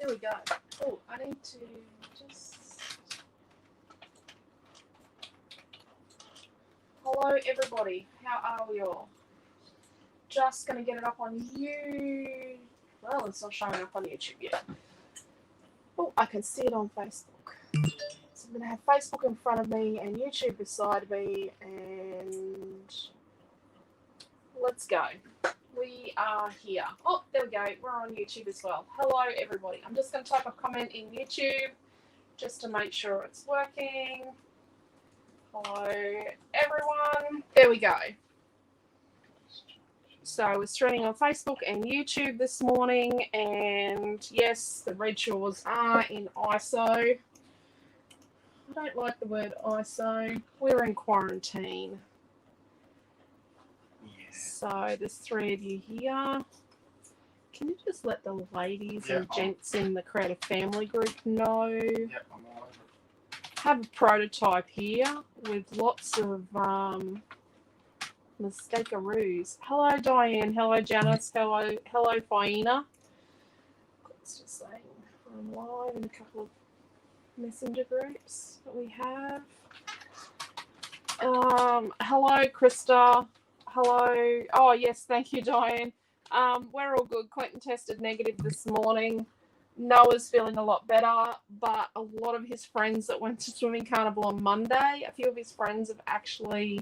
we go. Oh, I need to just... Hello, everybody. How are we all? Just going to get it up on you. Well, it's not showing up on YouTube yet. Oh, I can see it on Facebook. So I'm going to have Facebook in front of me and YouTube beside me, and let's go. We are here. Oh, there we go. We're on YouTube as well. Hello, everybody. I'm just going to type a comment in YouTube just to make sure it's working. Hello, everyone. There we go. So we're streaming on Facebook and YouTube this morning, and yes, the Redshaws are in ISO. I don't like the word ISO. We're in quarantine. Yeah. So there's 3 of you here. Can you just let the ladies and gents in the Creative Family group know? Yep, I'm all over it. Have a prototype here with lots of mistake-aroos. Hello, Diane. Hello, Janice. Hello, Fiona. It's just saying I'm live in a couple of messenger groups that we have. Hello, Krista. Hello. Oh, yes, thank you, Diane. We're all good. Quentin tested negative this morning. Noah's feeling a lot better, but a lot of his friends that went to Swimming Carnival on Monday, a few of his friends have actually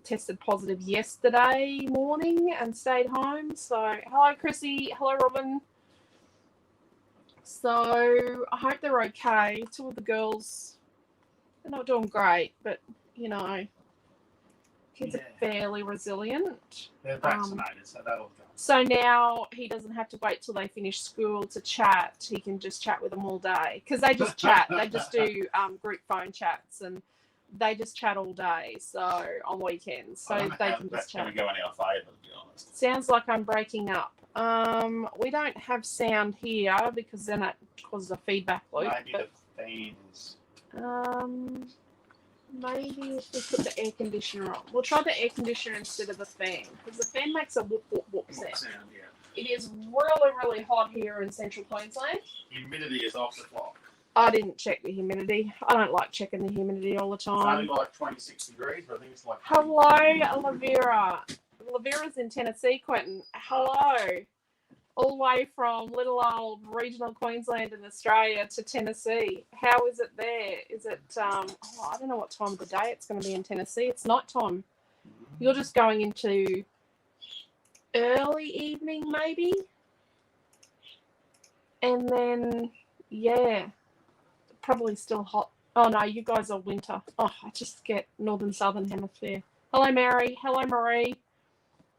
tested positive yesterday morning and stayed home. So, hello, Chrissy. Hello, Robin. So, I hope they're okay. 2 of the girls, they're not doing great, but, you know, kids are fairly resilient. They're vaccinated, so that'll go. So now he doesn't have to wait till they finish school to chat. He can just chat with them all day. Because they just chat. They just do group phone chats, and they just chat all day, so on weekends. So they can just chat. That's going to go in our favour, to be honest. Sounds like I'm breaking up. We don't have sound here because then it causes a feedback loop. Maybe the fans. Maybe if we put the air conditioner on. We'll try the air conditioner instead of the fan, because the fan makes a whoop, whoop, whoop sound. Yeah. It is really, really hot here in central Queensland. Humidity is off the clock. I didn't check the humidity. I don't like checking the humidity all the time. It's only like 26 degrees, but I think it's like... Hello, Lavera. Lavera's in Tennessee, Quentin. Hello. All the way from little old regional Queensland in Australia to Tennessee. How is it there? Is it, I don't know what time of the day it's going to be in Tennessee. It's nighttime. You're just going into early evening, maybe? And then, yeah, probably still hot. Oh, no, you guys are winter. Oh, I just get northern, southern hemisphere. Hello, Mary. Hello, Marie.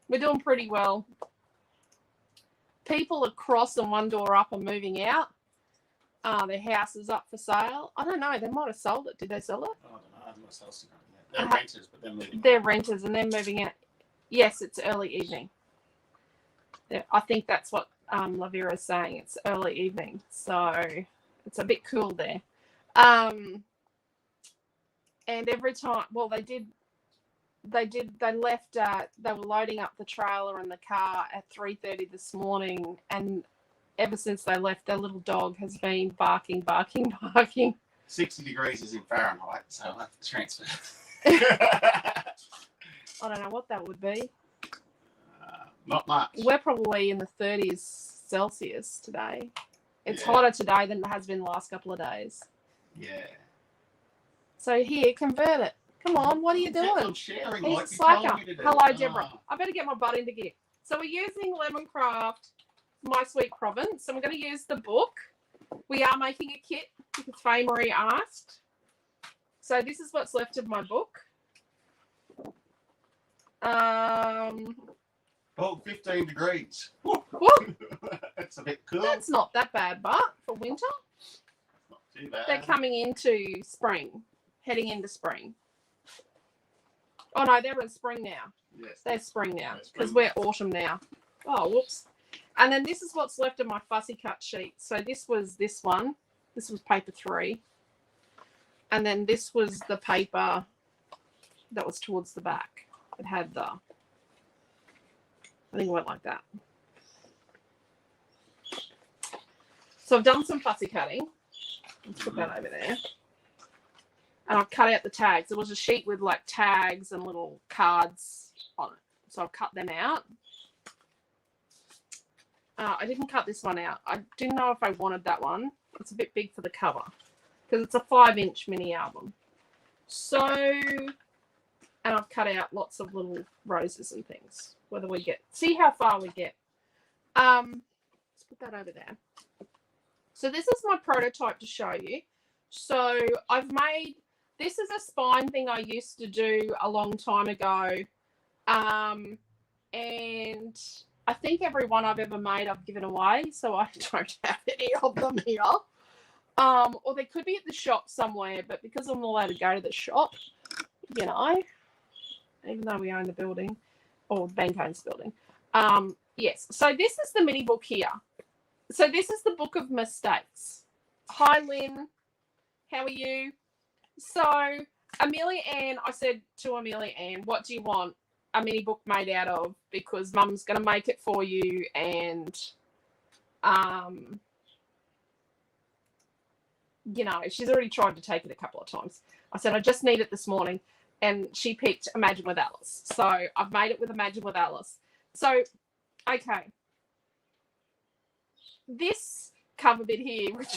We're doing pretty well. People across and one door up are moving out. Their house is up for sale. I don't know. They might have sold it. Did they sell it? I don't know. I haven't got sales to go yet. They're renters, but they're moving. They're renters and they're moving out. Yes, it's early evening. I think that's what Lavera is saying. It's early evening. So it's a bit cool there. And every time, well, they left, they were loading up the trailer and the car at 3:30 this morning, and ever since they left, their little dog has been barking. 60 degrees is in Fahrenheit, so I'll have to transfer. I don't know what that would be. Not much. We're probably in the 30s Celsius today. It's hotter today than it has been the last couple of days. Yeah. So here, convert it. Come on, what are you doing? Sharing, He's like a slacker. Hello, Deborah. I better get my butt into gear. So we're using Lemoncraft, My Sweet Provence, and we're going to use the book. We are making a kit because Faye Marie asked. So this is what's left of my book. 15 degrees. That's a bit cool. That's not that bad, but for winter, not too bad. They're coming into spring, heading into spring. Oh, no, they're in spring now. Yes. They're spring now because we're autumn now. Oh, whoops. And then this is what's left of my fussy cut sheet. So this was this one. This was paper 3. And then this was the paper that was towards the back. It had the, I think it went like that. So So I've done some fussy cutting. Let's put that over there. And I've cut out the tags. There was a sheet with like tags and little cards on it. So I've cut them out. I didn't cut this one out. I didn't know if I wanted that one. It's a bit big for the cover because it's a 5-inch mini album. So, and I've cut out lots of little roses and things. Whether we get, see how far we get. Let's put that over there. So this is my prototype to show you. So I've made, this is a spine thing I used to do a long time ago. And I think every one I've ever made I've given away, so I don't have any of them here. Or they could be at the shop somewhere, but because I'm not allowed to go to the shop, you know, even though we own the building, or the bank owns the building. Yes, so this is the mini book here. So this is the book of mistakes. Hi, Lynn. How are you? So Amelia Ann, I said to Amelia Ann, what do you want a mini book made out of? Because Mum's going to make it for you. And, you know, she's already tried to take it a couple of times. I said, I just need it this morning. And she picked Imagine with Alice. So I've made it with Imagine with Alice. So, okay. This cover bit here, which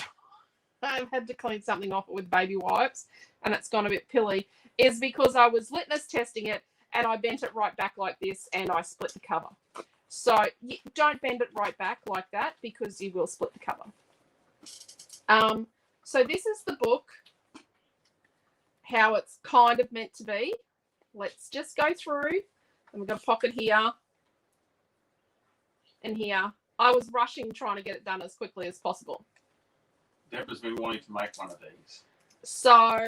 I've had to clean something off with baby wipes, and it's gone a bit pilly, is because I was litmus testing it and I bent it right back like this and I split the cover. So don't bend it right back like that because you will split the cover. So this is the book, how it's kind of meant to be. Let's just go through, and we've got a pocket here and here. I was rushing trying to get it done as quickly as possible. Deborah's been wanting to make one of these. So,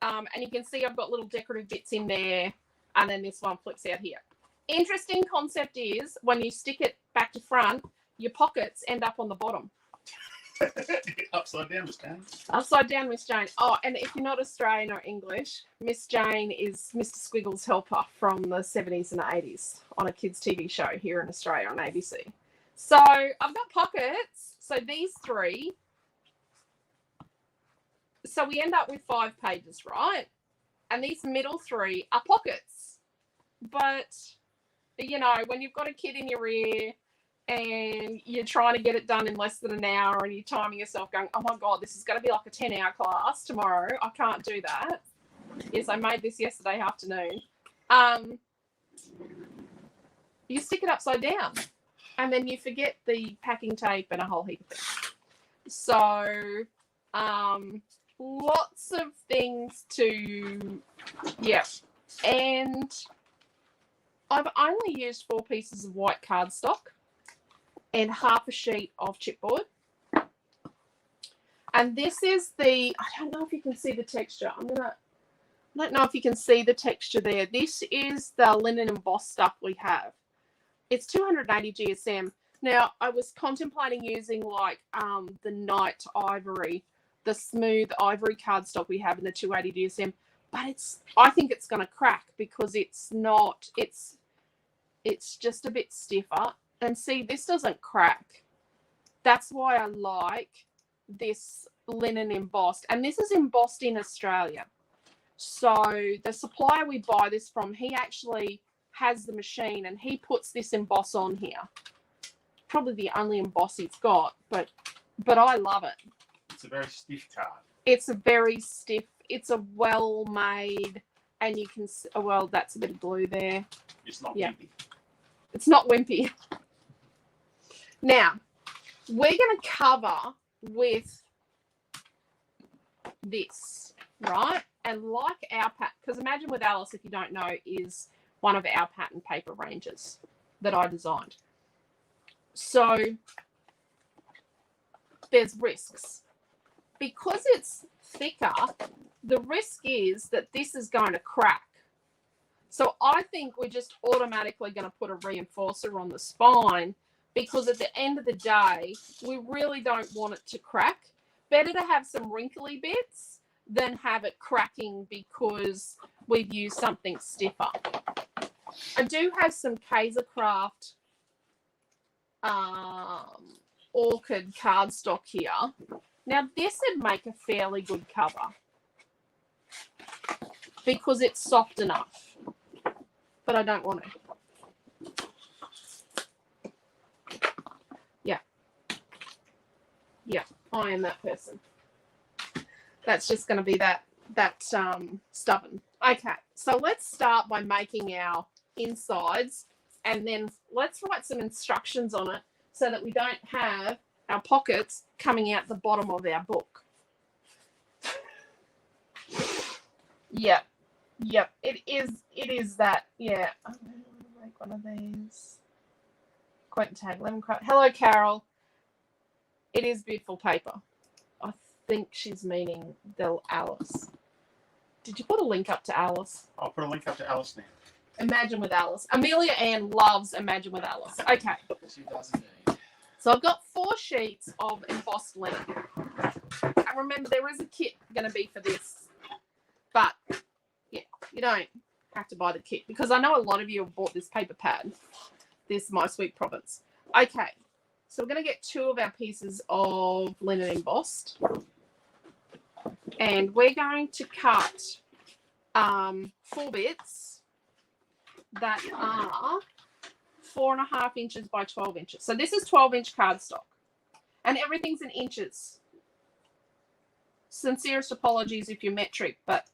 and you can see I've got little decorative bits in there, and then this one flips out here. Interesting concept is when you stick it back to front, your pockets end up on the bottom. Upside down, Miss Jane. Upside down, Miss Jane. Oh, and if you're not Australian or English, Miss Jane is Mr. Squiggles' helper from the 70s and 80s on a kids' TV show here in Australia on ABC. So I've got pockets. So these three. So we end up with 5 pages, right? And these middle 3 are pockets. But, you know, when you've got a kid in your ear and you're trying to get it done in less than an hour and you're timing yourself going, oh, my God, this is going to be like a 10-hour class tomorrow. I can't do that. Yes, I made this yesterday afternoon. You stick it upside down. And then you forget the packing tape and a whole heap of things. So, lots of things to, yeah. And I've only used 4 pieces of white cardstock and half a sheet of chipboard. And this is the, I don't know if you can see the texture. I don't know if you can see the texture there. This is the linen embossed stuff we have. It's 280 GSM. Now, I was contemplating using like the Night Ivory, the smooth ivory cardstock we have in the 280 GSM, but I think it's going to crack because it's just a bit stiffer. And see, this doesn't crack. That's why I like this linen embossed. And this is embossed in Australia. So the supplier we buy this from, he actually has the machine and he puts this emboss on here. Probably the only emboss he's got, but I love it. It's a very stiff card. It's a very stiff, it's a well-made, and you can, oh, well, that's a bit of glue there. It's not wimpy. It's not wimpy. Now, we're going to cover with this, right? And like our pattern, because Imagine with Alice, if you don't know, is one of our pattern paper ranges that I designed. So there's risks. Because it's thicker, the risk is that this is going to crack. So I think we're just automatically going to put a reinforcer on the spine because at the end of the day, we really don't want it to crack. Better to have some wrinkly bits than have it cracking because we've used something stiffer. I do have some Kaisercraft orchid cardstock here. Now, this would make a fairly good cover because it's soft enough, but I don't want to. Yeah, I am that person. That's just going to be that stubborn. Okay, so let's start by making our insides, and then let's write some instructions on it so that we don't have our pockets coming out the bottom of our book. Yep, it is that. Yeah, I'm going to make one of these. Quentin tag, Lemoncraft. Hello, Carol. It is beautiful paper. I think she's meaning Alice. Did you put a link up to Alice? I'll put a link up to Alice now. Imagine with Alice. Amelia Ann loves Imagine with Alice. Okay. She does indeed. So I've got 4 sheets of embossed linen. And remember, there is a kit going to be for this. But, yeah, you don't have to buy the kit. Because I know a lot of you have bought this paper pad. This My Sweet Provence. Okay. So we're going to get 2 of our pieces of linen embossed. And we're going to cut 4 bits that are 4.5 inches by 12 inches. So this is 12-inch cardstock. And everything's in inches. Sincerest apologies if you're metric, but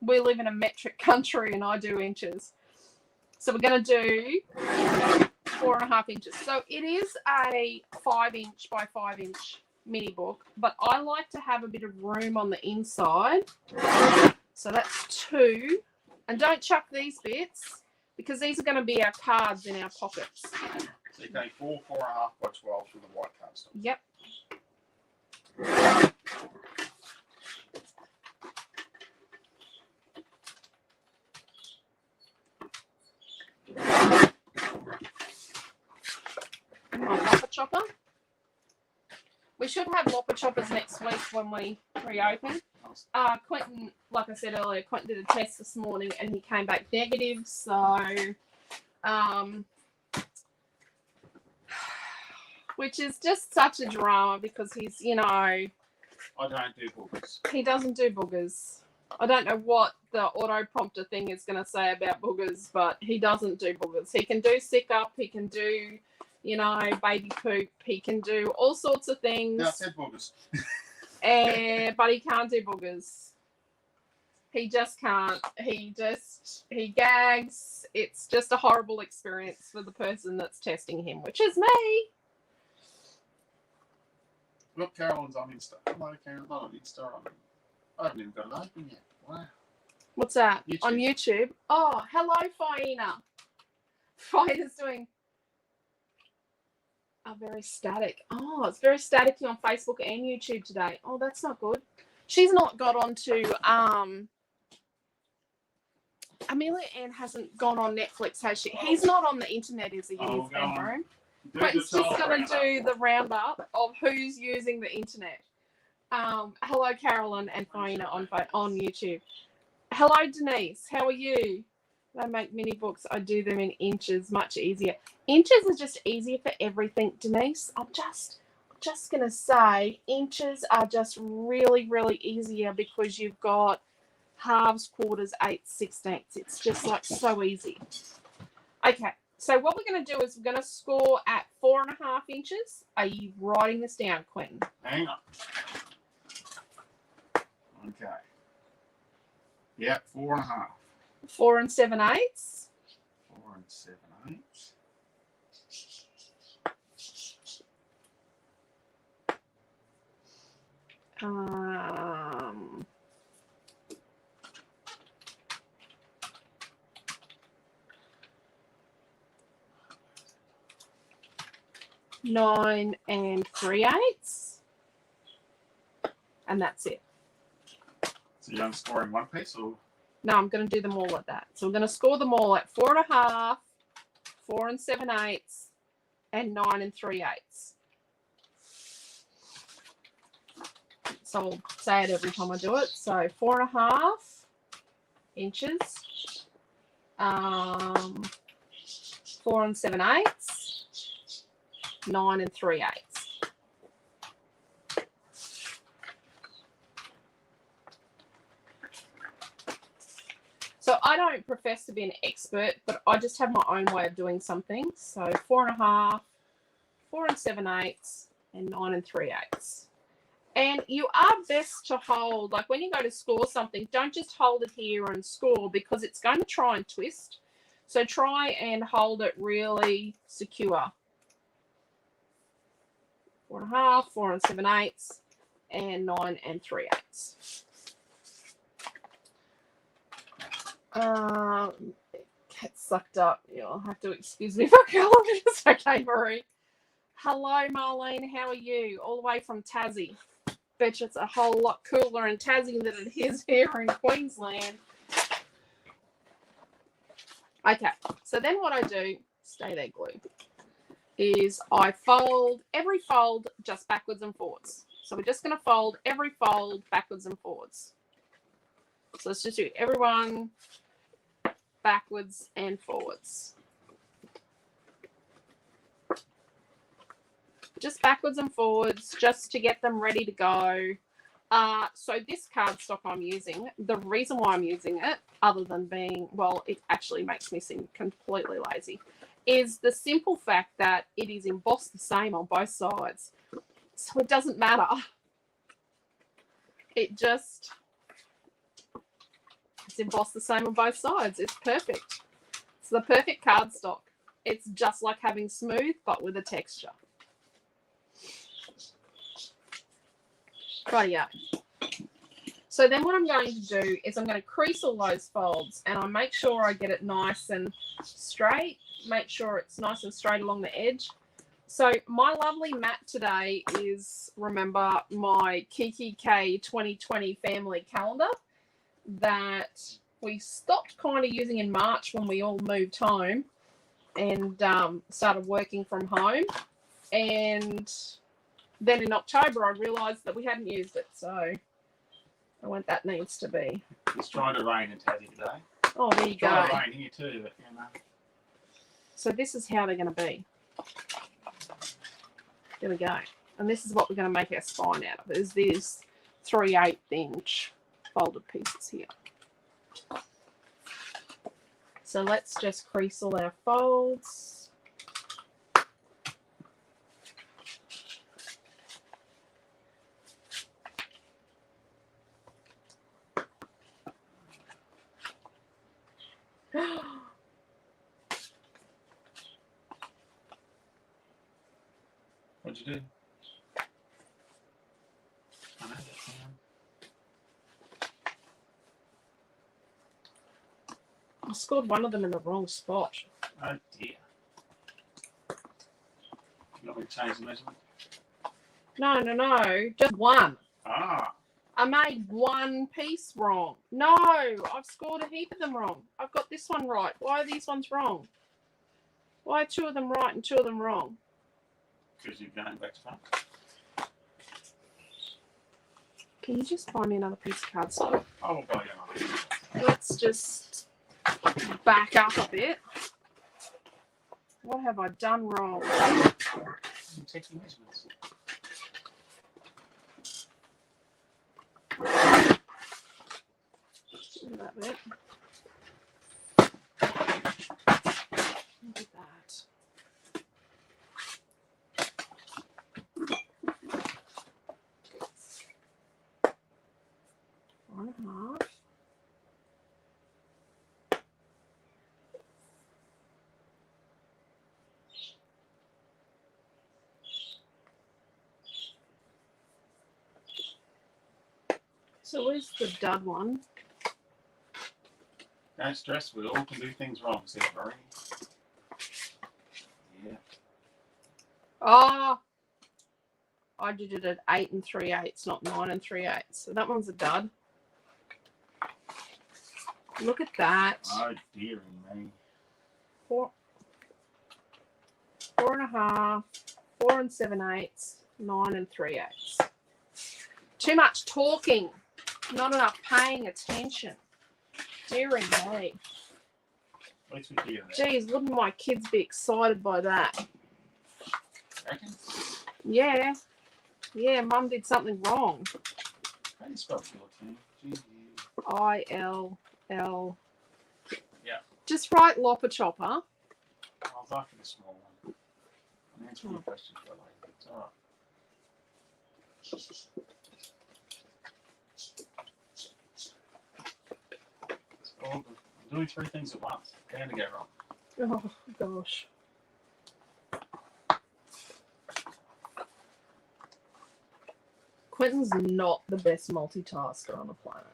we live in a metric country and I do inches. So we're going to do 4.5 inches. So it is a 5-inch by 5-inch mini book, but I like to have a bit of room on the inside. So that's 2. And don't chuck these bits because these are going to be our cards in our pockets. So you take 4, 4.5 by 12 for the white cardstock. Yep. Lopper chopper. We should have lopper choppers next week when we reopen. Quentin, like I said earlier, Quentin did a test this morning and he came back negative. So, which is just such a drama because he's, you know, I don't do boogers. He doesn't do boogers. I don't know what the auto prompter thing is going to say about boogers, but he doesn't do boogers. He can do sick up. He can do, you know, baby poop. He can do all sorts of things. No, I said boogers. But he can't do boogers. He just can't. He gags. It's just a horrible experience for the person that's testing him, which is me. Look, Carolyn's on Insta. Hello, Carolyn. Not on Insta. I haven't even got it open yet. Wow. What's that? YouTube. On YouTube? Oh, hello, Faina. Faina's doing... very static. Oh, it's very staticky on Facebook and YouTube today. Oh, that's not good. She's not got onto Amelia Ann hasn't gone on Netflix, has she? He's not on the internet, is he? In his bedroom. Quentin's just going to do the roundup of who's using the internet. Hello, Carolyn and Faina on YouTube. Hello, Denise. How are you? I make mini books. I do them in inches, much easier. Inches are just easier for everything, Denise. I'm just going to say inches are just really, really easier because you've got halves, quarters, eighths, sixteenths. It's just like so easy. Okay, so what we're going to do is we're going to score at 4.5 inches. Are you writing this down, Quentin? Hang on. Okay. Yep, 4.5. 4 7/8. 4 7/8. Nine 3/8, and that's it. So you're scoring one piece, or? No, I'm going to do them all at that. So we're going to score them all at 4.5, 4 7/8, and 9 3/8. So I'll say it every time I do it. So 4.5 inches, 4 7/8, 9 3/8. I don't profess to be an expert, but I just have my own way of doing something. So 4.5, 4 7/8, and 9 3/8. And you are best to hold, like when you go to score something, don't just hold it here and score because it's going to try and twist. So try and hold it really secure. 4.5, 4 7/8, and 9 3/8. Get sucked up. You'll have to excuse me for colors. Okay, Marie. Hello, Marlene. How are you? All the way from Tassie. Bet you it's a whole lot cooler in Tassie than it is here in Queensland. Okay, so then what I do, stay there, glue, is I fold every fold just backwards and forwards. So we're just going to fold every fold backwards and forwards. So let's just do everyone backwards and forwards. Just backwards and forwards, just to get them ready to go. So this cardstock I'm using, the reason why I'm using it, other than being, well, it actually makes me seem completely lazy, is the simple fact that it is embossed the same on both sides. So it doesn't matter. It's embossed the same on both sides. It's perfect. It's the perfect cardstock. It's just like having smooth, but with a texture. Rightio. So then what I'm going to do is I'm going to crease all those folds and I make sure I get it nice and straight. Make sure it's nice and straight along the edge. So my lovely mat today is, remember, my Kiki K 2020 family calendar that we stopped kind of using in March when we all moved home and started working from home. And then in October, I realised that we hadn't used it. So I went, that needs to be. It's trying to rain in Tassie today. Oh, there you go. It's trying to rain here too, but you know. So this is how they're going to be. There we go. And this is what we're going to make our spine out of. Is these 3/8 inch folded pieces here. So let's just crease all our folds. What'd you do? I know that I scored one of them in the wrong spot. Oh dear. You want me to change the measurement? No. Just one. Ah. I made one piece wrong. No, I've scored a heap of them wrong. I've got this one right. Why are these ones wrong? Why are 2 of them right and 2 of them wrong? Because you're going back to front. Can you just find me another piece of cardstock? I will buy you another. Let's just back up a bit. What have I done wrong? I'm taking measurements. Do that bit. Look at that. One and a half. So where's the dud one? Don't stress, we all can do things wrong, said Marie. Yeah. Oh, I did it at 8 3/8, not 9 3/8. So that one's a dud. Look at that. Oh dearie me. 4 4.5, 4 7/8, 9 3/8. Too much talking, not enough paying attention. Dearie me. At least we hear that. Geez, wouldn't my kids be excited by that? Reckon? Yeah. Yeah, Mum did something wrong. How do you spell 14? G-U. ILL. Just write Lopper Chopper. I was after the small one. I'm answering your question for later. It's all right. I'm doing 3 things at once. Going to go wrong. Oh, gosh. Quentin's not the best multitasker on the planet.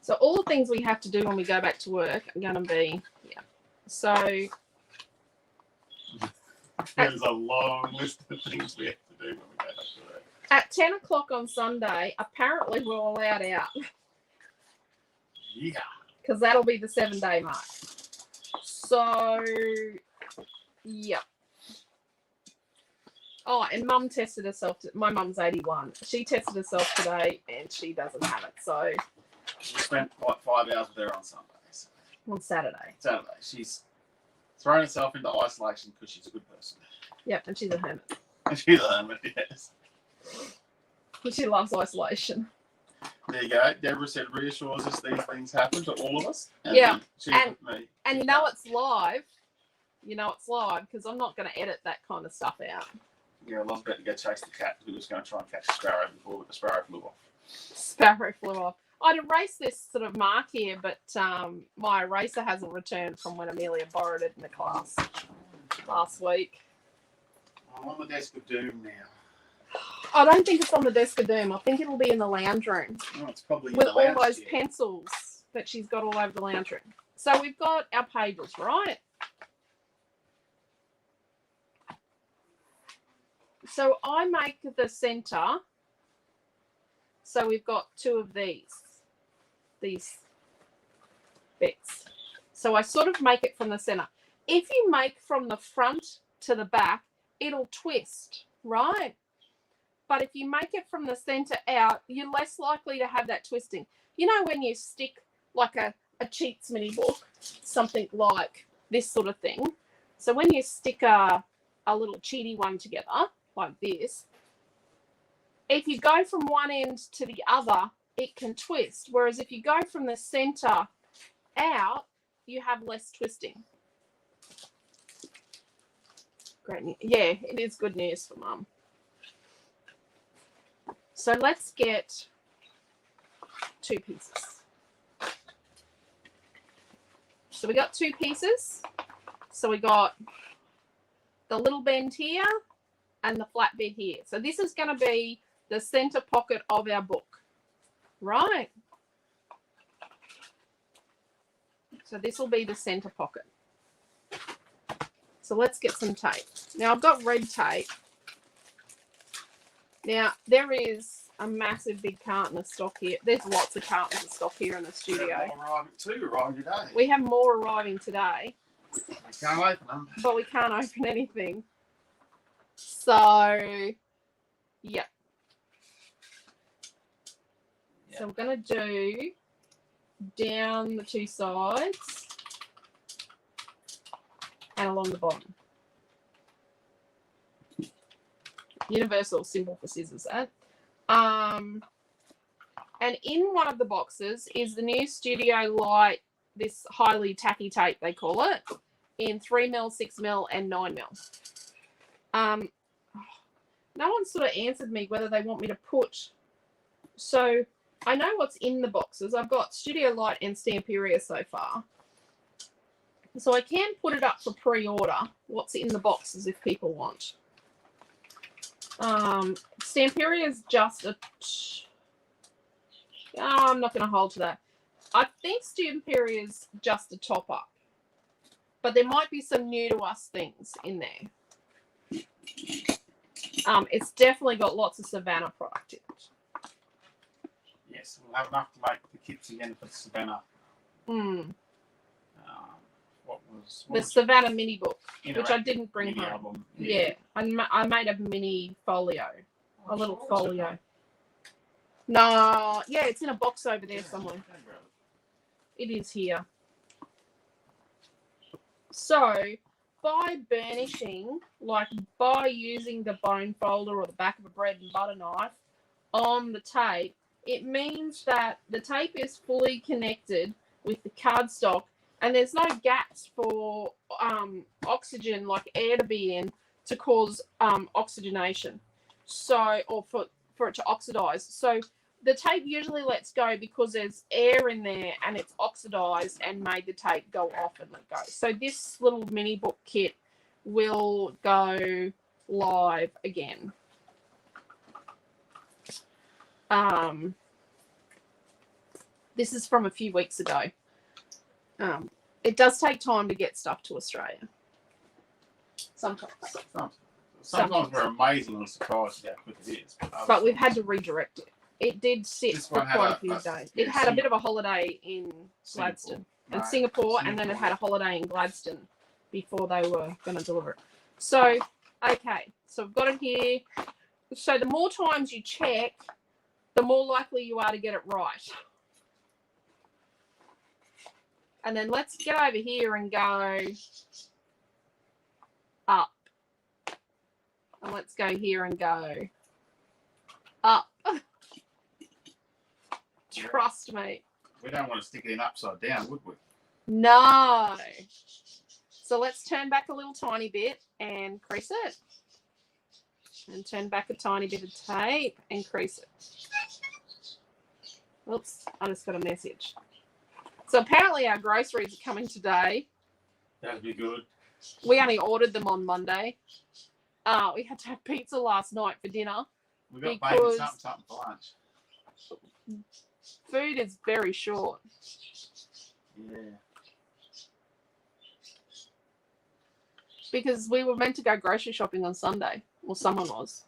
So all the things we have to do when we go back to work are going to be, yeah. So there's a long list of things we have to do when we go back to work. At 10 o'clock on Sunday, apparently we're allowed out. Yeah. Because that'll be the 7-day mark. So, yeah. Oh, and Mum tested herself. My mum's 81. She tested herself today, and she doesn't have it. So, we spent like 5 hours with her on Sunday. So. On Saturday. She's thrown herself into isolation because she's a good person. Yep, and she's a hermit. She's a hermit, yes. She loves isolation. There you go. Deborah said reassures us these things happen to all of us. And yeah. She's with me. And you know it's live. You know it's live because I'm not going to edit that kind of stuff out. Yeah, I was about to go chase the cat. We were just going to try and catch a sparrow before the sparrow flew off. Sparrow flew off. I'd erase this sort of mark here, but my eraser hasn't returned from when Amelia borrowed it in the class last week. I'm on the desk of doom now. I don't think it's on the desk of doom. I think it'll be in the lounge room. Oh, it's probably with in the lounge all those chair. pencils that she's got all over the lounge room. So we've got our pages, right? So I make the center. So we've got 2 of these bits. So I sort of make it from the center. If you make from the front to the back, it'll twist, right? But if you make it from the center out, you're less likely to have that twisting. You know when you stick like a cheats mini book, something like this sort of thing. So when you stick a little cheaty one together, like this, if you go from one end to the other, it can twist. Whereas if you go from the center out, you have less twisting. Great news. Yeah, it is good news for Mum. So let's get 2 pieces. So we got 2 pieces. So we got the little bend here and the flat bit here. So this is going to be the center pocket of our book, right? So this will be the center pocket. So let's get some tape. Now I've got red tape. Now there is a massive big carton of stock here. There's lots of cartons of stock here in the studio. Arriving today. We have more arriving today. We can't open them. But we can't open anything. So, yeah. So I'm going to do down the 2 sides and along the bottom. Universal symbol for scissors. And in one of the boxes is the new Studio Light, this highly tacky tape they call it, in 3mm, 6mm and 9mm. No one sort of answered me whether they want me to put, so I know what's in the boxes. I've got Studio Light and Stamperia so far. So I can put it up for pre-order, what's in the boxes if people want. Stamperia is just a... I'm not going to hold to that. I think Stamperia is just a top-up. But there might be some new to us things in there. It's definitely got lots of Savannah product in it. Yes, we'll have enough to make the kits again for Savannah. The Savannah mini book, which I didn't bring home. Album. Yeah, I made a mini folio, a little folio. No, yeah, it's in a box over there somewhere. It is here. So by burnishing, like by using the bone folder or the back of a bread and butter knife on the tape, it means that the tape is fully connected with the cardstock and there's no gaps for oxygen, like air to be in, to cause oxygenation. So, or for it to oxidize. So the tape usually lets go because there's air in there and it's oxidized and made the tape go off and let go. So this little mini book kit will go live again. This is from a few weeks ago. It does take time to get stuff to Australia. Sometimes. Sometimes we're amazingly surprised at how quick it is. But we've had to redirect it. It did sit for quite a few days. It had a bit of a holiday in Gladstone and Singapore, and then it had a holiday in Gladstone before they were going to deliver it. So, okay, so I've got it here. So the more times you check, the more likely you are to get it right. And then let's get over here and go up. And let's go here and go up. Trust me. We don't want to stick it in upside down, would we? No. So let's turn back a little tiny bit and crease it. And turn back a tiny bit of tape and crease it. Oops, I just got a message. So apparently our groceries are coming today. That'd be good. We only ordered them on Monday. We had to have pizza last night for dinner. We got maybe something for lunch. Food is very short. Yeah. Because we were meant to go grocery shopping on Sunday. Well, someone was.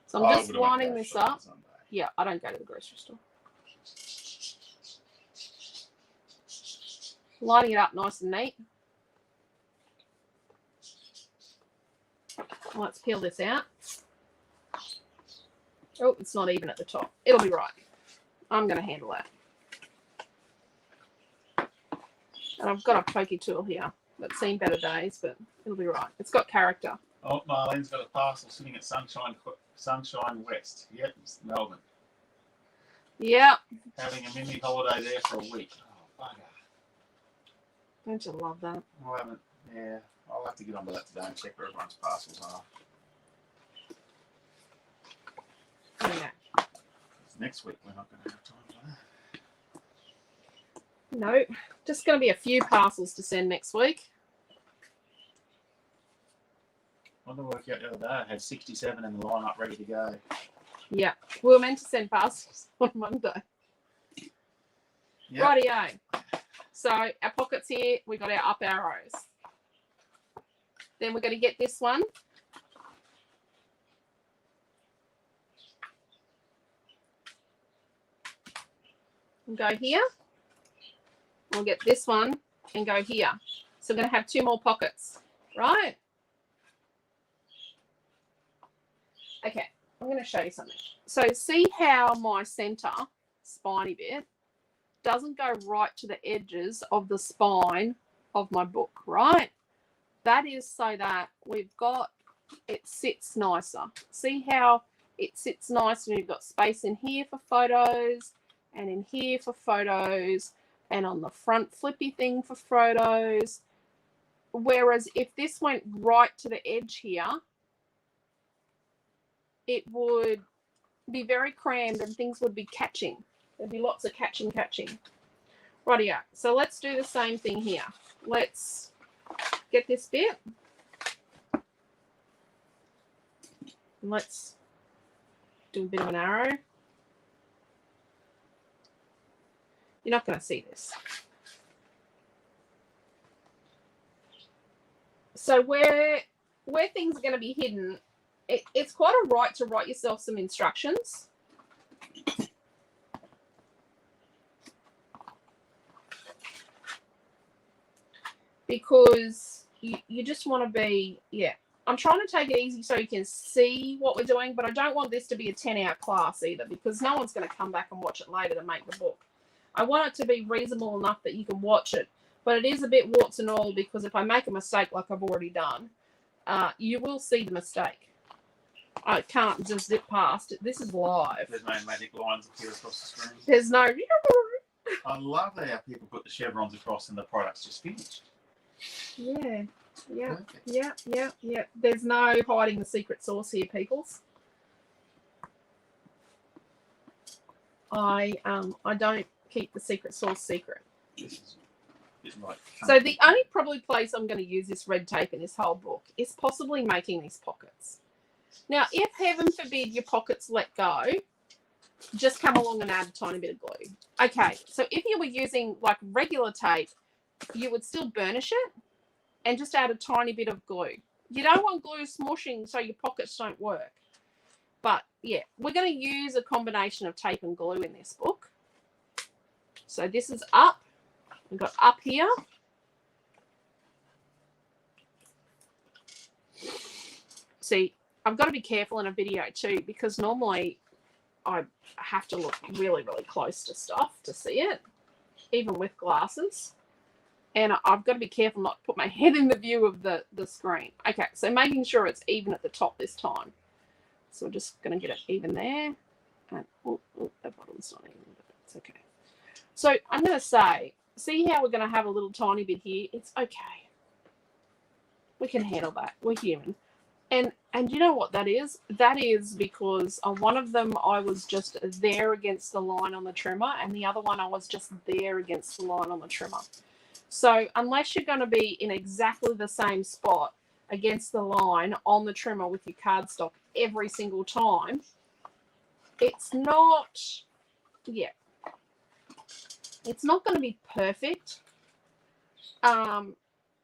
So I'm just winding this up. Yeah, I don't go to the grocery store. Lining it up nice and neat. Let's peel this out. Oh, it's not even at the top. It'll be right. I'm going to handle that. And I've got a pokey tool here that's seen better days, but it'll be right. It's got character. Oh, Marlene's got a parcel sitting at Sunshine West. Yep, it's Melbourne. Yep. Having a mini holiday there for a week. Oh, bugger. Don't you love that? I haven't. Yeah, I'll have to get onto that today and check where everyone's parcels are. Yeah. Next week we're not going to have time for that. No, just going to be a few parcels to send next week. I had to work out the other day. I had 67 in the lineup ready to go. Yeah, we were meant to send parcels on Monday. Yep. Rightio. So our pockets here, we got our up arrows. Then we're going to get this one. And go here. We'll get this one and go here. So we're going to have two more pockets, right? Okay, I'm going to show you something. So see how my center spiny bit doesn't go right to the edges of the spine of my book, right? That is so that we've got, it sits nicer. See how it sits nice and we've got space in here for photos and in here for photos and on the front flippy thing for photos. Whereas if this went right to the edge here, it would be very crammed and things would be catching. There'd be lots of catching. Rightio. So let's do the same thing here. Let's get this bit. And let's do a bit of an arrow. You're not going to see this. So where things are going to be hidden, it's quite a right to write yourself some instructions. Because you just want to be, yeah. I'm trying to take it easy so you can see what we're doing, but I don't want this to be a 10-hour class either because no one's going to come back and watch it later to make the book. I want it to be reasonable enough that you can watch it but it is a bit warts and all because if I make a mistake like I've already done, you will see the mistake. I can't just zip past it. This is live. There's no magic lines appear across the screen. There's no... I love how people put the chevrons across and the product's just finished. Yeah. Yeah. Perfect. Yeah. There's no hiding the secret sauce here, peoples. I don't keep the secret sauce secret. This is like so the only probably place I'm going to use this red tape in this whole book is possibly making these pockets. Now, if heaven forbid your pockets let go, just come along and add a tiny bit of glue. Okay, so if you were using like regular tape, you would still burnish it and just add a tiny bit of glue. You don't want glue smushing so your pockets don't work. But yeah, we're going to use a combination of tape and glue in this book. So this is up. We've got up here. See, I've got to be careful in a video too because normally I have to look really, really close to stuff to see it, even with glasses. And I've got to be careful not to put my head in the view of the screen. Okay, so making sure it's even at the top this time. So we're just going to get it even there. And the bottom's not even, but it's okay. So I'm going to say, see how we're going to have a little tiny bit here? It's okay. We can handle that. We're human. And you know what that is? That is because on one of them I was just there against the line on the trimmer, and the other one I was just there against the line on the trimmer. So unless you're going to be in exactly the same spot against the line on the trimmer with your cardstock every single time, it's not, it's not going to be perfect.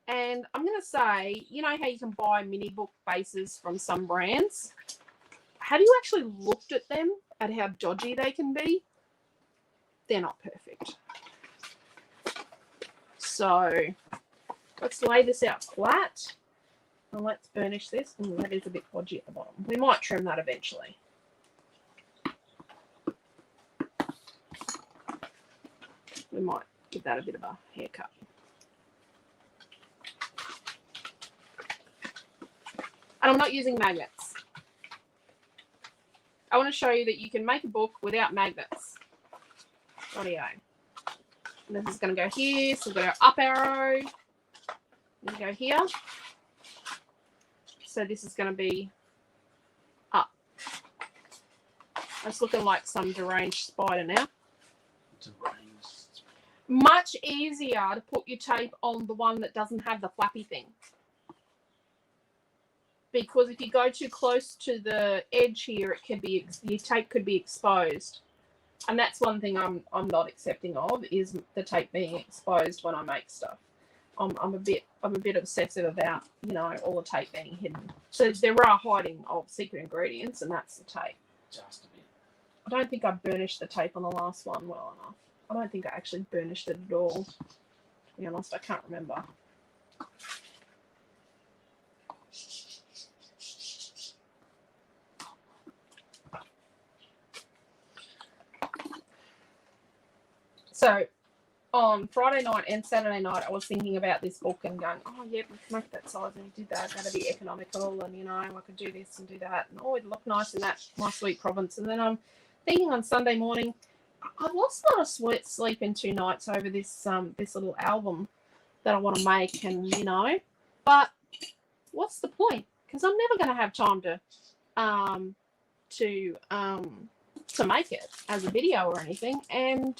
And I'm going to say, you know how you can buy mini book bases from some brands? Have you actually looked at them, at how dodgy they can be? They're not perfect. So let's lay this out flat and let's burnish this. Ooh, that is a bit podgy at the bottom. We might trim that eventually. We might give that a bit of a haircut. And I'm not using magnets. I want to show you that you can make a book without magnets. Rightio. And this is going to go here. So we've got our up arrow. We go here. So this is going to be up. It's looking like some deranged spider now. Deranged. Much easier to put your tape on the one that doesn't have the flappy thing. Because if you go too close to the edge here, it could be, your tape could be exposed. And that's one thing I'm not accepting of, is the tape being exposed when I make stuff. I'm a bit obsessive about, you know, all the tape being hidden. So there are hiding of secret ingredients, and that's the tape. Just a bit. I don't think I burnished the tape on the last one well enough. I don't think I actually burnished it at all. To be honest, I can't remember. So on Friday night and Saturday night, I was thinking about this book and going, oh, yeah, we can make that size and we did that. That'd be economical, and, you know, I could do this and do that. And, oh, it'd look nice in that my sweet Provence. And then I'm thinking on Sunday morning, I've lost a lot of sweat sleep in 2 nights over this this little album that I want to make, and, you know, but what's the point? Because I'm never going to have time to make it as a video or anything. And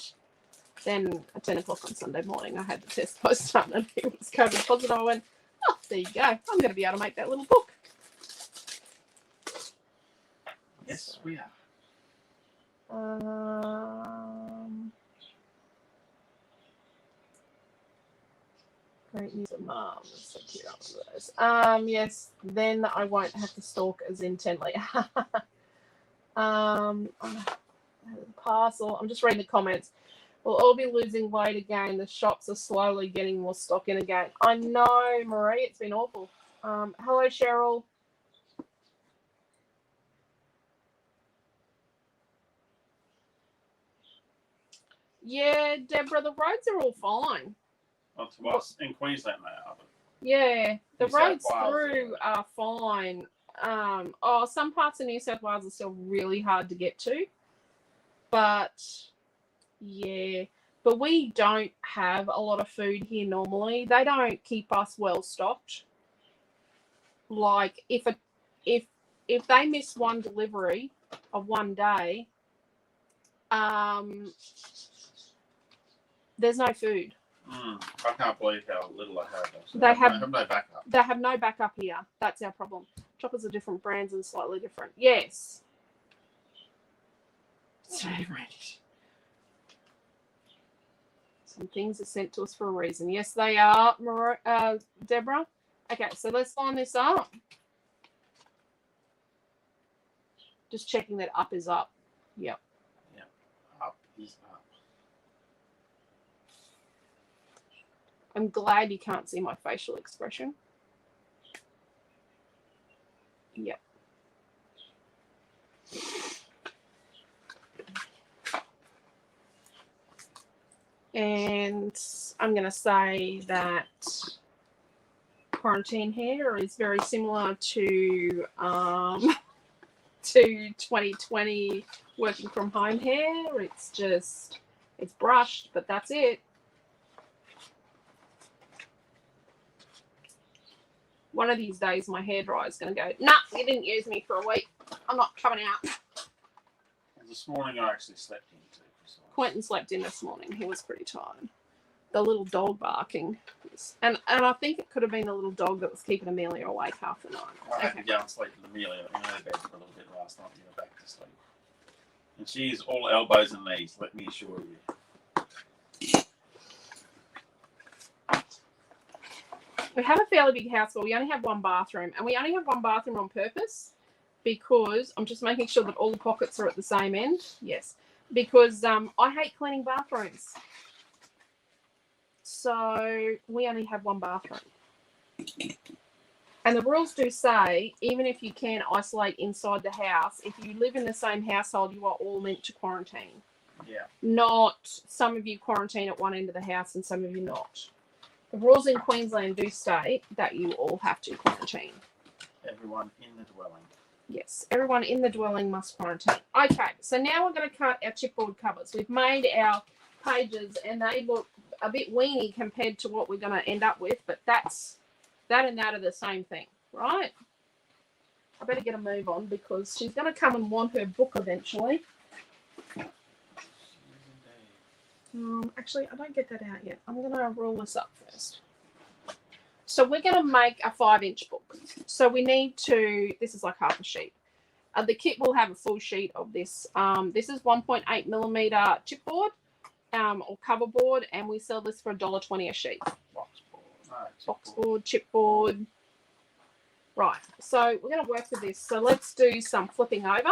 then at 10 o'clock on Sunday morning, I had the test post done and it was COVID positive. I went, oh, there you go. I'm going to be able to make that little book. Yes, we are. Great news of mum. Yes, then I won't have to stalk as intently. Parcel. I'm just reading the comments. We'll all be losing weight again. The shops are slowly getting more stock in again. I know, Marie. It's been awful. Hello, Cheryl. Yeah, Deborah, the roads are all fine. Well, to us in Queensland they are. But Yeah, the New South roads Wales, through are fine. Some parts of New South Wales are still really hard to get to, but yeah. But we don't have a lot of food here normally. They don't keep us well stocked. Like if they miss one delivery of one day, there's no food. I can't believe how little I have. They have no backup. They have no backup here. That's our problem. Choppers are different brands and slightly different. Yes. So right. Some things are sent to us for a reason. Yes, they are, Deborah. Okay, so let's line this up. Just checking that up is up. Yep. Yep. Up is up. I'm glad you can't see my facial expression. Yep. And I'm going to say that quarantine hair is very similar to 2020 working from home hair. It's brushed, but that's it. One of these days, my hairdryer is going to go, nah, you didn't use me for a week. I'm not coming out. This morning I actually slept in too. Quentin slept in this morning. He was pretty tired. The little dog barking. And I think it could have been the little dog that was keeping Amelia awake half the night. I had to go and sleep with Amelia in her bed for a little bit last night to get her back to sleep. And she is all elbows and knees, let me assure you. We have a fairly big house, but we only have one bathroom. And we only have one bathroom on purpose because I'm just making sure that all the pockets are at the same end. Yes. Because I hate cleaning bathrooms. So we only have one bathroom. And the rules do say, even if you can isolate inside the house, if you live in the same household, you are all meant to quarantine. Yeah. Not some of you quarantine at one end of the house and some of you not. The rules in Queensland do state that you all have to quarantine. Everyone in the dwelling. Yes, everyone in the dwelling must quarantine. Okay, so now we're going to cut our chipboard covers. We've made our pages and they look a bit weeny compared to what we're going to end up with, but that and that are the same thing, right? I better get a move on because she's going to come and want her book eventually. Actually, I don't get that out yet. I'm going to roll this up first. So we're going to make a 5-inch book. So we need to, this is like half a sheet. The kit will have a full sheet of this. This is 1.8 millimeter chipboard or cover board, and we sell this for $1.20 a sheet. Boxboard, chipboard. Right, so we're going to work with this. So let's do some flipping over.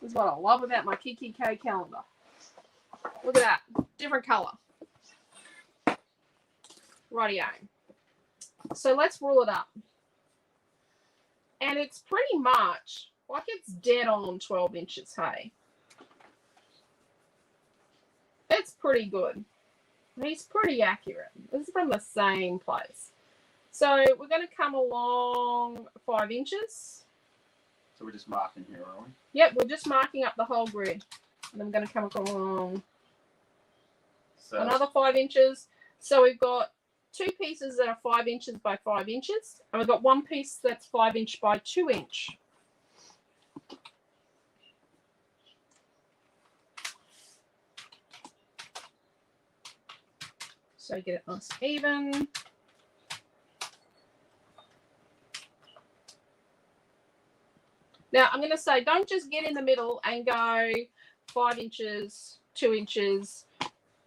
This is what I love about my Kiki K calendar. Look at that. Different colour. Rightio. So let's roll it up. And it's pretty much, like it's dead on 12 inches, hey? It's pretty good. He's pretty accurate. This is from the same place. So we're going to come along 5 inches. So we're just marking here, are we? Yep, we're just marking up the whole grid. And I'm going to come along another 5 inches. So we've got 2 pieces that are 5 inches by 5 inches. And we've got 1 piece that's 5 inch by 2 inch. So get it nice and even. Now, I'm going to say, don't just get in the middle and go 5 inches, 2 inches,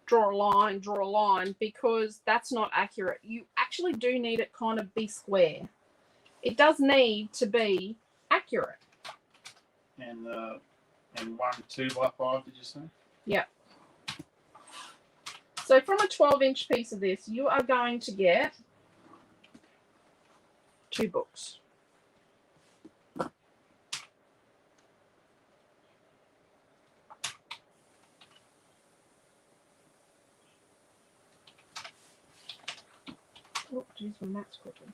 draw a line, because that's not accurate. You actually do need it kind of be square. It does need to be accurate. And 1 2 by 5, did you say? Yep. So from a 12-inch piece of this, you are going to get 2 books. Oh, geez, my mat's crooked.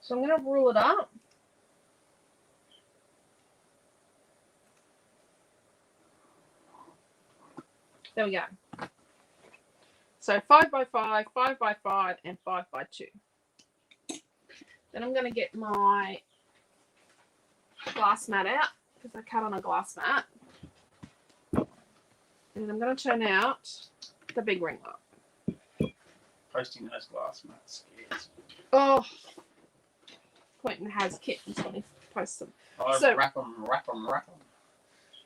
So I'm going to rule it up. There we go. So 5 by 5, 5 by 5, and 5 by 2. Then I'm going to get my glass mat out because I cut on a glass mat. And I'm going to turn out the big ring light. Posting those glass mats scares me. Oh, Quentin has kittens when he posts them. So, wrap them.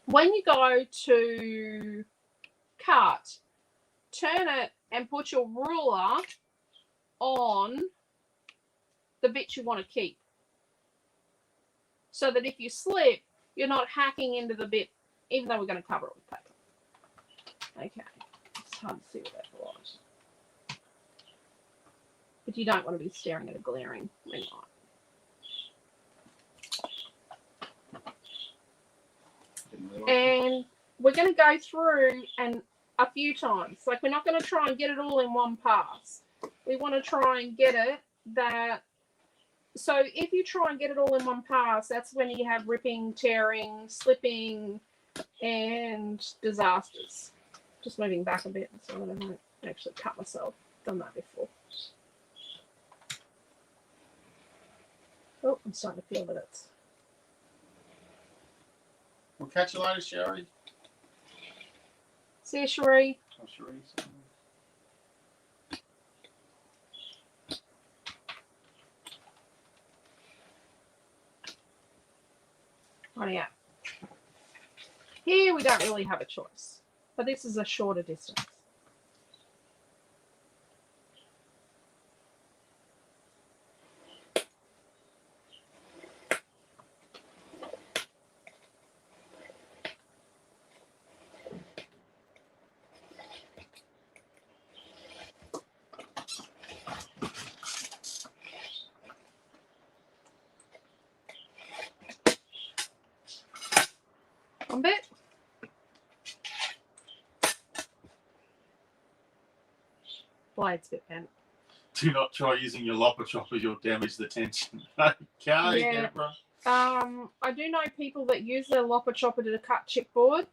When you go to cut, turn it and put your ruler on the bits you want to keep. So that if you slip, you're not hacking into the bit, even though we're going to cover it with paper. Okay, it's hard to see what that was. But you don't want to be staring at a glaring ring light. And we're going to go through and a few times. Like, we're not going to try and get it all in one pass. We want to try and get it that. So if you try and get it all in one pass, that's when you have ripping, tearing, slipping, and disasters. Just moving back a bit so that I don't actually cut myself. Done that before. Oh, I'm starting to feel that it's. We'll catch you later, Sherry. See you, Cherie. Oh, Sherry. Righty out. Here we don't really have a choice, but this is a shorter distance. One bit. Blade's a bit bent. Do not try using your lopper chopper, you'll damage the tension. Okay, Yeah. Deborah. I do know people that use their lopper chopper to cut chipboard.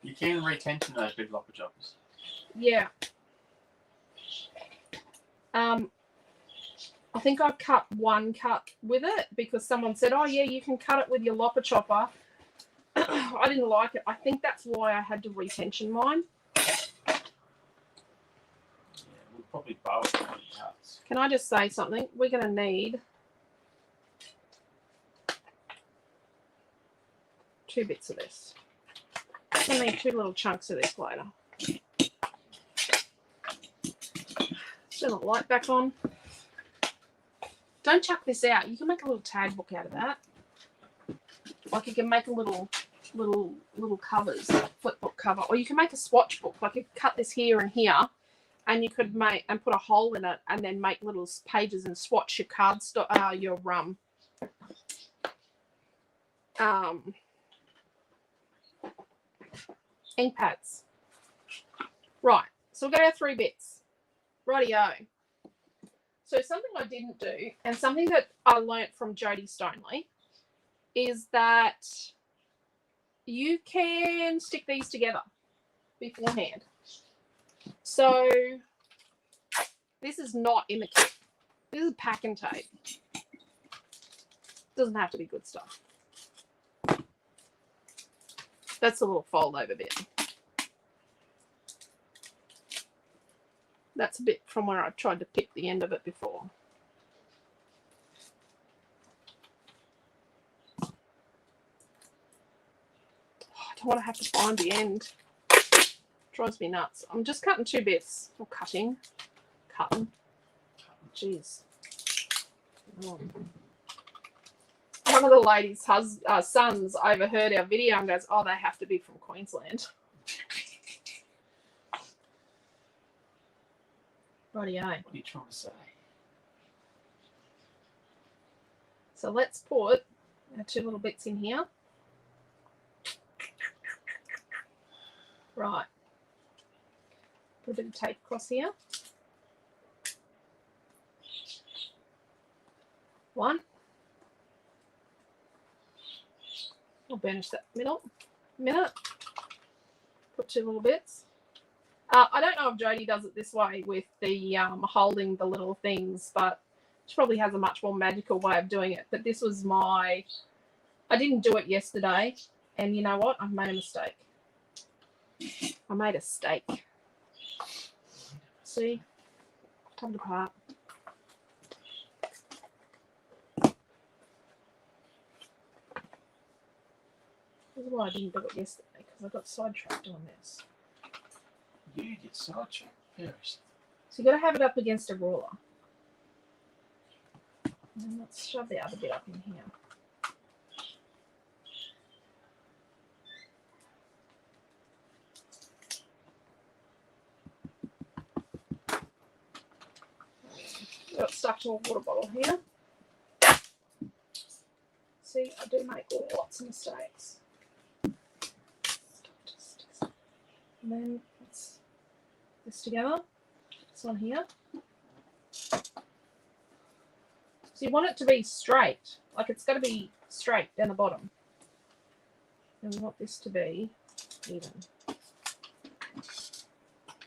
You can retension those big lopper choppers. Yeah. I think I cut one cut with it because someone said, oh yeah, you can cut it with your lopper chopper. I didn't like it. I think that's why I had to retension mine. Yeah, we'll probably borrow it when it cuts. Can I just say something? We're going to need 2 bits of this. I'm going to need 2 little chunks of this later. Turn the light back on. Don't chuck this out. You can make a little tag book out of that. Like, you can make a little covers, flip book cover, or you can make a swatch book. Like, you could cut this here and here, and you could make and put a hole in it, and then make little pages and swatch your card your ink pads. Right. So we're going to have 3 bits. Rightio. So something I didn't do, and something that I learnt from Jodie Stoneley, is that you can stick these together beforehand. So this is not in the kit. This is pack and tape. Doesn't have to be good stuff. That's a little fold over bit. That's a bit from where I tried to pick the end of it before. Oh, I don't want to have to find the end. Drives me nuts. I'm just cutting 2 bits. Or cutting. Jeez. Oh. One of the ladies' sons overheard our video and goes, oh, they have to be from Queensland. Rightio. What are you trying to say? So let's put our 2 little bits in here. Right. Put a bit of tape across here. 1. I'll burnish that minute. Put 2 little bits. I don't know if Jodie does it this way with the holding the little things, but she probably has a much more magical way of doing it. But this was I didn't do it yesterday, and you know what? I've made a mistake. I made a steak. See? Come apart. This is why I didn't do it yesterday, because I got sidetracked on this. You get sidetracked. Yes. So you've got to have it up against a ruler. And let's shove the other bit up in here. Got stuck to a water bottle here. See, I do make lots of mistakes. And then let's put this together. This one here. So you want it to be straight, like it's got to be straight down the bottom. And we want this to be even.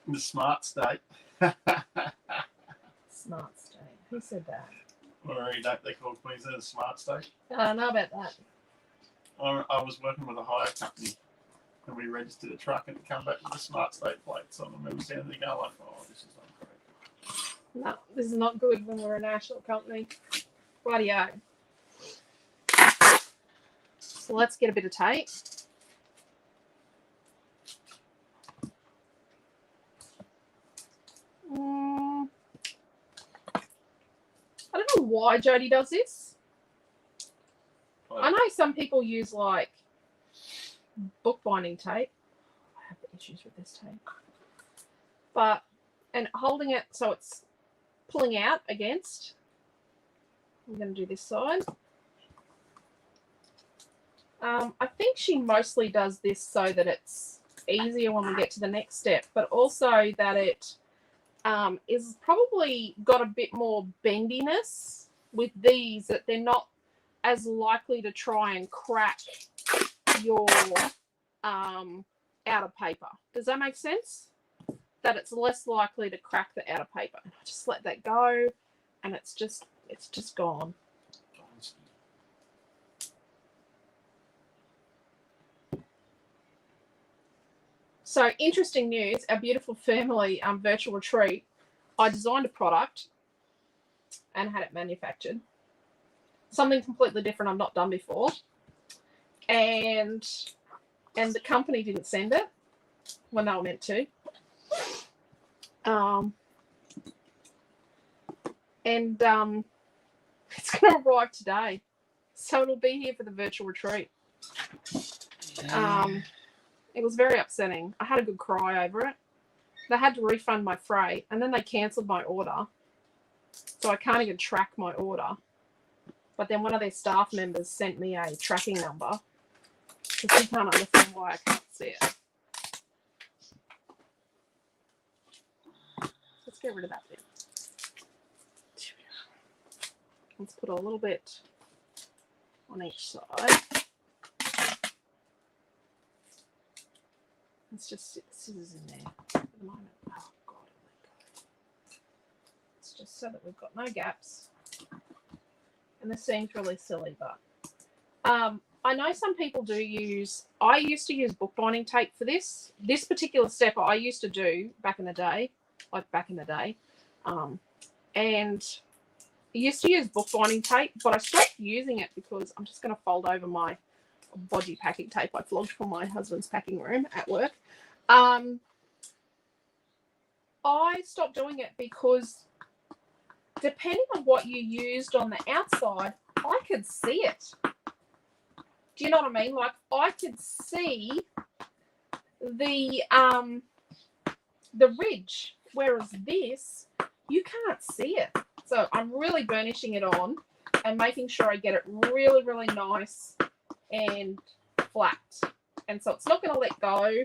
The smart state. Smart state. Who said that? Or don't they call Queensland a smart state? I don't know about that. I was working with a hire company and we registered a truck and it come back with a smart state plates on them. And we standing there going like, oh, this is not correct. No, this is not good when we're a national company. Rightio. So let's get a bit of tape. I don't know why Jodie does this. I know some people use like bookbinding tape. I have issues with this tape. And holding it so it's pulling out against. I'm going to do this side. I think she mostly does this so that it's easier when we get to the next step, but also that it is probably got a bit more bendiness with these, that they're not as likely to try and crack your outer paper. Does that make sense? That it's less likely to crack the outer paper. I just let that go, and it's just gone. So interesting news, our beautiful family virtual retreat, I designed a product and had it manufactured. Something completely different I've not done before. And the company didn't send it when they were meant to. It's going to arrive today. So it'll be here for the virtual retreat. It was very upsetting. I had a good cry over it. They had to refund my freight, and then they cancelled my order. So I can't even track my order. But then one of their staff members sent me a tracking number, because he can't understand why I can't see it. Let's get rid of that bit. Let's put a little bit on each side. Let's just stick the scissors in there for the moment. Oh, God, let go. It's just so that we've got no gaps. And this seems really silly, but I know some people do use, I used to use bookbinding tape for this. This particular step I used to do back in the day, and I used to use bookbinding tape, but I stopped using it because I'm just going to fold over my bodgy packing tape I flogged from my husband's packing room at work. I stopped doing it because depending on what you used on the outside, I could see it. Do you know what I mean? Like, I could see the ridge, whereas this, you can't see it. So I'm really burnishing it on and making sure I get it really, really nice and flat. And so it's not going to let go.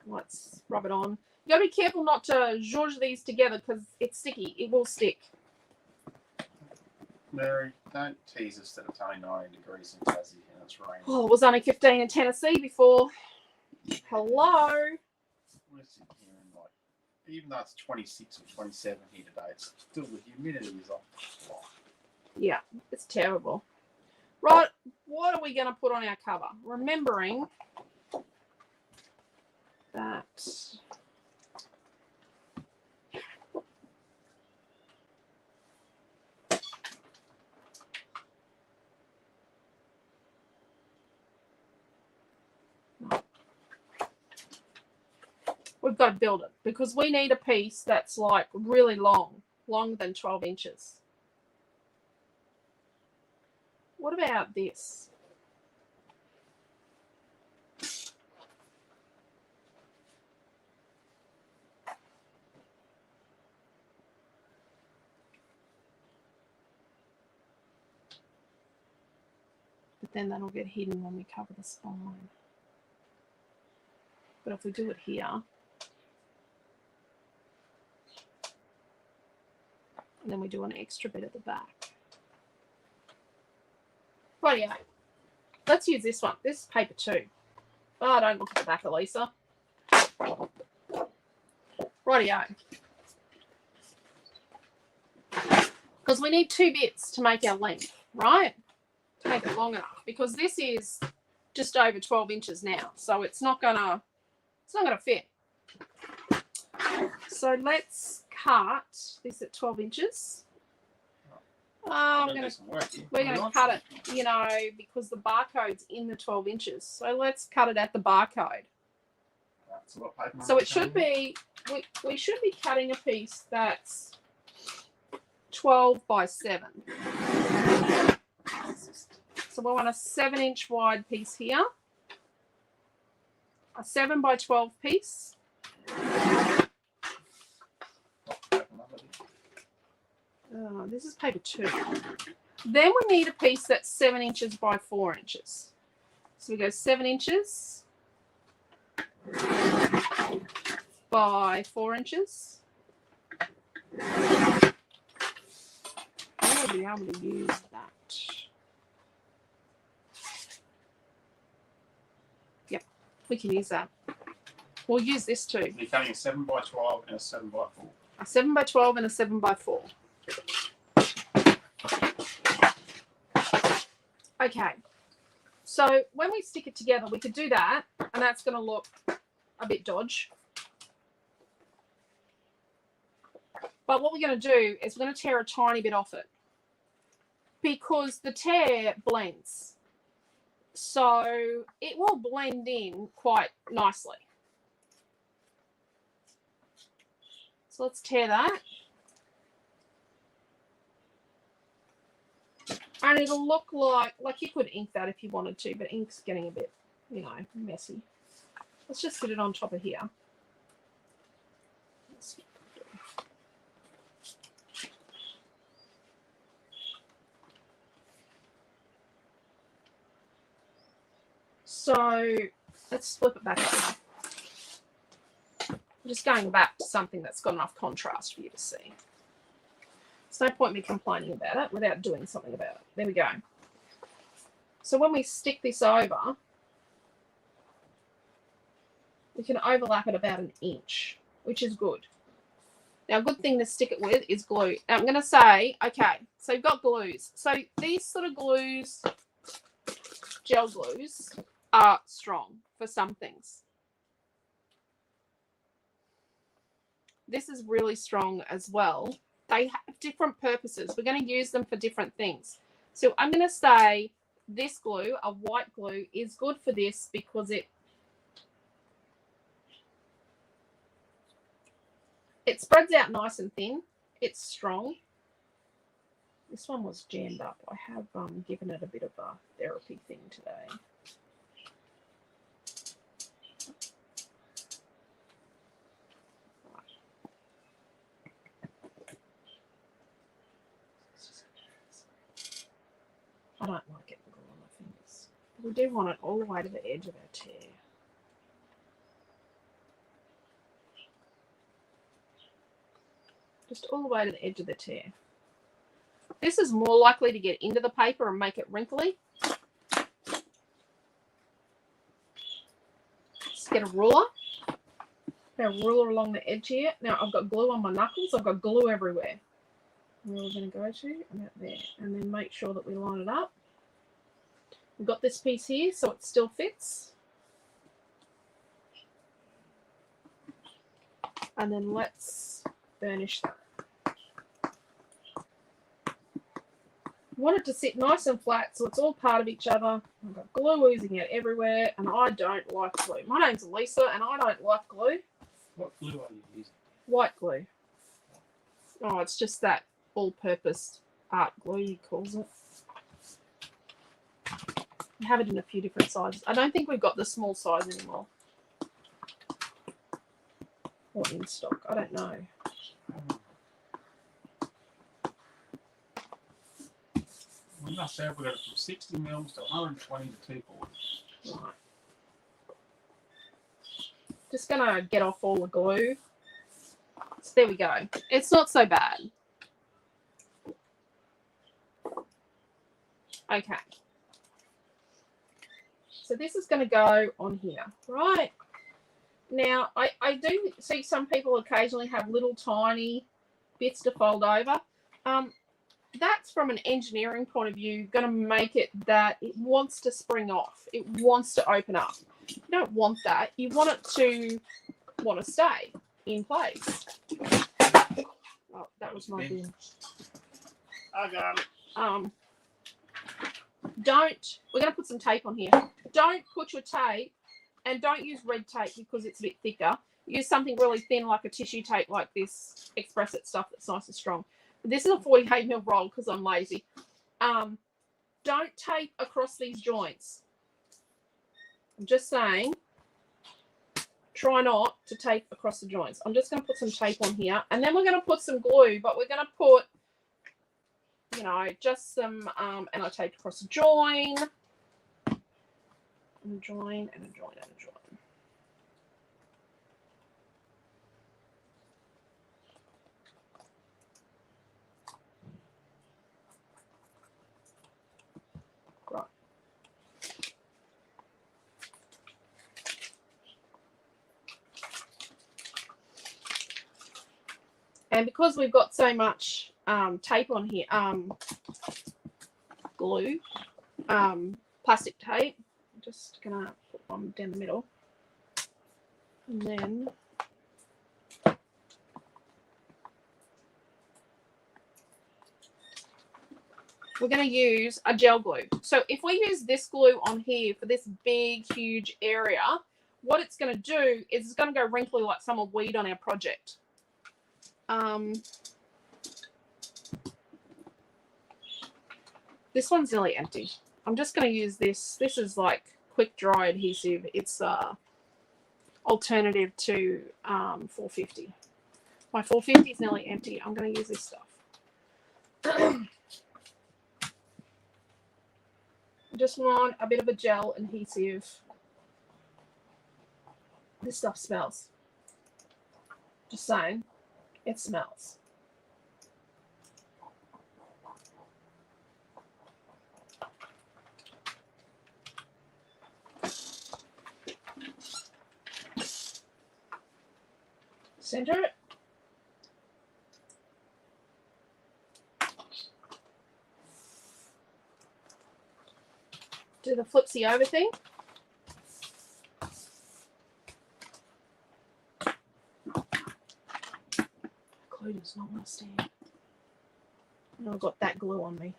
Let's rub it on. You got to be careful not to zhuzh these together because it's sticky. It will stick. Mary, don't tease us that it's only 90 degrees in Tassie and it's raining. Oh, it was only 15 in Tennessee before. Hello. We're sitting here and like, even though it's 26 or 27 here today, it's still the humidity is off the block. Yeah, it's terrible. Right, what are we going to put on our cover? Remembering that we've got to build it because we need a piece that's like really long, longer than 12 inches. What about this? But then that'll get hidden when we cover the spine. But if we do it here, and then we do an extra bit at the back. Rightio. Let's use this one. This is paper 2. Oh, don't look at the back, Elisa. Rightio. Because we need 2 bits to make our length, right? To make it long enough. Because this is just over 12 inches now. So it's not gonna fit. So let's cut this at 12 inches. We're going to cut it, you know, because the barcode's in the 12 inches. So let's cut it at the barcode. So it should be, we should be cutting a piece that's 12 by 7. So we want a 7-inch wide piece here. A 7 by 12 piece. This is paper 2. Then we need a piece that's 7 inches by 4 inches. So we go 7 inches by 4 inches. I want to be able to use that. Yep, we can use that. We'll use this too. You're cutting a 7 by 12 and a 7 by 4. A 7 by 12 and a 7 by 4. Okay, so when we stick it together, we could do that, and that's going to look a bit dodge. But what we're going to do is we're going to tear a tiny bit off it because the tear blends. So it will blend in quite nicely. So let's tear that. And it'll look like you could ink that if you wanted to, but ink's getting a bit, you know, messy. Let's just put it on top of here. So let's flip it back over. I'm just going back to something that's got enough contrast for you to see. There's no point me complaining about it without doing something about it. There we go. So when we stick this over, we can overlap it about 1 inch, which is good. Now, a good thing to stick it with is glue. Now, I'm going to say, okay, so you've got glues. So these sort of glues, gel glues, are strong for some things. This is really strong as well. They have different purposes. We're going to use them for different things. So I'm going to say this glue, a white glue, is good for this because it spreads out nice and thin. It's strong. This one was jammed up. I have given it a bit of a therapy thing today. I don't like it glue on my fingers. We do want it all the way to the edge of our tear. Just all the way to the edge of the tear. This is more likely to get into the paper and make it wrinkly. Just get a ruler. Get a ruler along the edge here. Now I've got glue on my knuckles. I've got glue everywhere. Where we're going to go to, about there. And then make sure that we line it up. We've got this piece here so it still fits. And then let's burnish that. Want it to sit nice and flat so it's all part of each other. I've got glue oozing out everywhere and I don't like glue. My name's Lisa and I don't like glue. What glue are you using? White glue. Oh, it's just that all-purpose art glue, he calls it. We have it in a few different sizes. I don't think we've got the small size anymore. Or in stock. I don't know. We must have got it from 60 mils to 120 to 240. Right. Just gonna get off all the glue. So there we go. It's not so bad. Okay. So this is gonna go on here, right? Now I do see some people occasionally have little tiny bits to fold over. That's from an engineering point of view going to make it that it wants to spring off. It wants to open up. You don't want that. You want it to stay in place. Oh, that was my bin. I got it. We're going to put some tape on here. Don't put your tape, and don't use red tape because it's a bit thicker. Use something really thin like a tissue tape like this Express It stuff that's nice and strong. This is a 48 mil roll because I'm lazy. Don't tape across these joints. I'm just saying, try not to tape across the joints. I'm just going to put some tape on here. And then we're going to put some glue, but we're going to put, you know, just some, and I taped across a join. And a join, and a join, and a join. And because we've got so much tape on here, glue, plastic tape, I'm just going to put one down the middle. And then we're going to use a gel glue. So if we use this glue on here for this big, huge area, what it's going to do is it's going to go wrinkly like summer weed on our project. This one's nearly empty. I'm just going to use this. This is like quick dry adhesive. It's alternative to 450. My 450 is nearly empty. I'm going to use this stuff. I just want a bit of a gel adhesive. This stuff smells. Just saying. It smells. Center it. Do the flipsy over thing. Glue does not want to stand. And I've got that glue on me.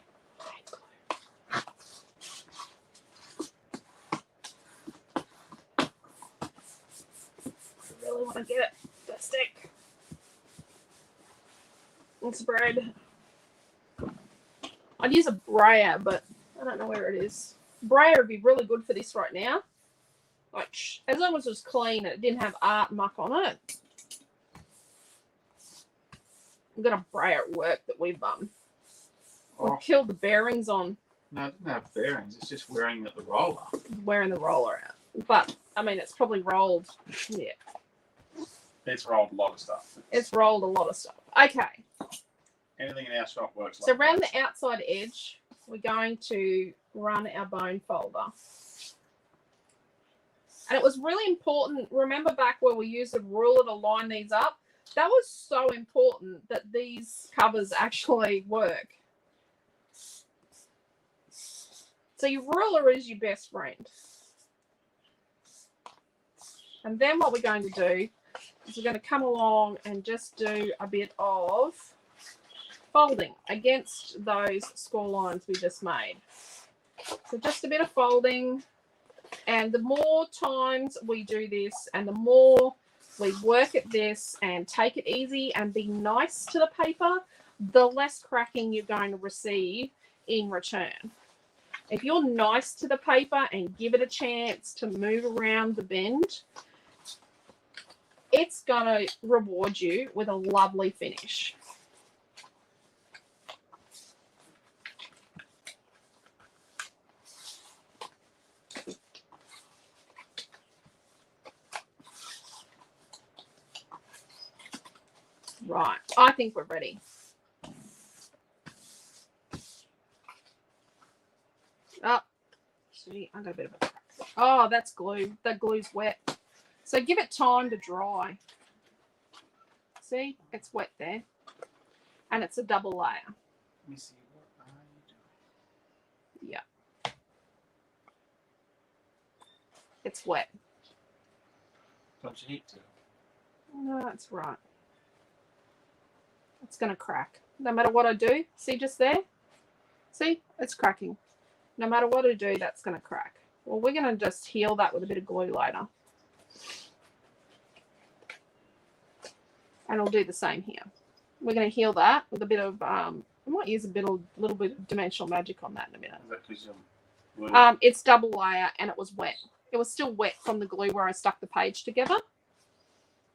I really want to get it to stick. And spread. I'd use a brayer, but I don't know where it is. Brayer would be really good for this right now. Like, as long as it was clean and it didn't have art muck on it. I've got a brayer at work that we've killed the bearings on. No, it doesn't have bearings. It's just wearing the roller. Wearing the roller out. But, I mean, it's probably rolled. Yeah. It's rolled a lot of stuff. It's rolled a lot of stuff. Okay. Anything in our shop works like So around that. the outside edge, we're going to run our bone folder. And it was really important. Remember back where we used a ruler to line these up? That was so important that these covers actually work. So your ruler is your best friend. And then what we're going to do is we're going to come along and just do a bit of folding against those score lines we just made. So just a bit of folding. And the more times we do this and the more we work at this and take it easy and be nice to the paper, the less cracking you're going to receive in return. If you're nice to the paper and give it a chance to move around the bend, it's going to reward you with a lovely finish. Right, I think we're ready. Oh, see, I got a bit of a crack. Oh, that's glue. That glue's wet. So give it time to dry. See, it's wet there. And it's a double layer. Let me see. What are you doing? Yeah. It's wet. Don't you need to? No, that's right. It's going to crack. No matter what I do. See just there? See? It's cracking. No matter what I do, that's going to crack. Well, we're going to just heal that with a bit of glue later. And I'll do the same here. We're going to heal that with a bit of, I might use a little bit of dimensional magic on that in a minute. Is that 'cause you're It's double layer and it was wet. It was still wet from the glue where I stuck the page together.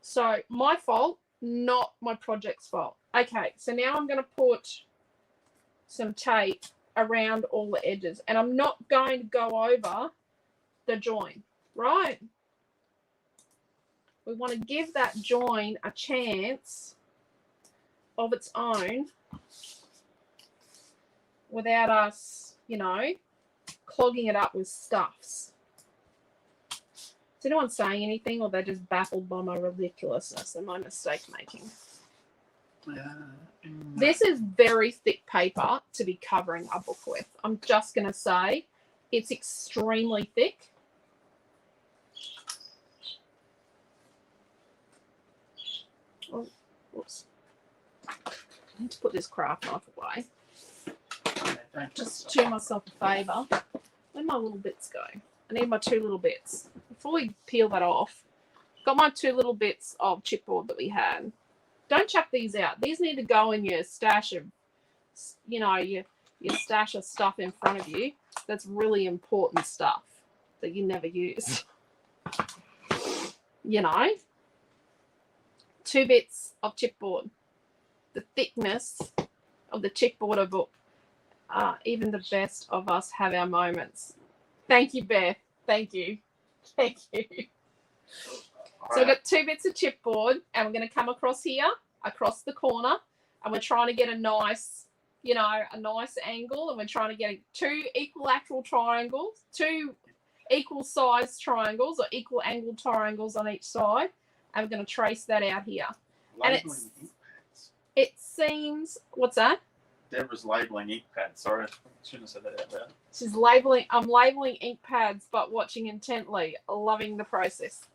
So my fault, not my project's fault. Okay, so now I'm going to put some tape around all the edges. And I'm not going to go over the join, right? We want to give that join a chance of its own without us, you know, clogging it up with stuffs. Is anyone saying anything, or they're just baffled by my ridiculousness and my mistake making? This is very thick paper to be covering a book with. I'm just going to say it's extremely thick. Oh, whoops. I need to put this craft knife away. Just do myself a favour. Where'd my little bits go? I need my 2 little bits. Before we peel that off, got my 2 little bits of chipboard that we had. Don't chuck these out. These need to go in your stash of, you know, your stash of stuff in front of you. That's really important stuff that you never use. You know, 2 bits of chipboard. The thickness of the chipboard of book. Even the best of us have our moments. Thank you, Beth. Thank you. Thank you. So I've got 2 bits of chipboard, and we're going to come across here, across the corner, and we're trying to get a nice, you know, a nice angle, and we're trying to get 2 equilateral triangles, 2 equal sized triangles or equal angled triangles on each side, and we're going to trace that out here. Labeling And ink pads. it seems, what's that? Deborah's labeling ink pads. Sorry, I shouldn't have said that out loud. She's labeling, I'm labeling ink pads, but watching intently, loving the process.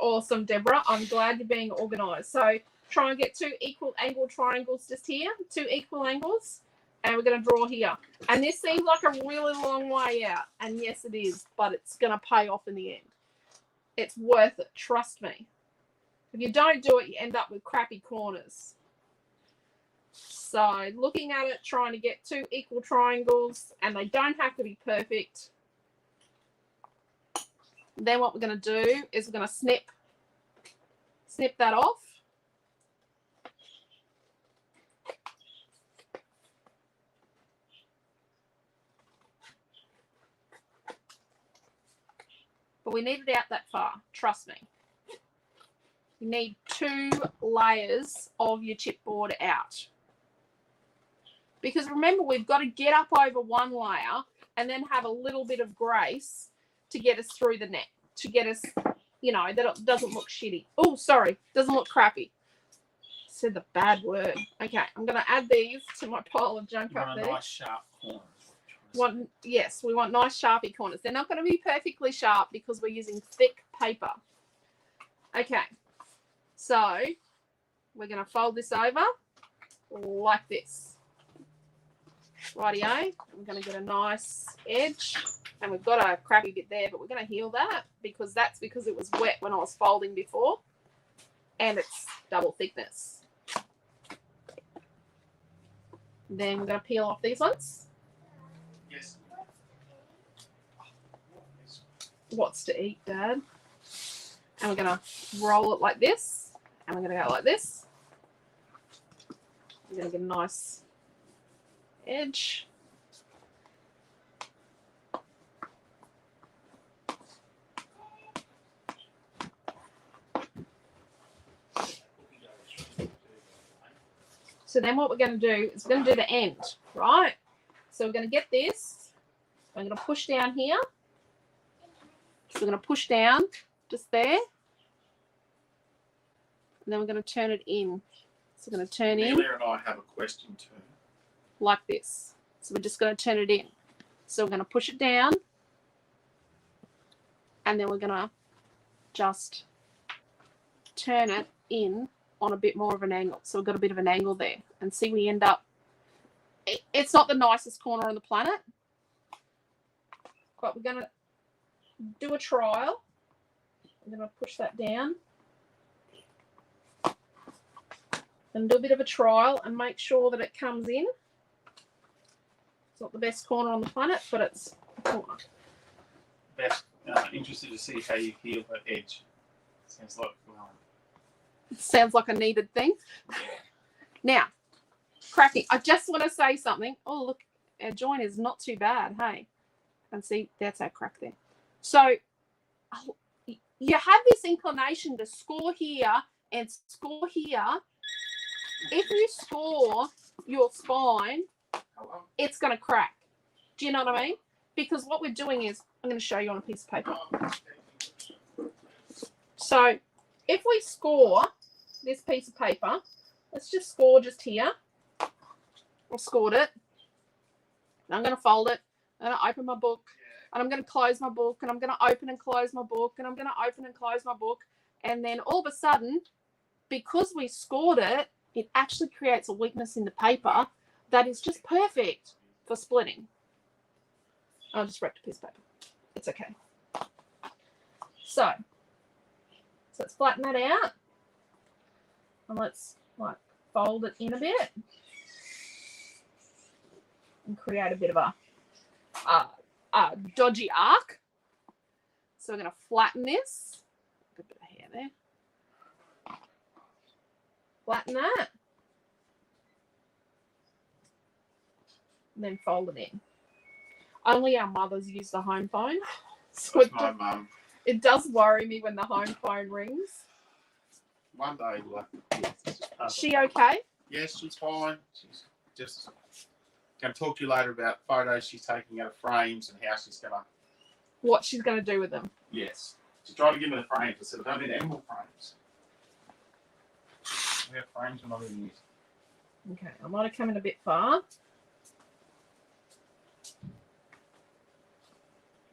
Awesome, Deborah. I'm glad you're being organised. So try and get 2 equal angled triangles just here, 2 equal angles, and we're going to draw here. And this seems like a really long way out, and yes, it is, but it's going to pay off in the end. It's worth it. Trust me. If you don't do it, you end up with crappy corners. So looking at it, trying to get 2 equal triangles, and they don't have to be perfect. Then what we're going to do is we're going to snip that off. but we need it out that far. Trust me. You need 2 layers of your chipboard out. Because remember, we've got to get up over one layer and then have a little bit of grace to get us through the net, to get us, you know, that it doesn't look shitty. Oh, sorry, doesn't look crappy. Said the bad word. Okay, I'm going to add these to my pile of junk up there. Nice sharp corners. Yes, we want nice sharpie corners. They're not going to be perfectly sharp because we're using thick paper. Okay, so we're going to fold this over like this. Rightio, I'm going to get a nice edge, and we've got a crappy bit there, but we're going to heal that because that's because it was wet when I was folding before, and it's double thickness. Then we're going to peel off these ones. Yes. What's to eat, Dad? And we're going to roll it like this, and we're going to go like this. We're going to get a nice edge. So then what we're going to do is we're going to do the end, right? So we're going to get this. I'm going to push down here. So we're going to push down just there. And then we're going to turn it in. So we're going to turn in. Amelia and I have a question too. Like this. So we're just going to turn it in. So we're going to push it down. And then we're going to just turn it in on a bit more of an angle. So we've got a bit of an angle there. And see, we end up, it's not the nicest corner on the planet, but we're going to do a trial. I'm going to push that down and do a bit of a trial and make sure that it comes in. It's not the best corner on the planet, but it's a corner. Best, interested to see how you heal that edge. Sounds like it sounds like a needed thing. Yeah. Now, cracking. I just want to say something. Oh, look, our joint is not too bad, hey? And see, that's our crack there. So you have this inclination to score here and score here. If you score your spine, it's going to crack. Do you know what I mean? Because what we're doing is, I'm going to show you on a piece of paper. So if we score this piece of paper, let's just score just here. I've scored it. And I'm going to fold it. I'm going to open my book. And I'm going to close my book. And I'm going to open and close my book. And I'm going to open and close my book. And then all of a sudden, because we scored it, it actually creates a weakness in the paper that is just perfect for splitting. I'll just wrap a piece of paper. It's okay. So let's flatten that out. And let's like fold it in a bit. And create a bit of a dodgy arc. So we're going to flatten this. A bit of hair there. Flatten that. And then fold it in. Only our mothers use the home phone. So that's my mum. It does worry me when the home phone rings. One day, like, Is she okay? Yes, she's fine. She's just going to talk to you later about photos she's taking out of frames and how she's going to... What she's going to do with them. Yes. She tried to give me the frames. I said, I don't need any more frames. We have frames we're not even using. Okay, I might have come in a bit far.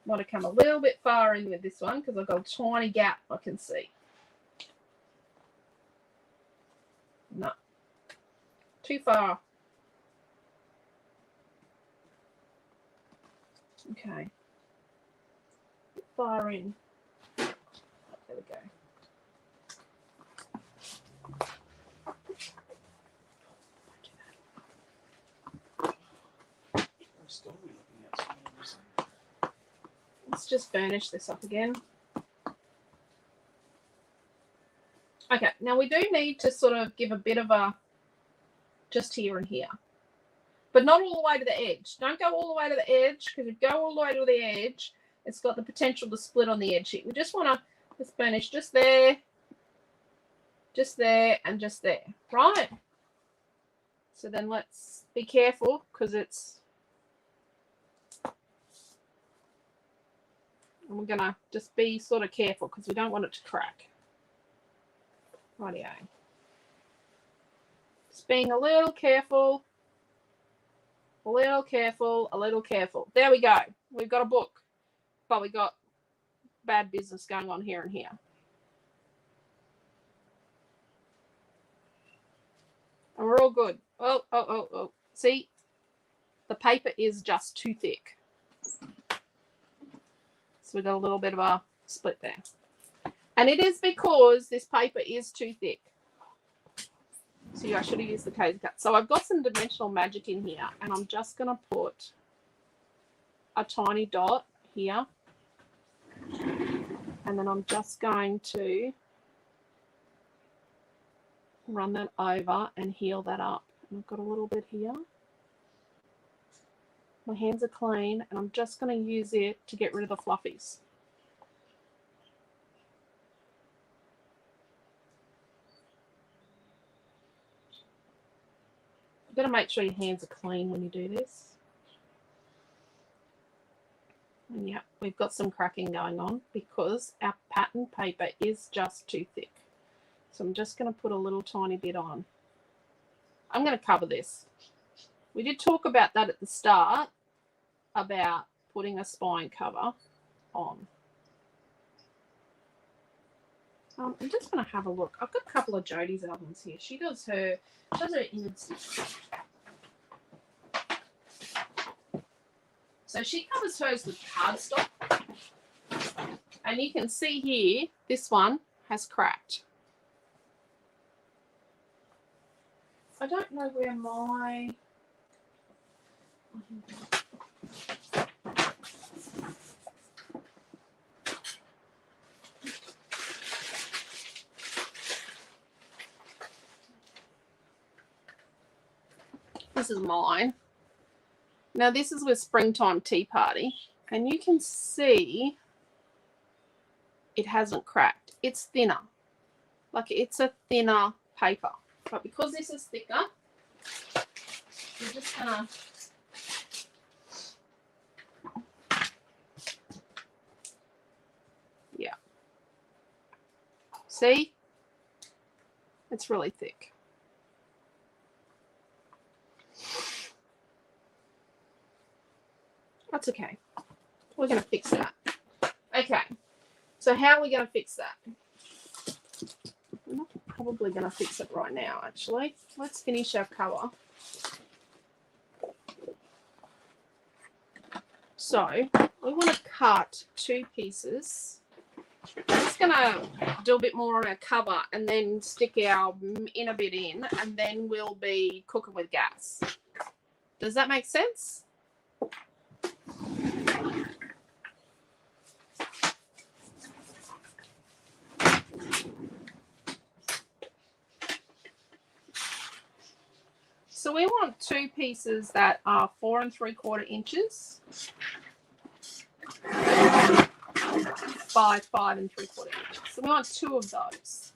Might have come a little bit far in with this one because I've got a tiny gap I can see. No. Too far. Okay. Bit far in. There we go. Let's just burnish this up again. Okay, now we do need to sort of give a bit of a just here and here, but not all the way to the edge. Don't go all the way to the edge because if you go all the way to the edge, It's got the potential to split on the edge here. We just want to just burnish just there, and just there, right? So then let's be careful because it's, and we're going to just be sort of careful because we don't want it to crack. Rightio. Just being a little careful, a little careful, a little careful. There we go. We've got a book, but we got bad business going on here and here. And we're all good. Oh. See, the paper is just too thick. So we've got a little bit of a split there. And it is because this paper is too thick. See, I should have used the cozy cut. So I've got some dimensional magic in here, and I'm just going to put a tiny dot here. And then I'm just going to run that over and heal that up. And I've got a little bit here. My hands are clean, and I'm just going to use it to get rid of the fluffies. You've got to make sure your hands are clean when you do this. And yeah, we've got some cracking going on because our pattern paper is just too thick. So I'm just going to put a little tiny bit on. I'm going to cover this. We did talk about that at the start, about putting a spine cover on. I'm just going to have a look. I've got a couple of Jodie's albums here. She does her image stitch. So she covers hers with cardstock. And you can see here, this one has cracked. I don't know where my... This is mine. Now this is with Springtime Tea Party, and you can see it hasn't cracked. It's thinner. Like it's a thinner paper. But because this is thicker, we're just gonna see? It's really thick. That's okay. We're going to fix that. Okay. So how are we going to fix that? I'm not probably going to fix it right now, actually. Let's finish our cover. So we want to cut 2 pieces. I'm just going to do a bit more on our cover and then stick our inner bit in, and then we'll be cooking with gas. Does that make sense? So we want 2 pieces that are 4 3/4 inches by 5 3/4 inches. So we want 2 of those.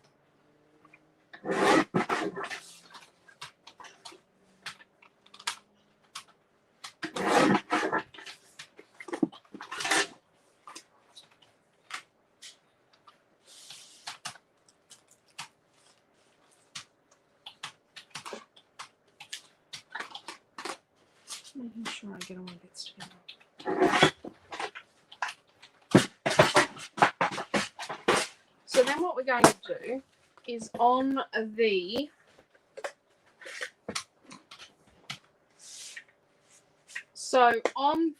Making sure I get all my bits together. So then what we're going to do is on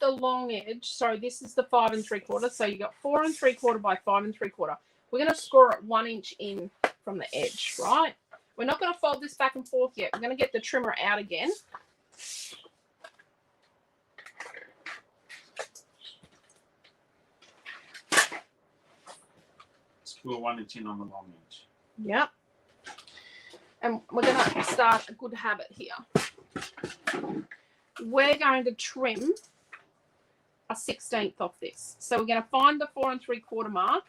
the long edge, so this is the 5 3/4, so you got 4 3/4 by 5 3/4. We're going to score it 1 inch in from the edge, right? We're not going to fold this back and forth yet. We're going to get the trimmer out again. Screw 1 inch in on the long edge. Yep. And we're going to start a good habit here. We're going to trim 1/16 off this. So we're going to find the 4 3/4 mark.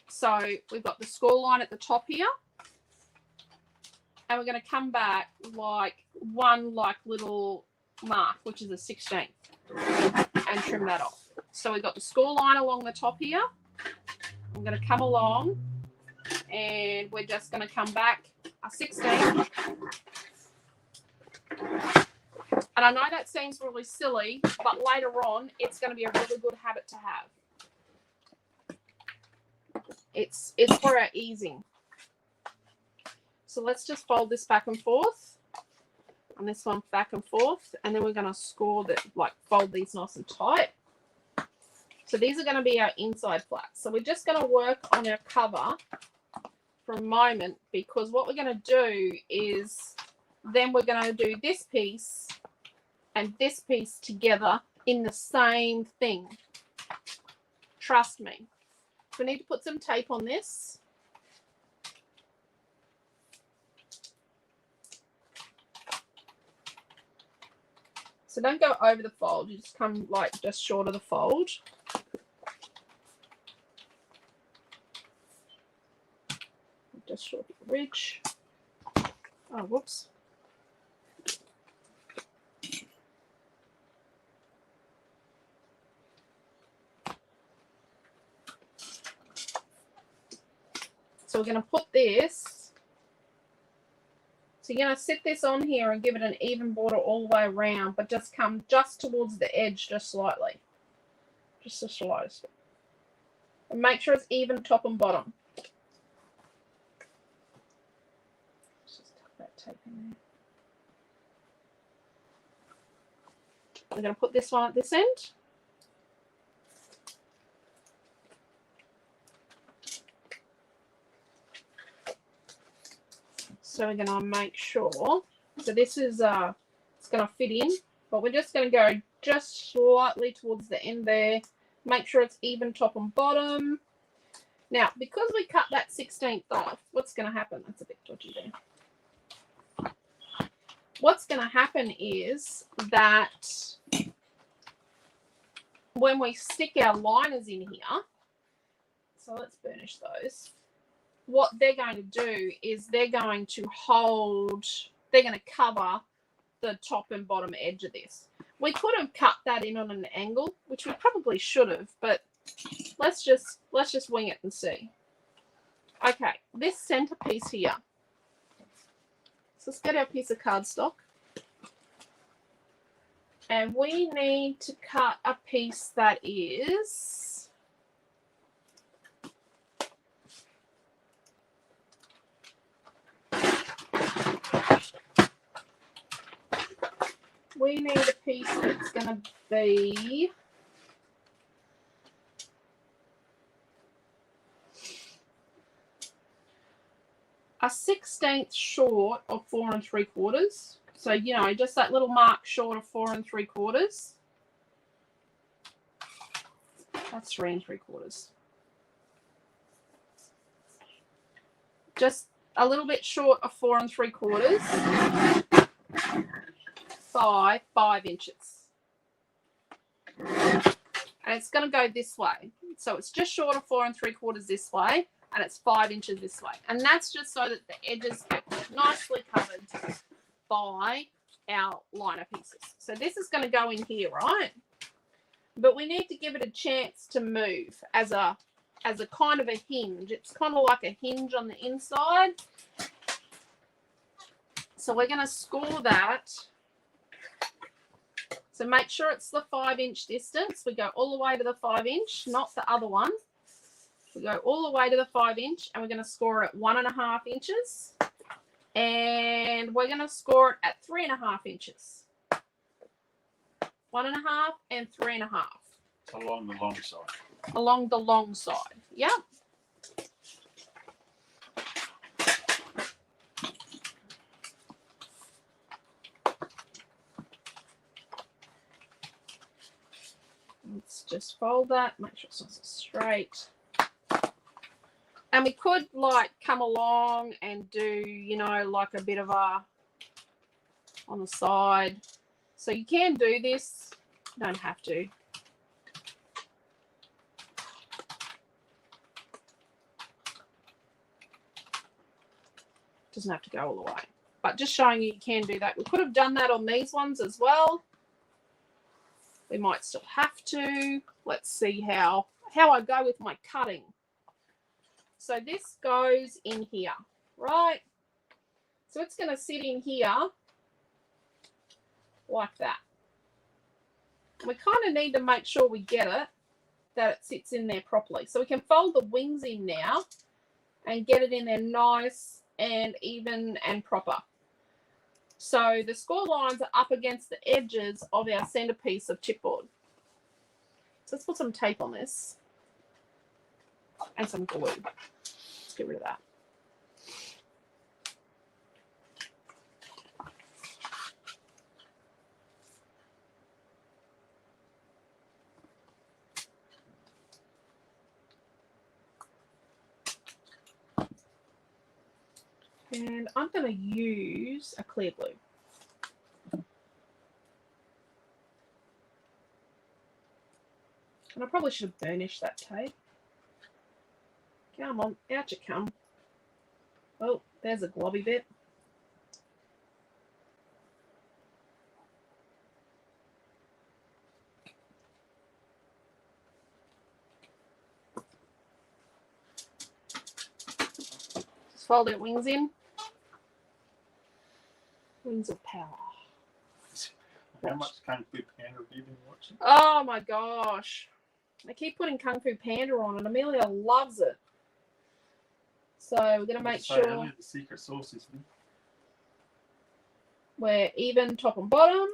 So we've got the score line at the top here. And we're going to come back like one little mark, which is a 1/16, and trim that off. So we've got the score line along the top here. I'm going to come along and we're just going to come back a 1/16. And I know that seems really silly, but later on it's going to be a really good habit to have. It's for our easing. So let's just fold this back and forth, and this one back and forth, and then we're going to score that, like fold these nice and tight. So these are going to be our inside flats. So we're just going to work on our cover for a moment, because what we're going to do is then we're going to do this piece and this piece together in the same thing. Trust me. We need to put some tape on this. So don't go over the fold. You just come like just short of the fold. Just short of the ridge. Oh, whoops. So we're going to put this. So you're going to sit this on here and give it an even border all the way around, but just come just towards the edge, just slightly. Just the slightest. And make sure it's even top and bottom. Let's just tuck that tape in there. We're going to put this one at this end. So we're going to make sure, so this is, it's going to fit in, but we're just going to go just slightly towards the end there. Make sure it's even top and bottom. Now, because we cut that 1/16 off, what's going to happen? That's a bit dodgy there. What's going to happen is that when we stick our liners in here, so let's burnish those. What they're going to do is they're going to cover the top and bottom edge of this. We could have cut that in on an angle, which we probably should have, but let's just wing it and see. Okay, this center piece here. So let's get our piece of cardstock. And we need to cut a piece that is, we need a piece that's going to be a 1/16 short of 4 3/4. So, you know, just that little mark short of 4 3/4. That's 3 3/4. Just a little bit short of 4 3/4. 5 inches. And it's going to go this way. So it's just short of 4 3/4 this way, and it's 5 inches this way. And that's just so that the edges get nicely covered by our liner pieces. So this is going to go in here, right? But we need to give it a chance to move as a kind of a hinge. It's kind of like a hinge on the inside. So we're going to score that. So make sure it's the 5-inch distance. We go all the way to the 5-inch, not the other one. We go all the way to the 5-inch, and we're going to score it 1.5 inches. And we're going to score it at 3.5 inches. 1.5 and 3.5. Along the long side. Along the long side. Yep. Let's just fold that, make sure it's nice and straight. And we could like come along and do, you know, like a bit of a on the side. So you can do this, you don't have to. Doesn't have to go all the way. But just showing you can do that. We could have done that on these ones as well. We might still have to. Let's see how I go with my cutting. So this goes in here, right? So it's going to sit in here like that. We kind of need to make sure we get it, that it sits in there properly. So we can fold the wings in now and get it in there nice and even and proper. So the score lines are up against the edges of our centerpiece of chipboard. So let's put some tape on this and some glue. Let's get rid of that. And I'm going to use a clear glue. And I probably should have burnished that tape. Come on, out you come. Oh, there's a globby bit. Just fold our wings in. Wings of power. How much Kung Fu Panda have you been watching? Oh my gosh. I keep putting Kung Fu Panda on and Amelia loves it. So we're going to make sure Earlier, the secret sauce is we're even top and bottom.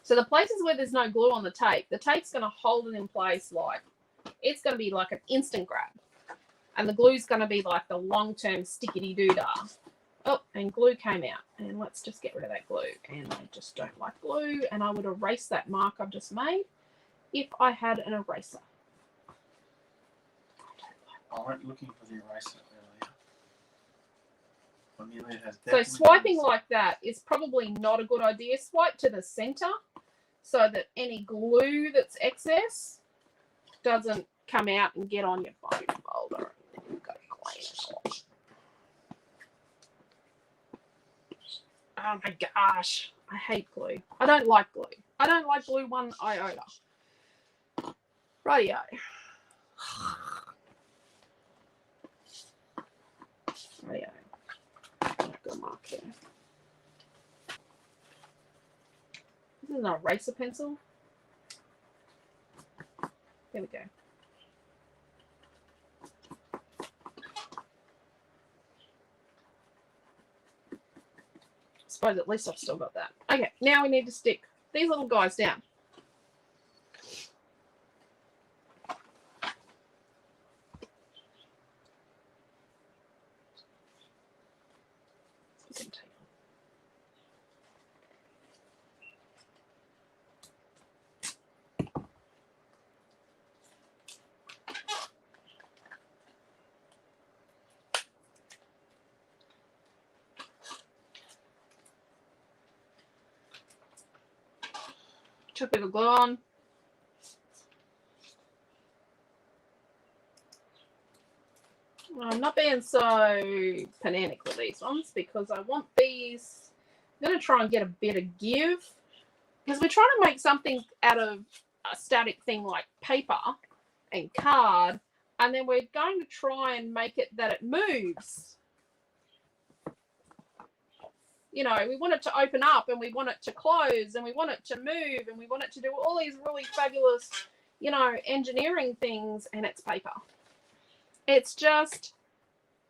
So the places where there's no glue on the tape's going to hold it in place like, it's going to be like an instant grab. And the glue's going to be like the long-term stickity-doo-dah. Oh, and glue came out. And let's just get rid of that glue. And I just don't like glue. And I would erase that mark I've just made if I had an eraser. I went looking for the eraser earlier. Amelia has So swiping like that is probably not a good idea. Swipe to the center so that any glue that's excess doesn't come out and get on your phone folder. And then you've got to clean it off. Oh my gosh, I hate glue. I don't like glue. I don't like glue one iota. Rightio. Rightio. Good mark there. This is an eraser pencil. There we go. I suppose at least I've still got that. Okay, now we need to stick these little guys down. Chuck a bit of glue on. I'm not being so pedantic with these ones because I want these. I'm going to try and get a bit of give because we're trying to make something out of a static thing like paper and card, and then we're going to try and make it that it moves. You know, we want it to open up and we want it to close and we want it to move and we want it to do all these really fabulous, you know, engineering things, and it's paper. It's just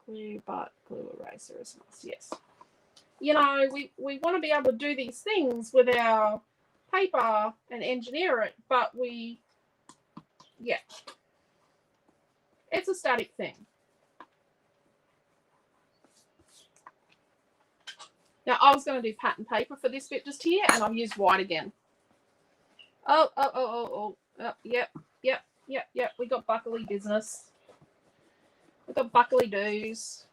glue, but glue eraser is nice, yes. You know, we want to be able to do these things with our paper and engineer it, but yeah. It's a static thing. Now, I was going to do pattern paper for this bit just here, and I've used white again. Oh, yep. We got buckly business. We got buckly doos.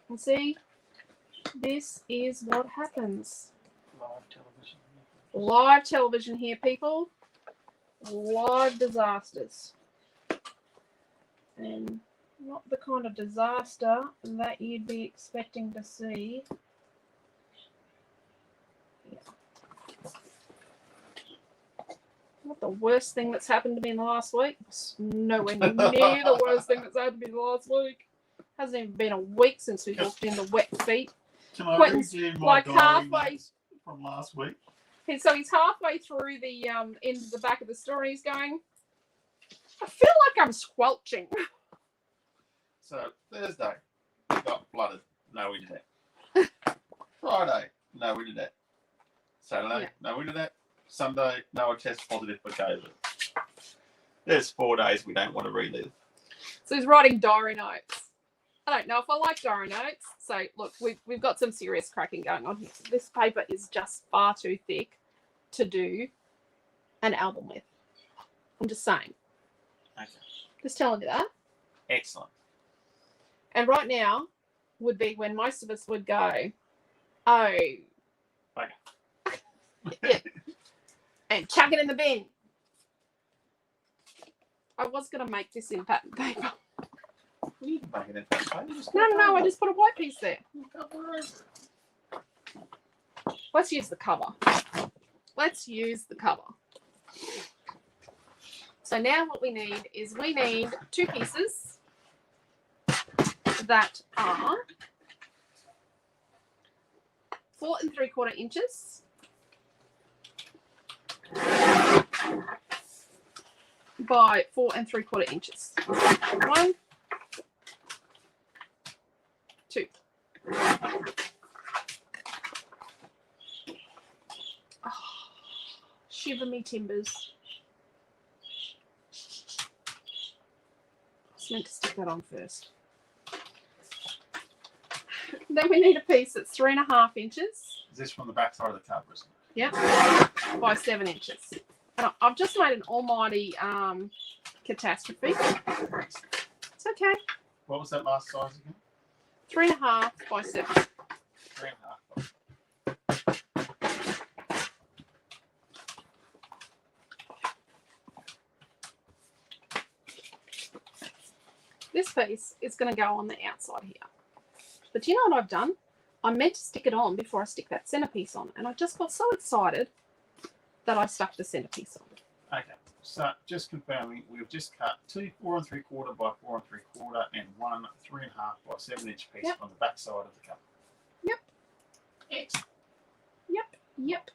And see, this is what happens. Live television. Live television here, people. Live disasters. And not the kind of disaster that you'd be expecting to see. Yeah. Not the worst thing that's happened to me in the last week. It's nowhere near the worst thing that's happened to me in the last week. Hasn't even been a week since we walked in the wet feet. Can I Quentin's read you my like diary halfway from last week? So he's halfway through the end of the back of the story. He's going, I feel like I'm squelching. So Thursday, we got flooded. No internet. Friday, no internet. Saturday, no internet. Sunday, no one tests positive for COVID. There's 4 days we don't want to relive. So he's writing diary notes. I don't know if I like diary notes. So look, we've got some serious cracking going on here. This paper is just far too thick to do an album with. I'm just saying. Okay. Just telling you that. Excellent. And right now would be when most of us would go, oh. Okay. Yeah. And chuck it in the bin. I was going to make this in pattern paper. You can make it in pattern paper. No. I just put a white piece there. Let's use the cover. Let's use the cover. So now what we need is two pieces that are 4 3/4 inches by 4 3/4 inches. 1, 2. Oh, shiver me timbers. I was meant to stick that on first. Then we need a piece that's 3 1/2 inches. Is this from the back side of the cover, isn't it? Yep. By 7 inches. And I've just made an almighty catastrophe. It's okay. What was that last size again? 3 1/2 by 7. 3 1/2. This piece is going to go on the outside here. But do you know what I've done? I meant to stick it on before I stick that centerpiece on. And I just got so excited that I stuck the centerpiece on. Okay, so just confirming, we've just cut 2 4 3/4 by 4 3/4 and 1 3 1/2 by 7 inch piece on the back side of the cover. Yep. Excellent. Yep.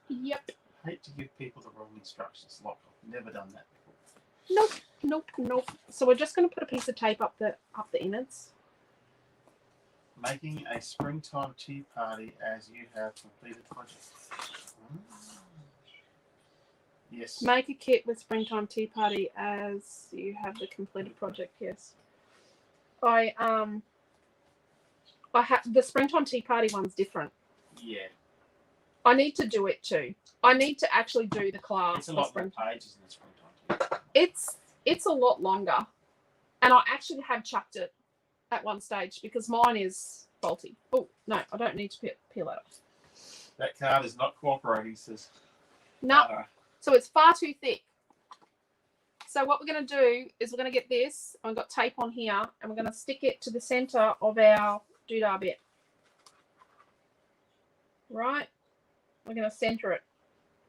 I hate to give people the wrong instructions. Like I've never done that before. Nope. So we're just going to put a piece of tape up the innards. Making a springtime tea party as you have completed project. Yes. Make a kit with springtime tea party as you have the completed project. Yes. I have the springtime tea party one's different. Yeah. I need to do it too. I need to actually do the class. It's a lot more pages in the springtime. It's a lot longer, and I actually have chucked it at one stage because mine is faulty. Oh no, I don't need to peel that off. That card is not cooperating, says. No, so it's far too thick. So what we're going to do is we're going to get this. I've got tape on here, and we're going to stick it to the center of our doodah bit. Right, we're going to center it,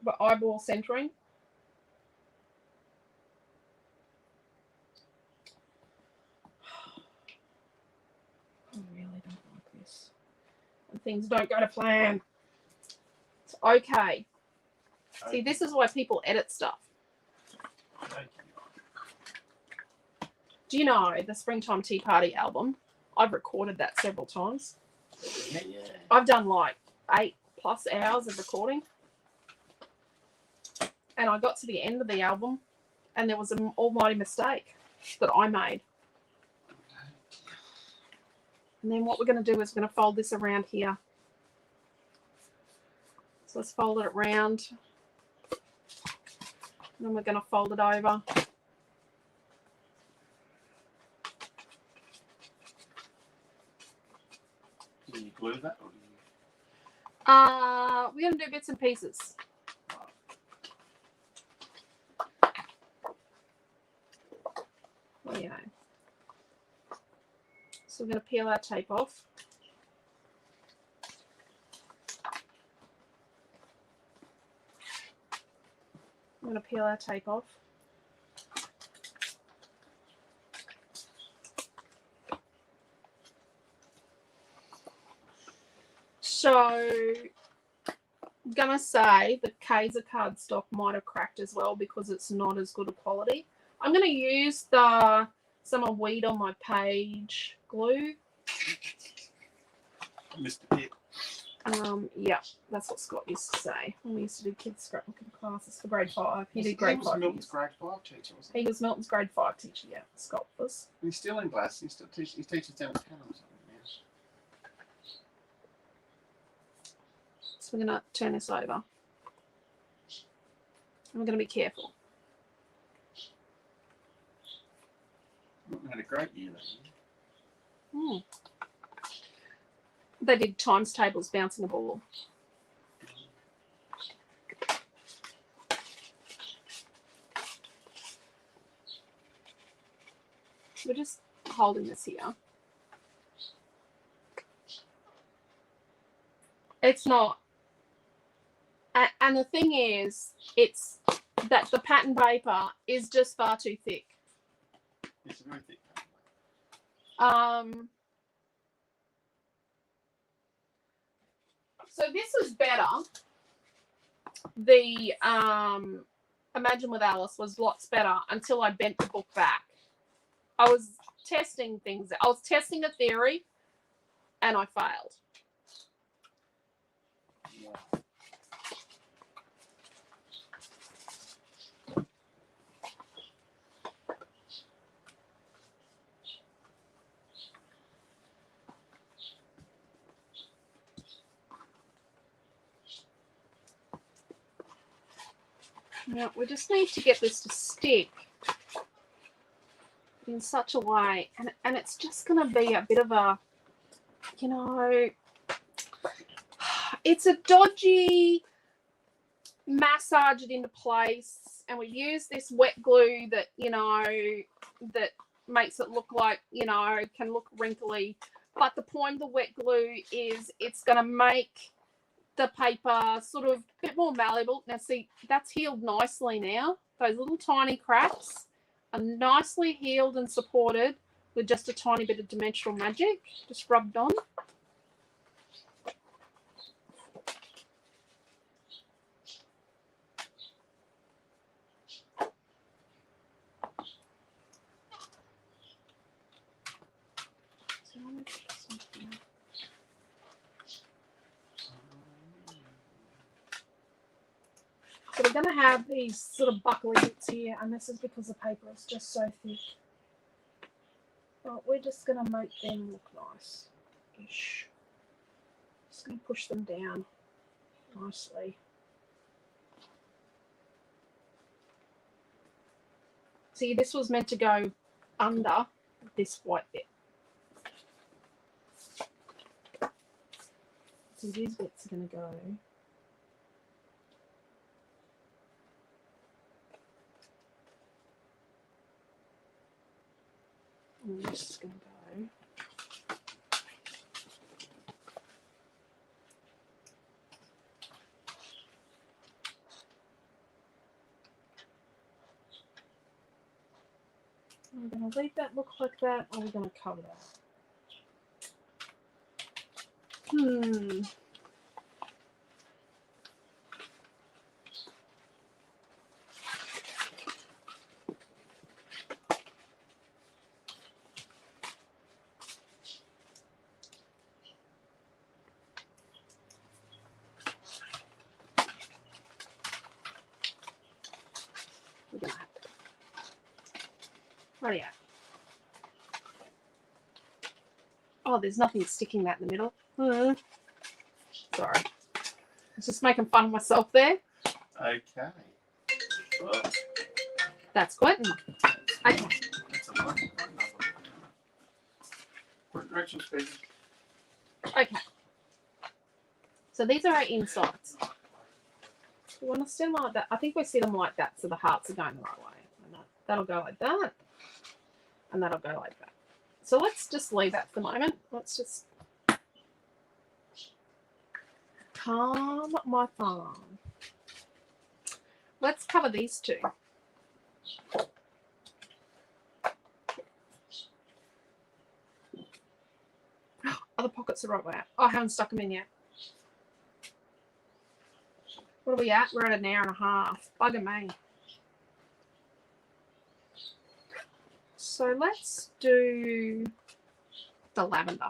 but eyeball centering. I really don't like this. And things don't go to plan. It's okay. See, this is why people edit stuff. Do you know the Springtime Tea Party album? I've recorded that several times. Yeah. I've done like 8+ hours of recording. And I got to the end of the album and there was an almighty mistake that I made. And then what we're going to do is we're going to fold this around here. So let's fold it around. And then we're going to fold it over. Do you glue that? Or do you... We're going to do bits and pieces. you know. So we're going to peel our tape off. I'm going to peel our tape off. So I'm going to say the Kaiser cardstock might have cracked as well because it's not as good a quality. I'm going to use some of Weed on My Page glue. Mr. Pitt. Yeah, that's what Scott used to say when we used to do kids scrapbooking classes for grade 5. He did grade 5. He was Milton's grade 5 teacher, wasn't he? He was Milton's grade 5 teacher, yeah. Scott was. And he's still in Glass. He teaches down at Canada or something now. So we're going to turn this over. And we're going to be careful. Milton had a great year that year. Hmm. They did times tables bouncing a ball. We're just holding this here. It's not. And the thing is, it's that the pattern paper is just far too thick. It's a very thick paper. So this was better. The Imagine with Alice was lots better until I bent the book back. I was testing things. I was testing a theory and I failed. Yeah. Now, we just need to get this to stick in such a way, and it's just going to be a bit of a, you know, it's a dodgy, massage it into place, and we use this wet glue that, you know, that makes it look like, you know, can look wrinkly, but the point of the wet glue is it's going to make the paper sort of a bit more malleable. Now see, that's healed nicely now. Those little tiny cracks are nicely healed and supported with just a tiny bit of dimensional magic just rubbed on. So we're going to have these sort of buckly bits here, and this is because the paper is just so thick. But we're just going to make them look nice-ish. Just going to push them down nicely. See, this was meant to go under this white bit. So these bits are going to go. And this is going to go. We're going to leave that look like that, or we're going to cover that. We're going to have to. Rightio. Oh, there's nothing sticking that in the middle. Sorry. I was just making fun of myself there. Okay. Well, That's Quentin. Okay. that's a lucky number. Quentin Rachel speaking. Okay. So these are our insides. We want to sit them like that. I think we sit them like that so the hearts are going the right way. And that'll go like that. and that'll go like that. So let's just leave that for the moment. Let's just calm my thumb. Let's cover these two. Other pockets are right way out. Oh, I haven't stuck them in yet. What are we at? We're at an hour and a half. Bugger me. So let's do the lavender.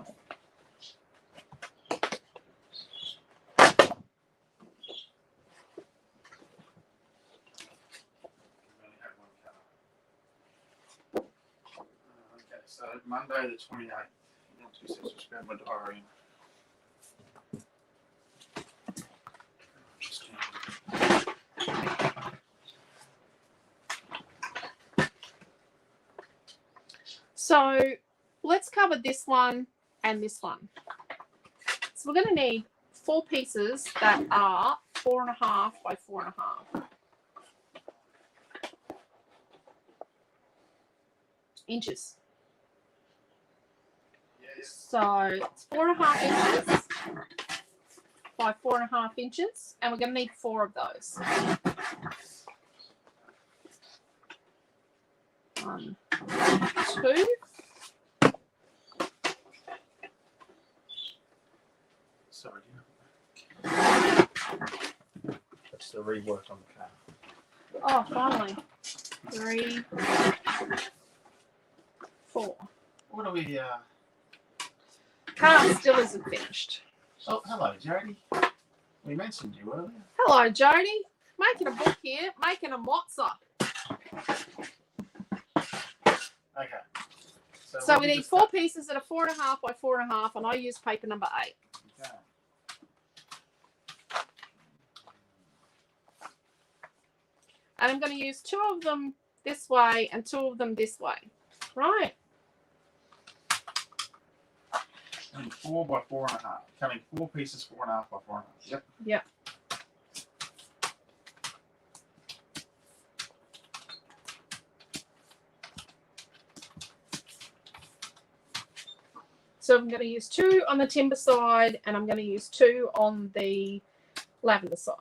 So Monday the 28th. Just grab my diary. So let's cover this one and this one. So we're going to need 4 pieces that are 4.5 by 4.5 inches. So it's 4.5 inches by 4.5 inches, and we're going to need 4 of those. 1, 2. Sorry, that's the rework on the car. Oh, finally. 3, 4. What are we? Car still isn't finished. Oh, hello, Jody. We mentioned you earlier. Hello, Jody. Making a book here, making a mozza. Okay. So we need 4 pieces that are 4.5 by 4.5, and I use paper number 8. Okay. And I'm going to use 2 of them this way and 2 of them this way. Right. And 4 by 4.5. Coming 4 pieces, 4.5 by 4.5. Yep. Yep. So I'm going to use 2 on the timber side, and I'm going to use 2 on the lavender side.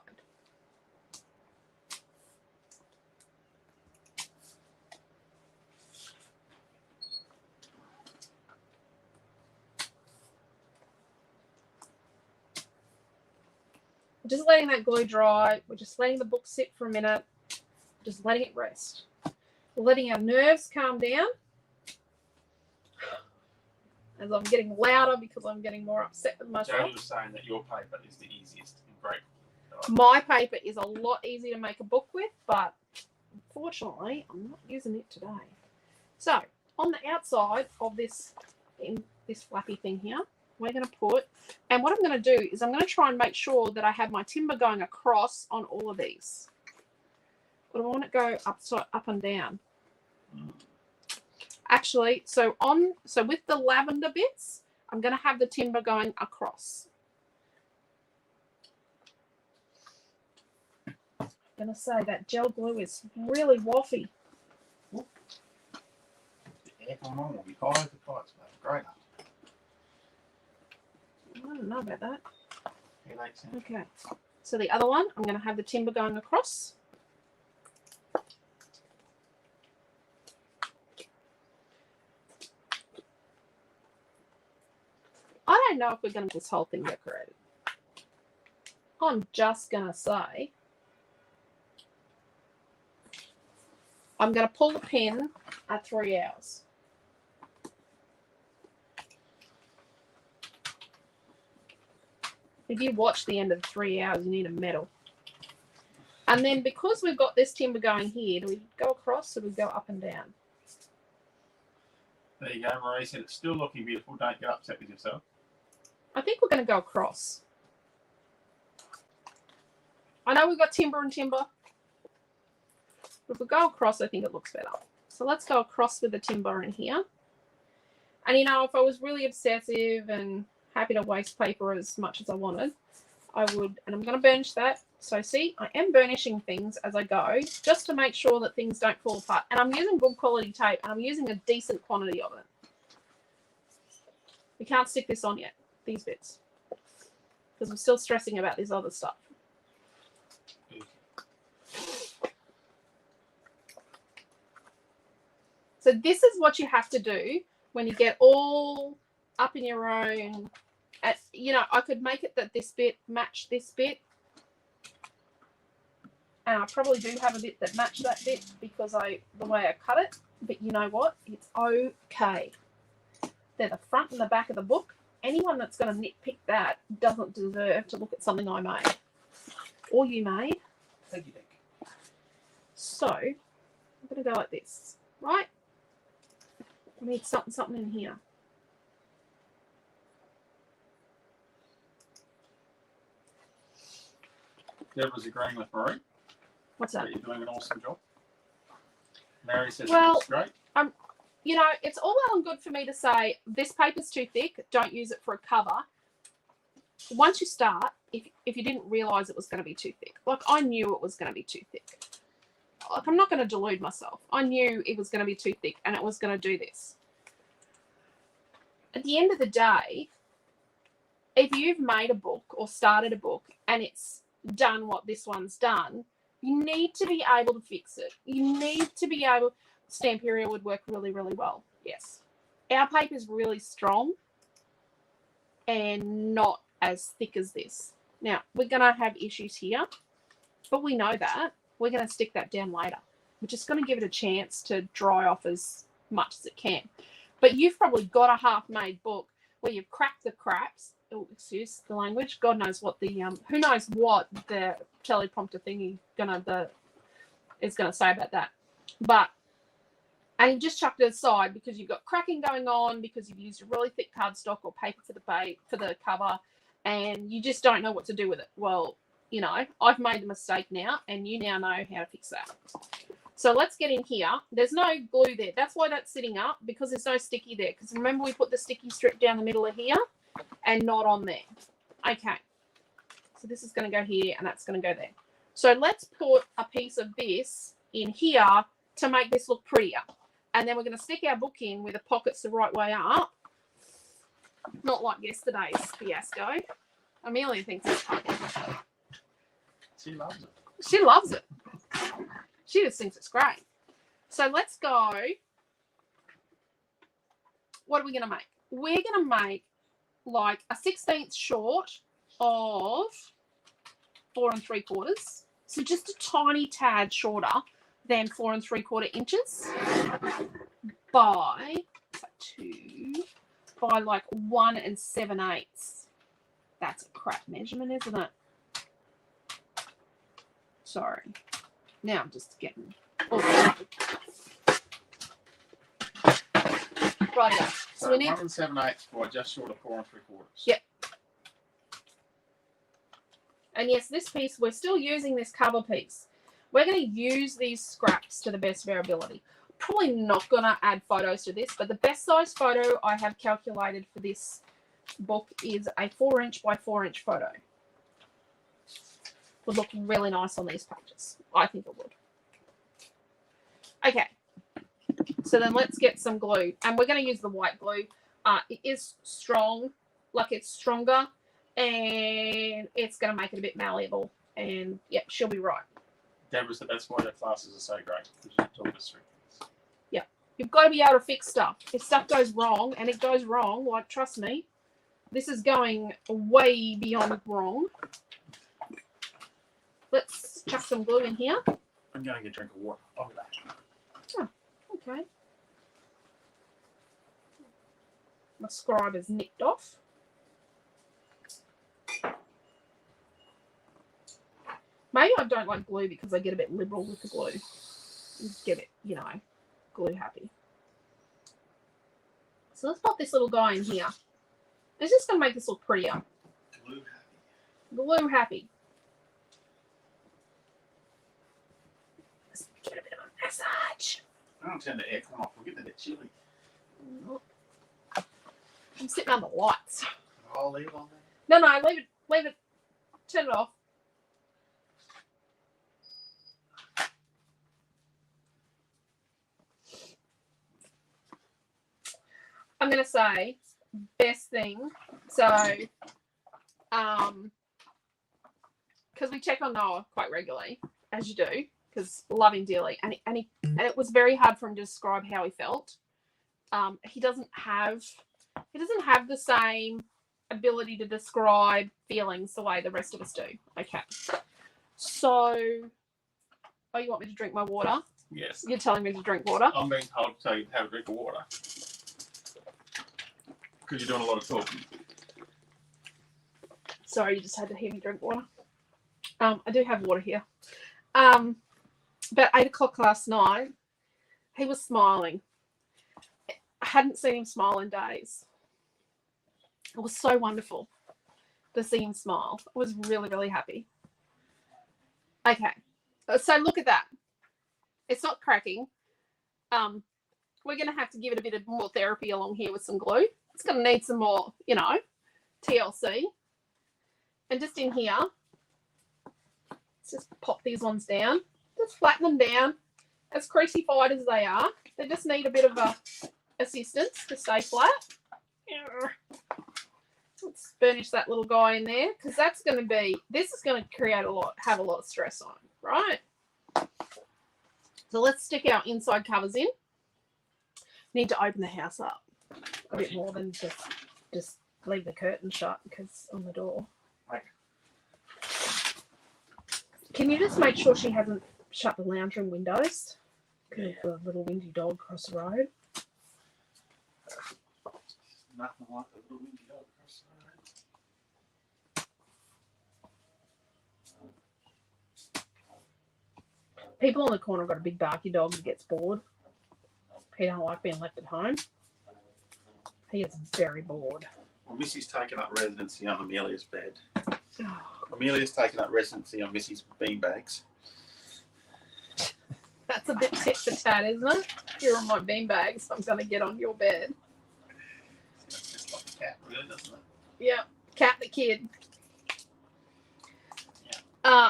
We're just letting that glue dry. We're just letting the book sit for a minute. Just letting it rest. We're letting our nerves calm down. As I'm getting louder because I'm getting more upset with myself. Jody was saying that your paper is the easiest and great. My paper is a lot easier to make a book with, but unfortunately, I'm not using it today. So, on the outside of this flappy thing here, we're going to put, and what I'm going to do is I'm going to try and make sure that I have my timber going across on all of these. But I want it to go up and down. Actually, so with the lavender bits, I'm going to have the timber going across. I'm going to say that gel glue is really waffy. The air from on will be high as the kites, mate. Great. I don't know about that. Yeah, okay. So the other one, I'm going to have the timber going across. I don't know if we're going to get this whole thing decorated. I'm just going to say I'm going to pull the pin at 3 hours. If you watch the end of the 3 hours, you need a medal. And then because we've got this timber going here, do we go across or do we go up and down? There you go, Marie said it's still looking beautiful. Don't get upset with yourself. I think we're going to go across. I know we've got timber and timber. But if we go across, I think it looks better. So let's go across with the timber in here. And you know, if I was really obsessive and happy to waste paper as much as I wanted, I would, and I'm going to burnish that So see, I am burnishing things as I go just to make sure that things don't fall apart. And I'm using good quality tape and I'm using a decent quantity of it. We can't stick this on yet, these bits, because I'm still stressing about this other stuff. So this is what you have to do when you get all up in your own. You know, I could make it that this bit match this bit. And I probably do have a bit that match that bit because the way I cut it. But you know what? It's okay. They're the front and the back of the book. Anyone that's going to nitpick that doesn't deserve to look at something I made. Or you made. Thank you. So, I'm going to go like this. Right? I need something in here. Deborah's agreeing with Marie. What's that? You're doing an awesome job. Mary says well, it's great. You know, it's all well and good for me to say this paper's too thick, don't use it for a cover. Once you start, if you didn't realise it was going to be too thick, like I knew it was going to be too thick. Like I'm not going to delude myself. I knew it was going to be too thick and it was going to do this. At the end of the day, if you've made a book or started a book and it's done what this one's done, you need to be able to fix it. You need to be able. Stamp area would work really, really well. Yes. Our paper is really strong and not as thick as this. Now, we're going to have issues here, but we know that. We're going to stick that down later. We're just going to give it a chance to dry off as much as it can. But you've probably got a half-made book where you've cracked the craps. Oh, excuse the language. God knows what the who knows what the teleprompter thingy is gonna say about that. But and you've just chucked it aside because you've got cracking going on because you've used a really thick cardstock or paper for the cover, and you just don't know what to do with it. Well, you know, I've made the mistake now, and you now know how to fix that. So let's get in here. There's no glue there. That's why that's sitting up, because there's no sticky there. Because remember, we put the sticky strip down the middle of here and not on there. Okay. So this is going to go here, and that's going to go there. So let's put a piece of this in here to make this look prettier. And then we're going to stick our book in with the pockets the right way up. Not like yesterday's fiasco. Amelia thinks it's funny. She loves it. She loves it. She just thinks it's great. So let's go. What are we going to make? We're going to make like a 1/16 short of 4 3/4. So just a tiny tad shorter than 4 3/4 inches by like 1 7/8. That's a crap measurement, isn't it? Sorry. Now I'm just getting right. So we need 1 7/8 for just short of 4 3/4. Yep. And yes, this piece, we're still using this cover piece. We're going to use these scraps to the best of our ability. Probably not going to add photos to this, but the best size photo I have calculated for this book is a 4" by 4" photo. Would look really nice on these pages. I think it would. Okay. So then let's get some glue. And we're going to use the white glue. It is strong, like it's stronger, and it's going to make it a bit malleable. And, yeah, she'll be right. Deborah said that's why their classes are so great. Because you talk us through things. Yeah. You've got to be able to fix stuff. If stuff goes wrong, and it goes wrong, like, trust me, this is going way beyond wrong. Let's chuck some glue in here. I'm going to get a drink of water. I'll be back. Oh, okay. My scribe is nicked off. Maybe I don't like glue because I get a bit liberal with the glue. Just get it, you know, glue happy. So let's pop this little guy in here. It's just going to make this look prettier. Glue happy. Glue happy. Let's get a bit of a massage. I don't turn the aircon off. We'll get a bit chilly. I'm sitting under the lights. I'll leave it on there. No, leave it. Turn it off. I'm going to say best thing. So, because we check on Noah quite regularly, as you do, because love him dearly, and it was very hard for him to describe how he felt. He doesn't have the same ability to describe feelings the way the rest of us do. Okay. So, oh, you want me to drink my water? Yes. You're telling me to drink water? I'm being told to tell you to have a drink of water. Because you're doing a lot of talking. Sorry, you just had to hear me drink water. I do have water here. About 8 o'clock last night, he was smiling. I hadn't seen him smile in days. It was so wonderful to see him smile. I was really, really happy. Okay. So look at that. It's not cracking. We're going to have to give it a bit of more therapy along here with some glue. It's going to need some more, TLC. And just in here, let's just pop these ones down. Just flatten them down. As creasy-fied as they are, they just need a bit of assistance to stay flat. Let's burnish that little guy in there, because this is going to have a lot of stress on, right? So let's stick our inside covers in. Need to open the house up a bit more than just leave the curtain shut because on the door. Can you just make sure she hasn't shut the lounge room windows? Because the little windy dog across the road. Nothing like a little windy dog across the road. People on the corner have got a big barky dog that gets bored. He don't like being left at home. He is very bored. Well, Missy's taken up residency on Amelia's bed. Amelia's taken up residency on Missy's beanbags. That's a bit tit for tat, isn't it? If you're on my beanbags, I'm going to get on your bed. It's just like a cat, really, doesn't it? Yeah, cat the kid. Yeah.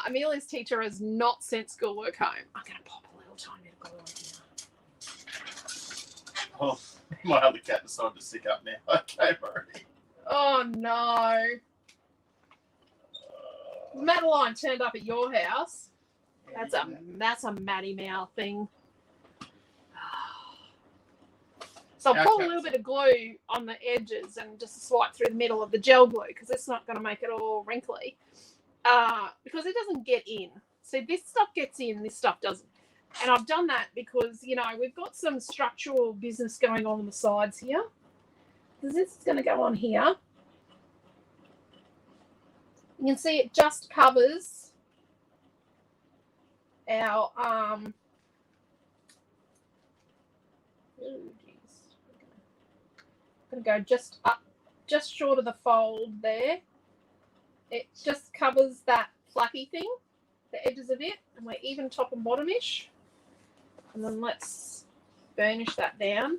Amelia's teacher has not sent schoolwork home. I'm going to pop a little tiny bit of glue on here. Oh, my other cat decided to sick up now. Okay, already. Oh, no. Madeline turned up at your house. That's a Maddie Mouth thing. So I'll put a little bit of glue on the edges and just swipe through the middle of the gel glue because it's not going to make it all wrinkly. Because it doesn't get in. So this stuff gets in, this stuff doesn't. And I've done that because, we've got some structural business going on the sides here. Because this is going to go on here. You can see it just covers our I'm going to go just up, just short of the fold there. It just covers that fluffy thing, the edges of it, and we're even top and bottom-ish. And then let's burnish that down.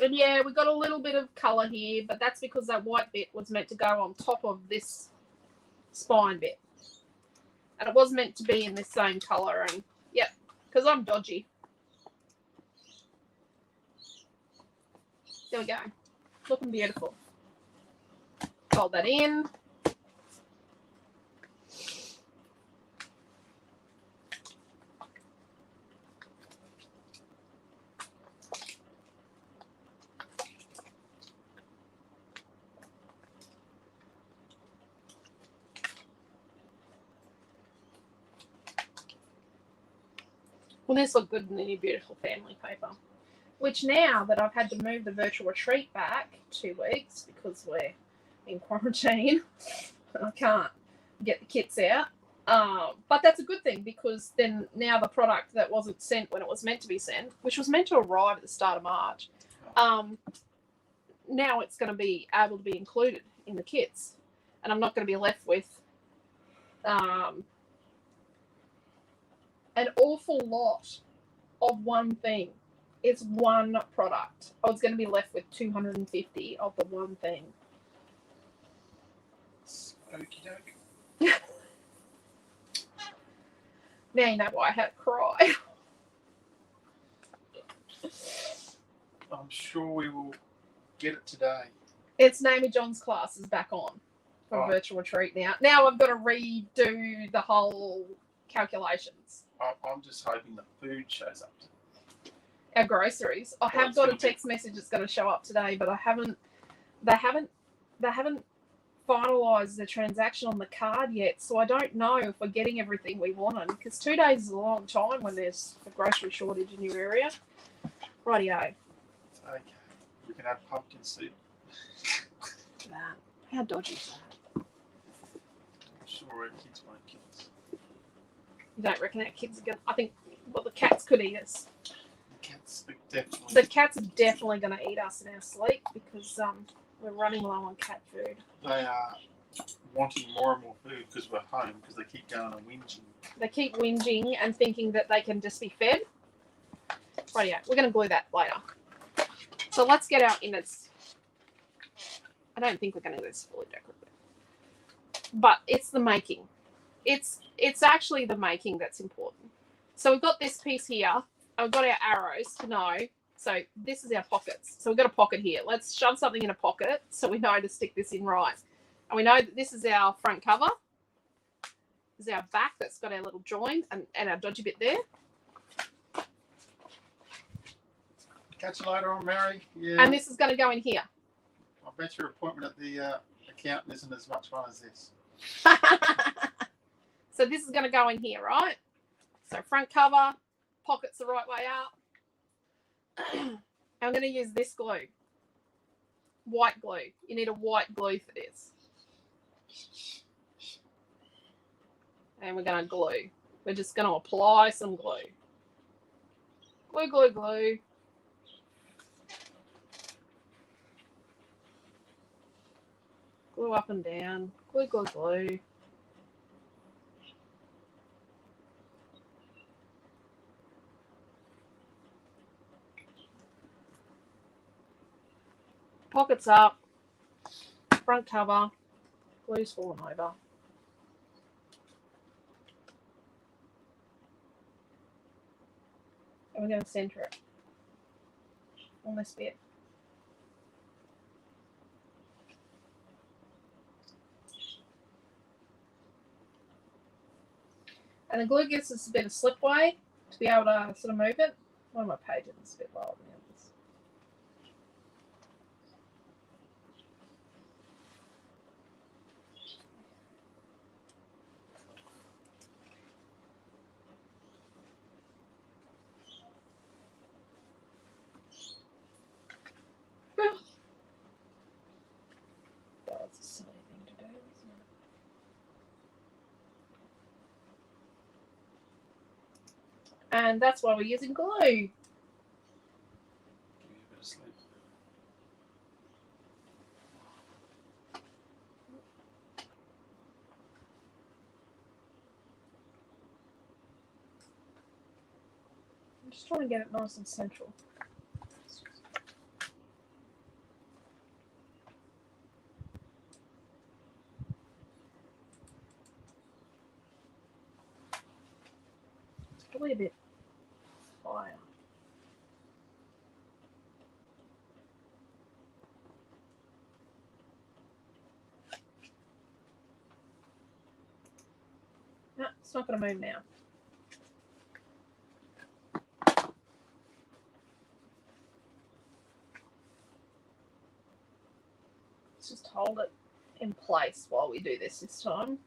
And yeah, we got a little bit of colour here, but that's because that white bit was meant to go on top of this spine bit. And it was meant to be in this same colour. And yep, because I'm dodgy. There we go. Looking beautiful. Fold that in. Well, this looked good in any beautiful family paper. Which now that I've had to move the virtual retreat back 2 weeks because we're in quarantine, I can't get the kits out. But that's a good thing because then now the product that wasn't sent when it was meant to be sent, which was meant to arrive at the start of March, now it's going to be able to be included in the kits. And I'm not going to be left with an awful lot of one thing. It's one product. I was going to be left with 250 of the one thing. Okie doke. Now you know why I had to cry. I'm sure we will get it today. It's Naomi John's class is back on for Oh. virtual retreat now. Now I've got to redo the whole calculations. I'm just hoping the food shows up. Our groceries. I have got a text message that's going to show up today, but they haven't finalised the transaction on the card yet, so I don't know if we're getting everything we wanted, because 2 days is a long time when there's a grocery shortage in your area. Rightio. Okay. We can have pumpkin soup. That. How dodgy is that? I'm sure our kids won't kill us. You don't reckon our kids are going to... I think, well, the cats could eat us. The cats are definitely going to eat us in our sleep, because we're running low on cat food. They are wanting more and more food because we're home, because they keep going and whinging. They keep whinging and thinking that they can just be fed. Rightio, we're going to glue that later. So let's get our innards. I don't think we're going to do this fully decorative, but it's the making. It's actually the making that's important. So we've got this piece here. And we've got our arrows to know. So this is our pockets. So we've got a pocket here. Let's shove something in a pocket so we know to stick this in right. And we know that this is our front cover. This is our back that's got our little join and our dodgy bit there. Catch you later on, Mary. Yeah. And this is going to go in here. I bet your appointment at the accountant isn't as much fun as this. So this is going to go in here, right? So front cover, pockets the right way out. I'm going to use this glue. White glue. You need a white glue for this. And we're going to glue. We're just going to apply some glue. Glue, glue, glue. Glue up and down. Glue, glue, glue. Pockets up. Front cover. Glue's falling over. And we're going to centre it on this bit. And the glue gives us a bit of slipway to be able to sort of move it. One of my pages is a bit lower than the others. That's a silly thing to do, isn't it? And that's why we're using glue. Give you a bit of sleep. I'm just trying to get it nice and central. It's probably a bit higher. No, it's not going to move now. Let's just hold it in place while we do this time.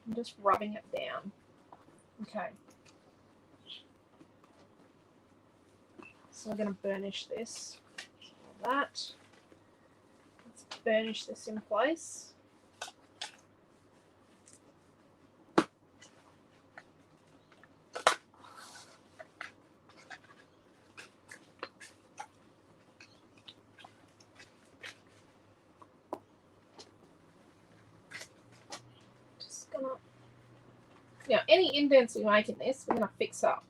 I'm just rubbing it down. Okay. So we're going to burnish this. Like that. Let's burnish this in place. Now, any indents we make in this, we're going to fix up.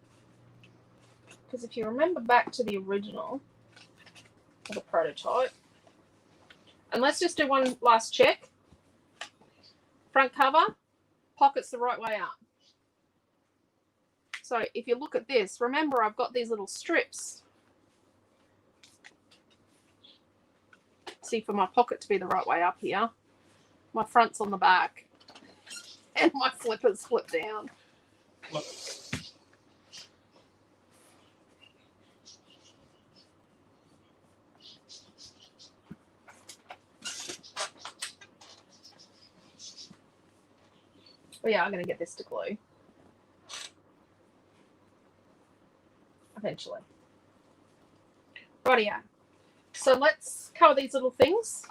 Because if you remember back to the original, or the prototype, and let's just do one last check. Front cover, pockets the right way out. So if you look at this, remember I've got these little strips. See, for my pocket to be the right way up here, my front's on the back and my flippers flip down. Look. Well, yeah, I'm going to get this to glue eventually. Rightio. So let's cover these little things.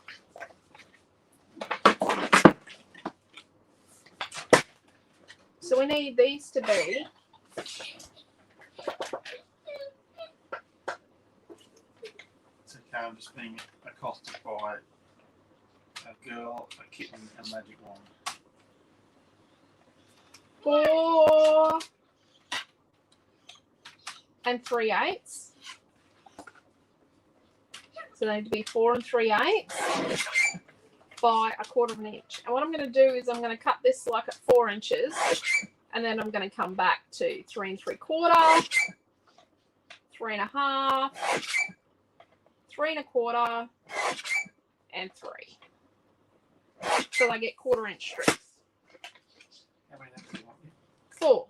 So we need these to be It's okay, I'm just being accosted by a girl, a kitten, and a magic wand. 4 3/8. So they need to be 4 3/8 by 1/4 inch. And what I'm going to do is I'm going to cut this like at 4 inches, and then I'm going to come back to 3 3/4, 3 1/2, 3 1/4, and 3. So I get 1/4 inch strips. How many do you want? 4.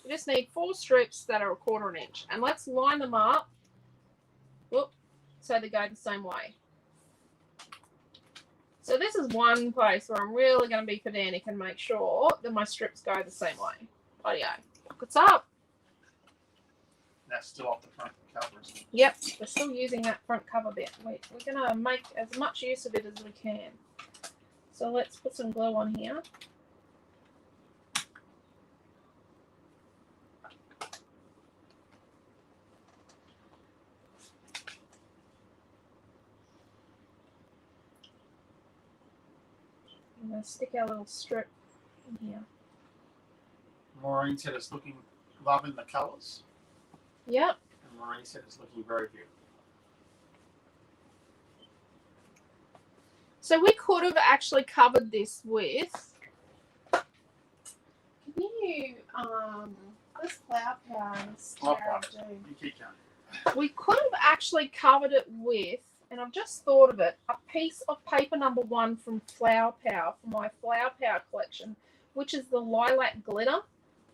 You just need 4 strips that are 1/4 inch, and let's line them up. Whoop, so they go the same way. So this is one place where I'm really going to be pedantic and make sure that my strips go the same way. Rightio. Pockets up. That's still off the front cover, isn't it? Yep, we're still using that front cover bit. We're going to make as much use of it as we can. So let's put some glue on here. I'm going to stick our little strip in here. Maureen said it's loving the colours. Yep. And Maureen said it's looking very good. So we could have actually covered this with. Can you this flower power is You keep going. We could have actually covered it with, and I've just thought of it, a piece of paper number 1 from Flower Power for my Flower Power collection, which is the lilac glitter.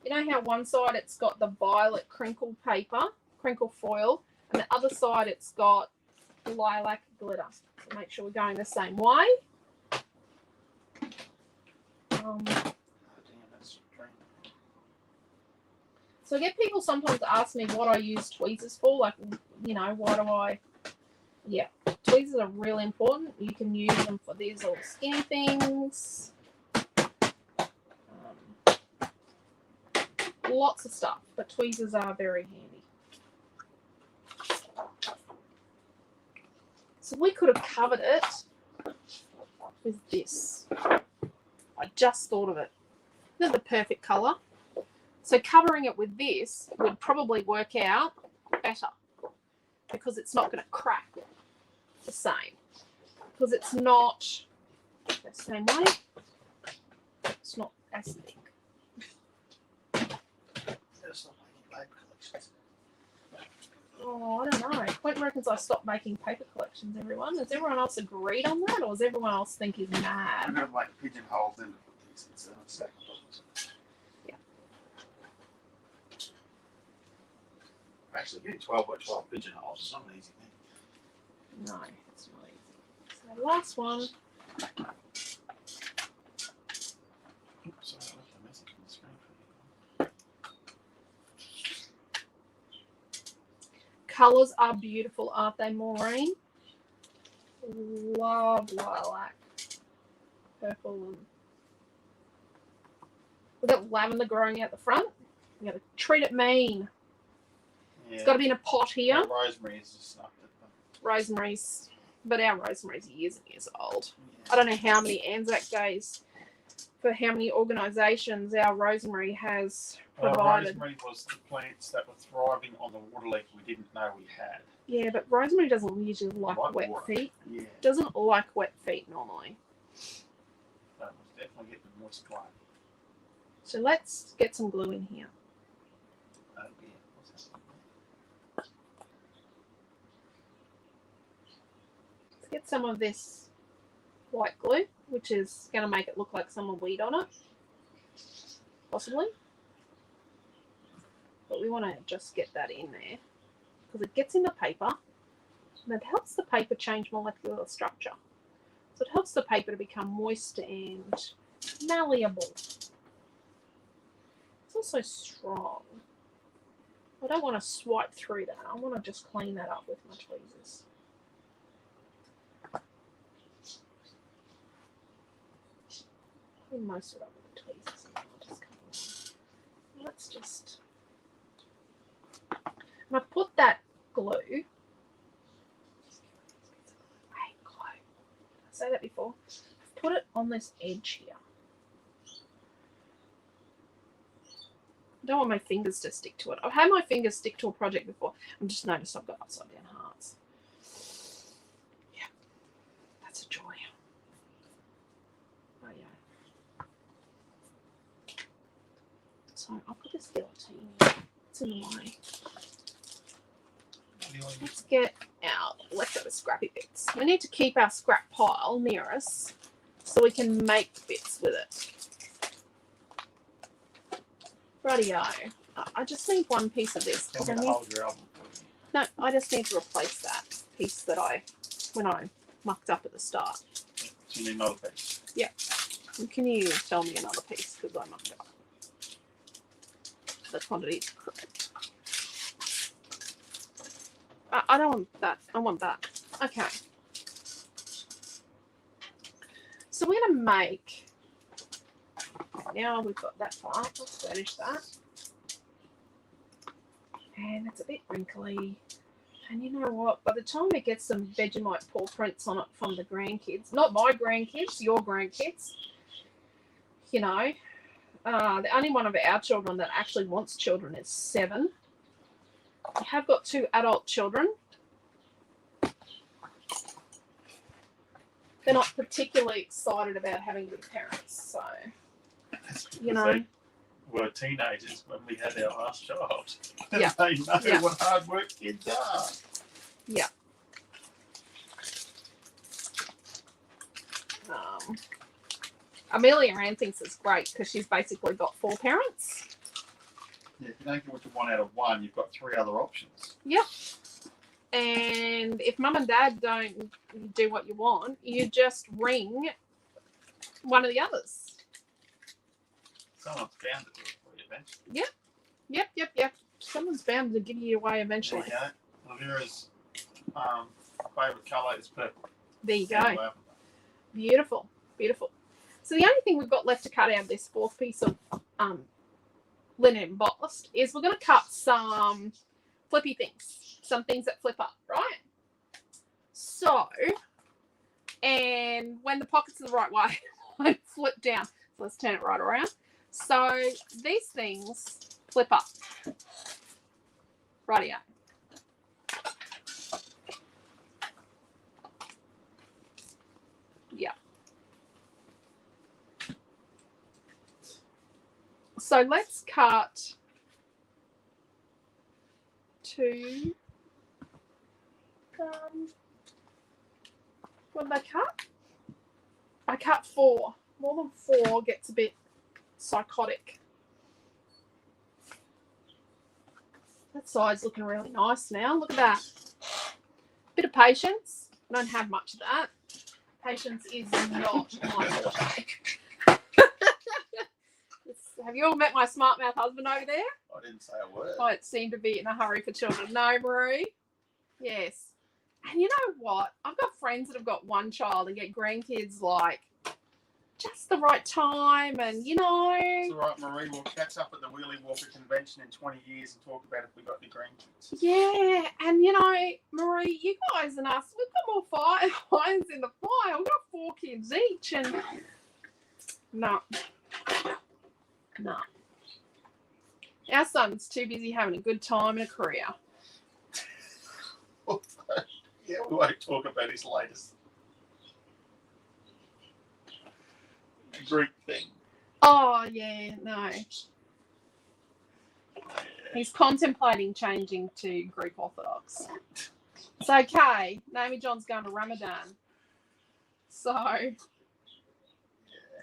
You know how one side it's got the violet crinkle paper, crinkle foil, and the other side it's got lilac glitter. So make sure we're going the same way. Oh, damn, that's strange. So I get people sometimes ask me what I use tweezers for, like, you know, why do I... Yeah, tweezers are really important. You can use them for these little skinny things. Lots of stuff, but tweezers are very handy. So we could have covered it with this. I just thought of it. They're the perfect colour. So covering it with this would probably work out better because it's not going to crack the same. Because it's not the same way. It's not as thick. Oh, I don't know. Quentin reckons I stopped making paper collections, everyone. Has everyone else agreed on that, or does everyone else think he's I'm mad? going to make pigeonholes into these instead of stack boxes. Yeah. Actually, getting 12 by 12 pigeonholes is not an easy thing. No, it's not easy. So last one. Oops, sorry, I left a message on the screen for you. Colours are beautiful, aren't they, Maureen? Love lilac. Purple. And we've got lavender growing out the front. We've got to treat it mean. Yeah. It's got to be in a pot here. Yeah, rosemary is just snuffed at them. Rosemary's, but our rosemary's years and years old. Yeah. I don't know how many Anzac Days for how many organisations our rosemary has provided. Rosemary was the plants that were thriving on the water leak we didn't know we had. Yeah, but rosemary doesn't usually like wet water. feet. Yeah. Doesn't like wet feet normally. That was definitely getting moist clay. So let's get some glue in here. get some of this white glue, which is going to make it look like someone weed on it, possibly. But we want to just get that in there because it gets in the paper and it helps the paper change molecular structure. So it helps the paper to become moist and malleable. It's also strong. I don't want to swipe through that. I want to just clean that up with my tweezers. Clean most of it up with the tweezers. And I'll just come on. Let's just... And I've put that glue. I hate glue. Did I say that before? I've put it on this edge here. I don't want my fingers to stick to it. I've had my fingers stick to a project before. I've just noticed I've got upside down hearts. Yeah, that's a joy. Oh yeah. So I'll put this guillotine in. It's in the way. Let's get our leftover scrappy bits. We need to keep our scrap pile near us so we can make bits with it. Rightio. I just need one piece of this. No, I just need to replace that piece that when I mucked up at the start. So you need another piece? Yeah. And can you tell me another piece because I mucked up? The quantity is correct. I don't want that. I want that. Okay. So we're going to make... Now we've got that part. Let's finish that. And it's a bit wrinkly. And you know what? By the time we get some Vegemite paw prints on it from the grandkids, not my grandkids, your grandkids, you know, the only one of our children that actually wants children is 7. I have got 2 adult children. They're not particularly excited about having good parents, so, you know. They were teenagers when we had our last child. Yeah. They know what hard work kids are. Yeah. Amelia Ann thinks it's great because she's basically got 4 parents. Yeah, if you don't get what you want out of one, you've got 3 other options. Yep. And if mum and dad don't do what you want, you just ring one of the others. Someone's bound to do it for you eventually. Yep. Someone's bound to give you away eventually. There you go. Lavera's favourite colour is purple. There you go. Beautiful. So the only thing we've got left to cut out of this 4th piece of linen embossed is we're going to cut some flippy things, some things that flip up, right? So, and when the pockets are the right way, I flip down. So let's turn it right around. So these things flip up. Rightio. Yeah. So let's cut 2. What did I cut? I cut 4. More than 4 gets a bit psychotic. That side's looking really nice now. Look at that. Bit of patience. I don't have much of that. Patience is not my forte. Have you all met my smart mouth husband over there? I didn't say a word. I seem to be in a hurry for children. No, Marie? Yes. And you know what? I've got friends that have got 1 child and get grandkids like just the right time and, you know. It's all right, Marie. We'll catch up at the Wheelie Walker convention in 20 years and talk about if we got any grandkids. Yeah. And, you know, Marie, you guys and us, we've got more irons in the fire. We've got 4 kids each and no. Our son's too busy having a good time in a career. Yeah, we won't talk about his latest Greek thing. Oh, yeah, no. He's contemplating changing to Greek Orthodox. It's okay. Naomi John's going to Ramadan. So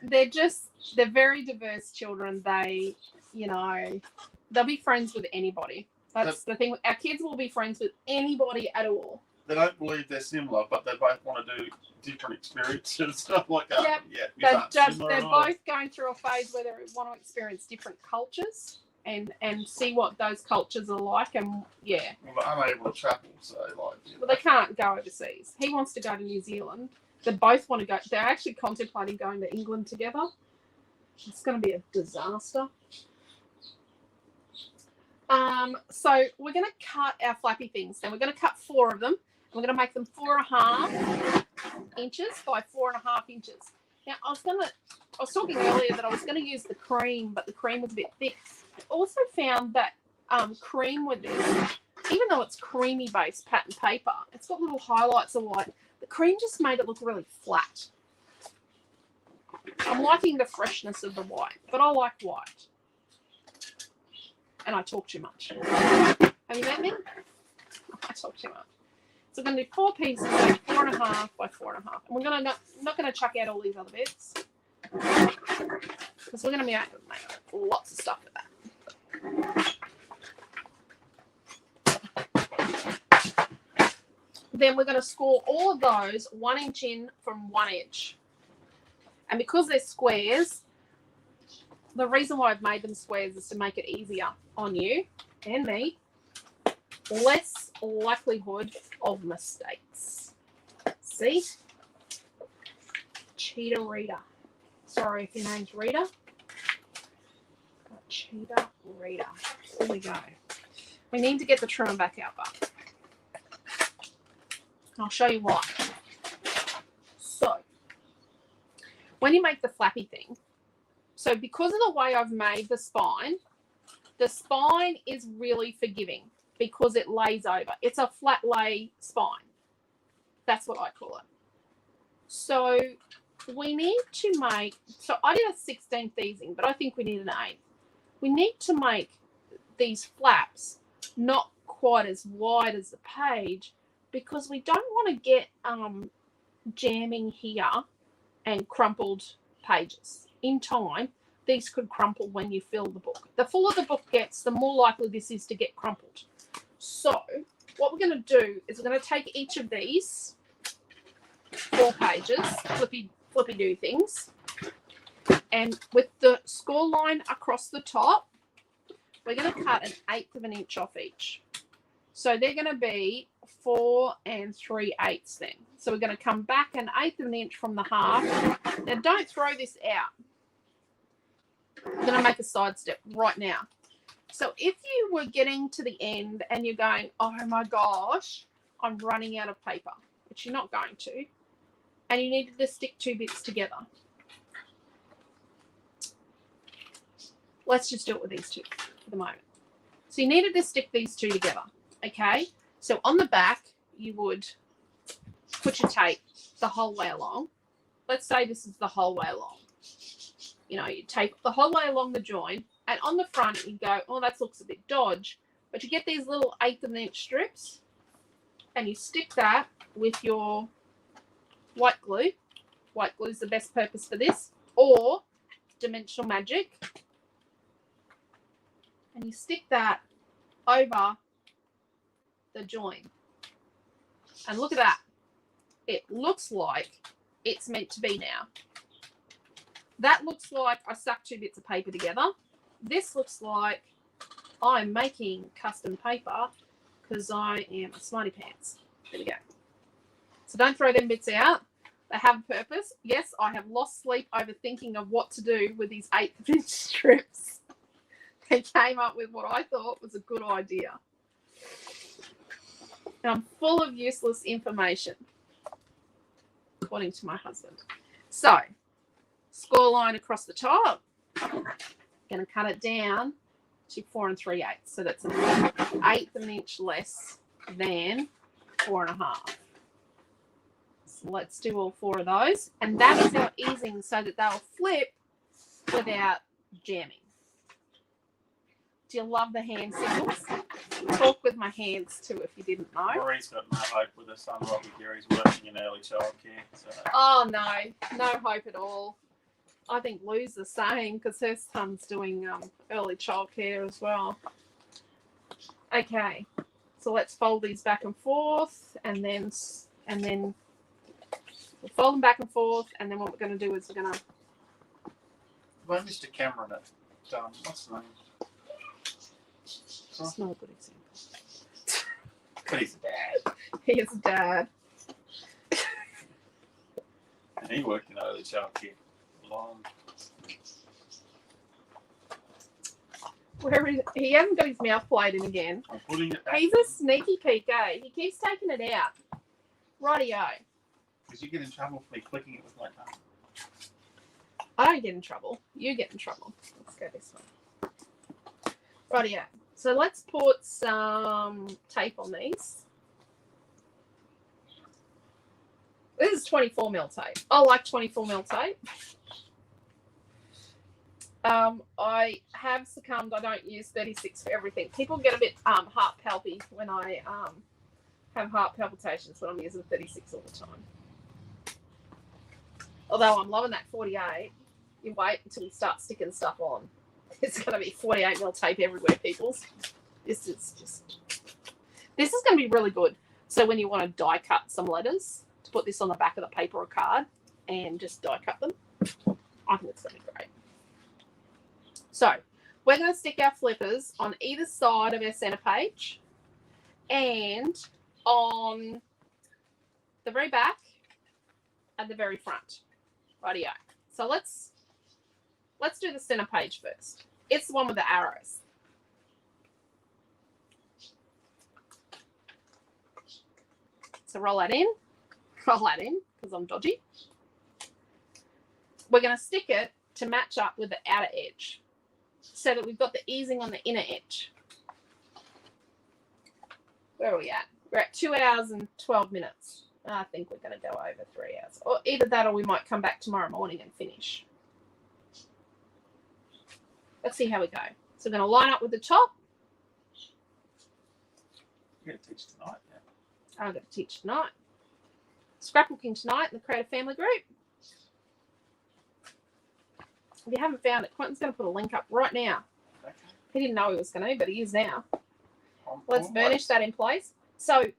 they're very diverse children. They, they'll be friends with anybody. That's the thing. Our kids will be friends with anybody at all. They don't believe they're similar, but they both want to do different experiences and stuff like that. Yep. Yeah, they're both going through a phase where they want to experience different cultures and see what those cultures are like. And yeah. Well, they're unable to travel, so Well, they can't go overseas. He wants to go to New Zealand. They both want to go. They're actually contemplating going to England together. It's going to be a disaster. So we're going to cut our flappy things. Then we're going to cut 4 of them. We're going to make them 4.5 inches by 4.5 inches. Now, I was talking earlier that I was going to use the cream, but the cream was a bit thick. I also found that cream with this, even though it's creamy based pattern paper, it's got little highlights of white. The cream just made it look really flat. I'm liking the freshness of the white, but I like white. And I talk too much. Have you met me? I talk too much. So we're going to do 4 pieces, so 4.5 by 4.5. And we're going to not going to chuck out all these other bits because we're going to be able to make lots of stuff with that. Then we're going to score all of those 1 inch in from one edge. And because they're squares, the reason why I've made them squares is to make it easier on you and me. Less likelihood of mistakes. See? Cheetah Rita. Sorry if your name's Rita. Cheetah Rita. Here we go. We need to get the trimmer back out, but I'll show you why. So, when you make the flappy thing, so because of the way I've made the spine is really forgiving because it lays over. It's a flat lay spine. That's what I call it. So we need to make, so I did a 16th easing, but I think we need an 8th. We need to make these flaps not quite as wide as the page because we don't want to get jamming here and crumpled pages. In time, these could crumple when you fill the book. The fuller the book gets, the more likely this is to get crumpled. So what we're going to do is we're going to take each of these 4 pages, flippy-do things, and with the score line across the top, we're going to cut 1/8 of an inch off each. So they're going to be 4 3/8 then. So we're going to come back 1/8 of an inch from the half. Now don't throw this out. I'm going to make a side step right now. So if you were getting to the end and you're going, oh my gosh, I'm running out of paper, which you're not going to, and you needed to stick 2 bits together. Let's just do it with these 2 for the moment. So you needed to stick these 2 together, okay? So on the back, you would put your tape the whole way along. Let's say this is the whole way along. You know, you tape the whole way along the join, and on the front you go, oh, that looks a bit dodge. But you get these little 1/8 of an inch strips, and you stick that with your white glue. White glue is the best purpose for this, or Dimensional Magic. And you stick that over the join. And look at that. It looks like it's meant to be now. That looks like I stuck 2 bits of paper together. This looks like I'm making custom paper because I am a smarty pants. There we go. So don't throw them bits out. They have a purpose. Yes, I have lost sleep over thinking of what to do with these 1/8 inch strips. They came up with what I thought was a good idea. And I'm full of useless information, according to my husband. So, score line across the top. Going to cut it down to 4 3/8. So that's 1/8 of an inch less than 4.5. So let's do all 4 of those. And that is our easing so that they'll flip without jamming. Do you love the hand signals? talk with my hands too, if you didn't know. Marie's got no hope with her son Robbie Gary's working in early childcare. So. Oh, no hope at all. I think Lou's the same because her son's doing early childcare as well. Okay, so let's fold these back and forth, and then we'll fold them back and forth, and then what we're going to do is we're going to. Well, Mr. Cameron at what's the name? It's not a good example. But he's a dad. He is a dad. And he worked in early childcare long. Where is he? Hasn't got his mouth played in again. I'm putting it back. He's a sneaky peek, eh? He keeps taking it out. Rightio. Because you get in trouble for me clicking it with my tongue. I don't get in trouble. You get in trouble. Let's go this way. Rightio. So let's put some tape on these. This is 24mm tape. I like 24mm tape. I have succumbed. I don't use 36 for everything. People get a bit heart palpy when I have heart palpitations when I'm using 36 all the time. Although I'm loving that 48. You wait until you start sticking stuff on. It's going to be 48mm tape everywhere, people. This is going to be really good. So when you want to die cut some letters, to put this on the back of the paper or card and just die cut them, I think it's going to be great. So we're going to stick our flippers on either side of our centre page and on the very back and the very front. Rightio. So let's do the centre page first. It's the one with the arrows. So roll that in because I'm dodgy. We're going to stick it to match up with the outer edge so that we've got the easing on the inner edge. Where are we at? We're at 2 hours and 12 minutes. I think we're going to go over 3 hours. Or either that or we might come back tomorrow morning and finish. Let's see how we go. So we're going to line up with the top. You're going to teach tonight, yeah. I'm going to teach tonight. Scrapbooking tonight in the Creative Family Group. If you haven't found it, Quentin's going to put a link up right now. Okay. He didn't know he was going to, but he is now. Let's burnish that in place. So, okay,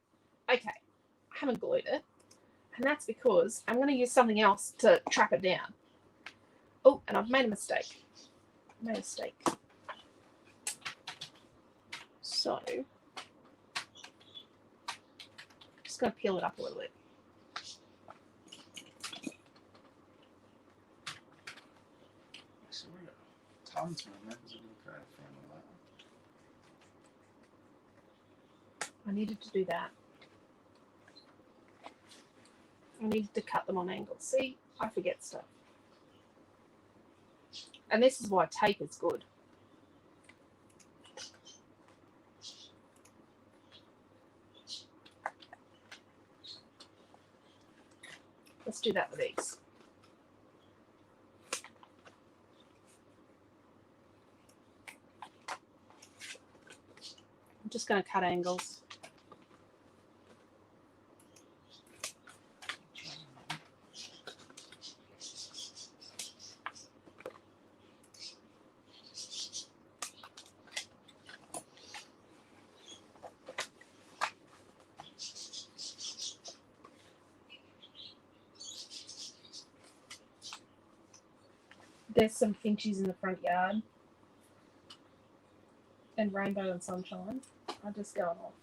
I haven't glued it. And that's because I'm going to use something else to trap it down. Oh, and I've made a mistake. So, just going to peel it up a little bit. So we've got tons of members of the Creative Family like that. I needed to do that. I needed to cut them on angles. See, I forget stuff. And this is why tape is good. Let's do that with these. I'm just going to cut angles. There's some finches in the front yard. And rainbow and sunshine are just going off.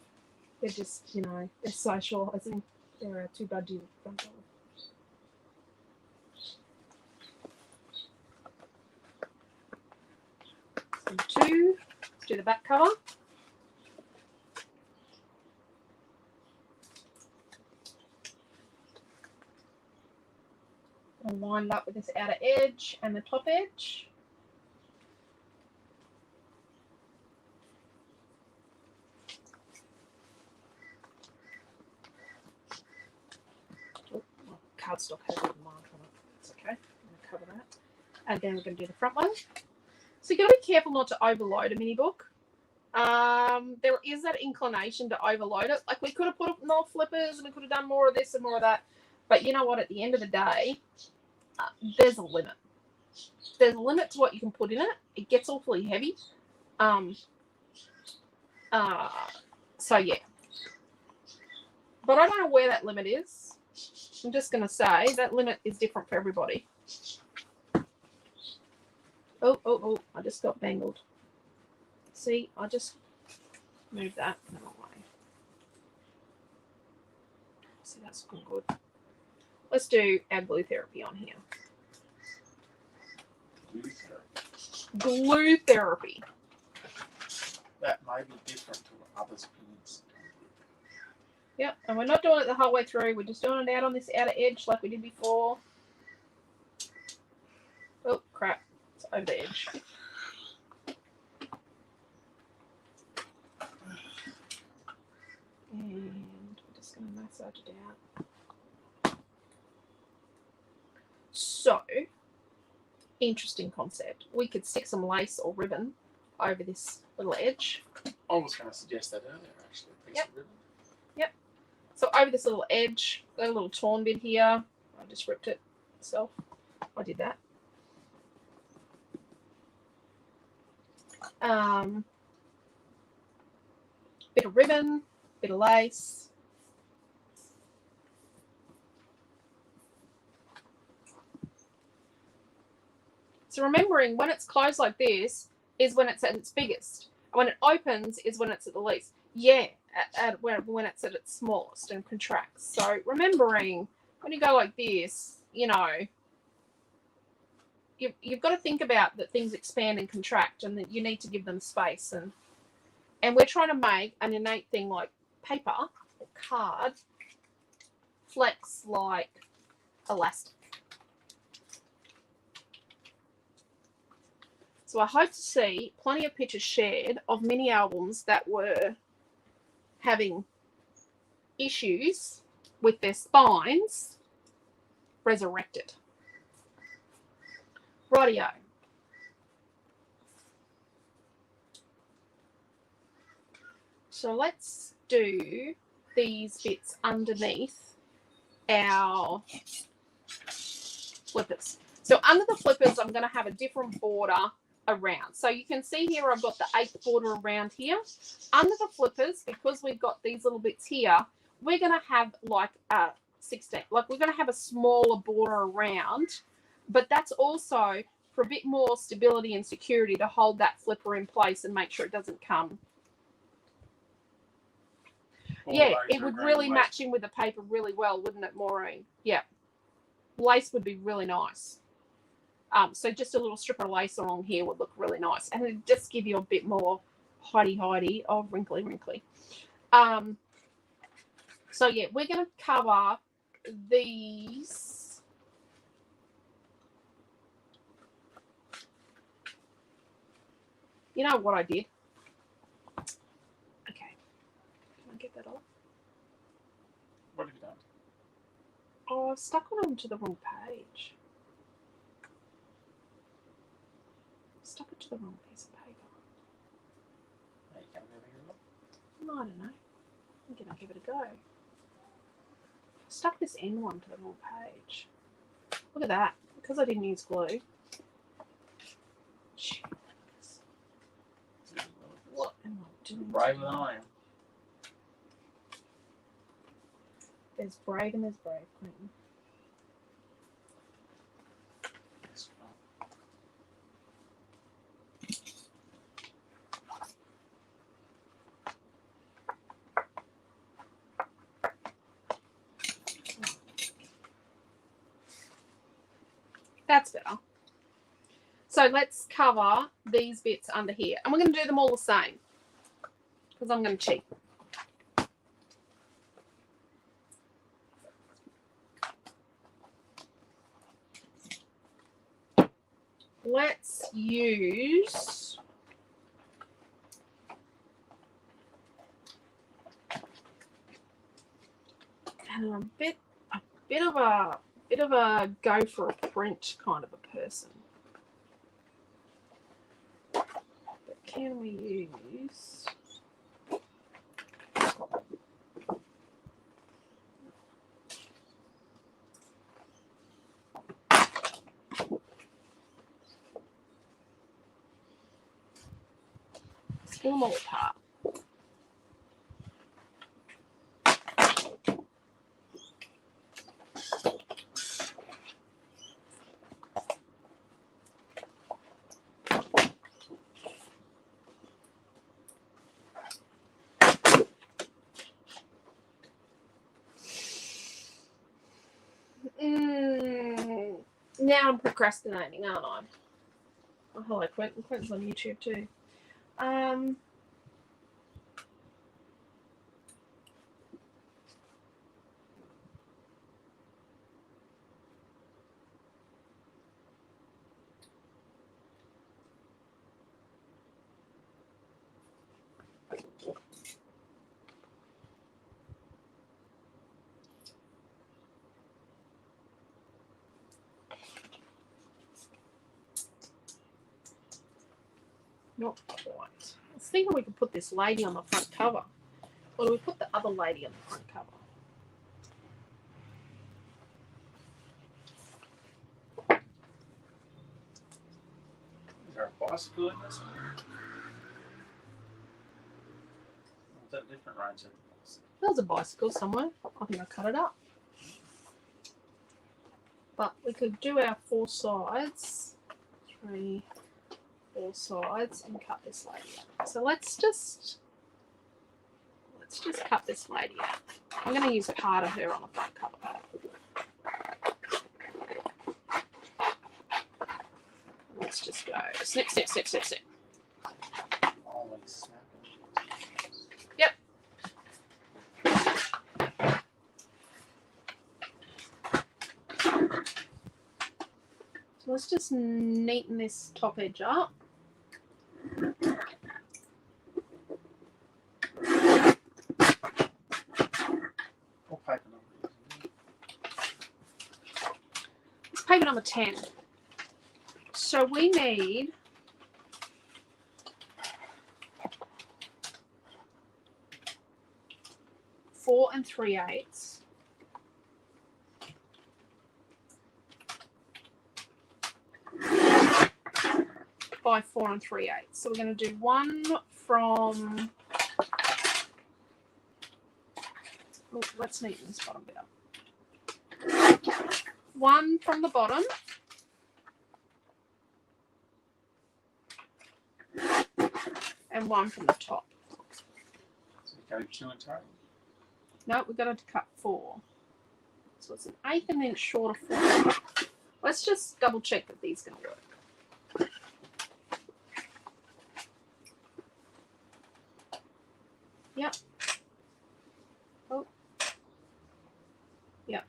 They're just, they're socialising. There are two budgies in front door. So do the back cover. And line it up with this outer edge and the top edge. Oh, cardstock has a little mark on it. It's okay. I'm going to cover that. And then we're going to do the front one. So you've got to be careful not to overload a mini book. There is that inclination to overload it. Like, we could have put more flippers and we could have done more of this and more of that. But you know what? At the end of the day, there's a limit. There's a limit to what you can put in it. It gets awfully heavy. So yeah. But I don't know where that limit is. I'm just going to say that limit is different for everybody. Oh, I just got bangled. See, I just moved that the wrong way. See, that's looking good. Let's do our glue therapy on here. Glue therapy. That may be different to what others' opinions. Yep, and we're not doing it the whole way through. We're just doing it out on this outer edge like we did before. Oh, crap. It's over the edge. And we're just going to massage it out. So, interesting concept. We could stick some lace or ribbon over this little edge. I was going to suggest that earlier, actually. A piece of ribbon. Yep. So over this little edge, got a little torn bit here. I just ripped it myself. I did that. Bit of ribbon, bit of lace. So remembering, when it's closed like this is when it's at its biggest. When it opens is when it's at the least. Yeah, when it's at its smallest and contracts. So remembering, when you go like this, you know, you've got to think about that things expand and contract, and that you need to give them space. And we're trying to make an innate thing like paper or card flex like elastic. So I hope to see plenty of pictures shared of mini albums that were having issues with their spines resurrected. Rightio. So let's do these bits underneath our flippers. So under the flippers, I'm going to have a different border around. So you can see here I've got the 8th border around here. Under the flippers, because we've got these little bits here, we're going to have like a 16. Like, we're going to have a smaller border around, but that's also for a bit more stability and security to hold that flipper in place and make sure it doesn't come. Yeah, it would really match in with the paper really well, wouldn't it, Maureen? Yeah. Lace would be really nice. So just a little strip of lace along here would look really nice. And it'd just give you a bit more hidey-hidey of wrinkly. So yeah, we're going to cover these. You know what I did? Okay. Can I get that off? What have you done? Oh, I've stuck it onto the wrong page. Stuck it to the wrong piece of paper. I don't know. I'm going to give it a go. Stuck this end one to the wrong page. Look at that. Because I didn't use glue. What am I doing? Braver than I am. There's brave and there's brave, Quentin. That's better. So let's cover these bits under here. And we're going to do them all the same, because I'm going to cheat. Let's use and I'm a bit of a go for a print kind of a person. But can we use? Pull them all apart. Now I'm procrastinating, aren't I? Oh, hello, Quentin. Quentin's on YouTube too. Not quite. I was thinking we could put this lady on the front cover. Or do we put the other lady on the front cover? Is there a bicycle in this one? Or is that a different range of bicycles? There's a bicycle somewhere. I think I cut it up. But we could do our 4 sides. 3, 4 sides and cut this lady out. So let's just cut this lady out. I'm going to use part of her on the front cover. Let's just go snip, snip, snip, snip, snip. Yep. So let's just neaten this top edge up. It's paper number 10. So we need four and 3/8 by 4 and 3/8. So we're going to do one from. Oh, let's neaten this bottom bit up. One from the bottom. And one from the top. So we go 2 in total? No, we've got to cut 4. So it's an 1/8 of an inch short of 4. Let's just double check that these are going to work. Yep. Oh. Yep.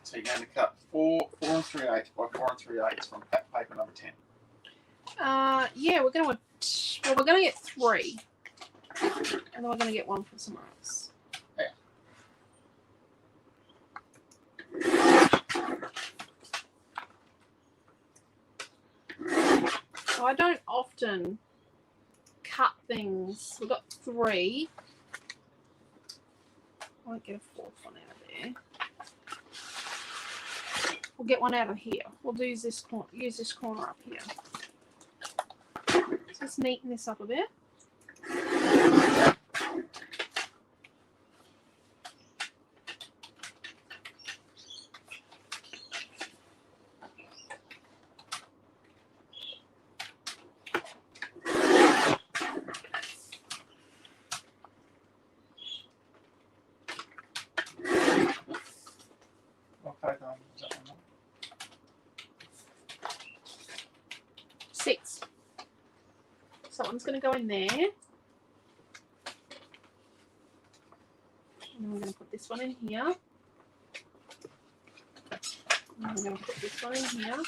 So you're going to cut 4 and 3/8 by 4 and 3/8 from paper number 10. Yeah, we're going to get 3. And then we're going to get 1 from somewhere else. Yeah. So I don't often cut things. We've got 3. I won't get a 4th one out of there. We'll get one out of here. We'll use this corner up here. Let's neaten this up a bit. What paper is that one? 6. So one's going to go in there. And then we're going to put this one in here. And we're going to put this one in here.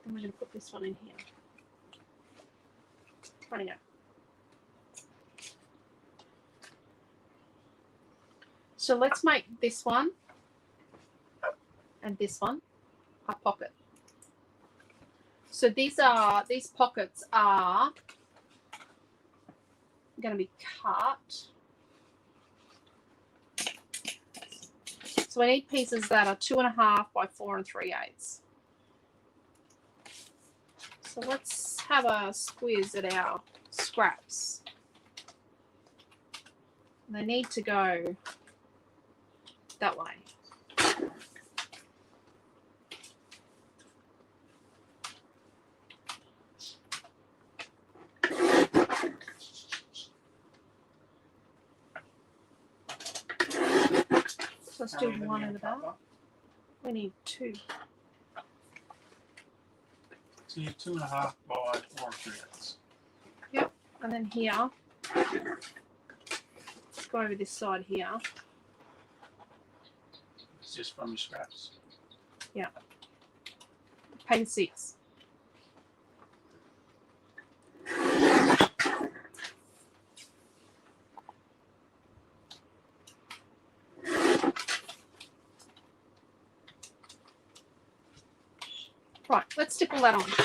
And we're going to put this one in here. Funny go. So let's make this one and this one a pocket. So these pockets are going to be cut. So we need pieces that are 2.5 by 4 3/8. So let's have a squiz at our scraps. They need to go that way. So let's do one in the back. We need 2. So you 2.5 by 4 3/8. Yep, and then here, let's go over this side here. It's just from your scraps. Yeah. Page 6. Right, let's stick all that on. Okay,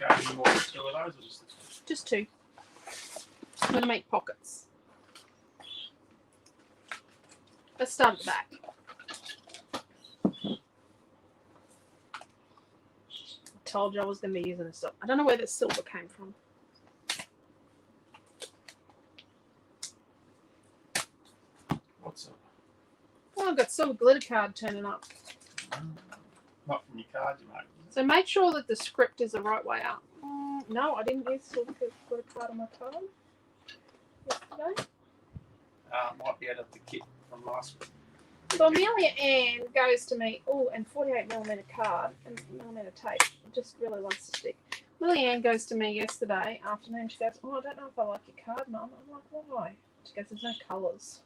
any more than 2 of those or just this one? Just 2. I'm going to make pockets. Let's start at the back. I told you I was going to be using this. I don't know where this silver came from. What's up? Oh, I've got silver glitter card turning up. Not from your card you make. So make sure that the script is the right way up. No, I didn't use silver glitter card on my card yesterday. Might be out of the kit from last week. So Amelia Ann goes to me, oh, and 48mm card and millimeter tape. It just really wants to stick. Amelia Ann goes to me yesterday afternoon. She goes, oh, I don't know if I like your card, Mum. I'm like, why? She goes, there's no colours.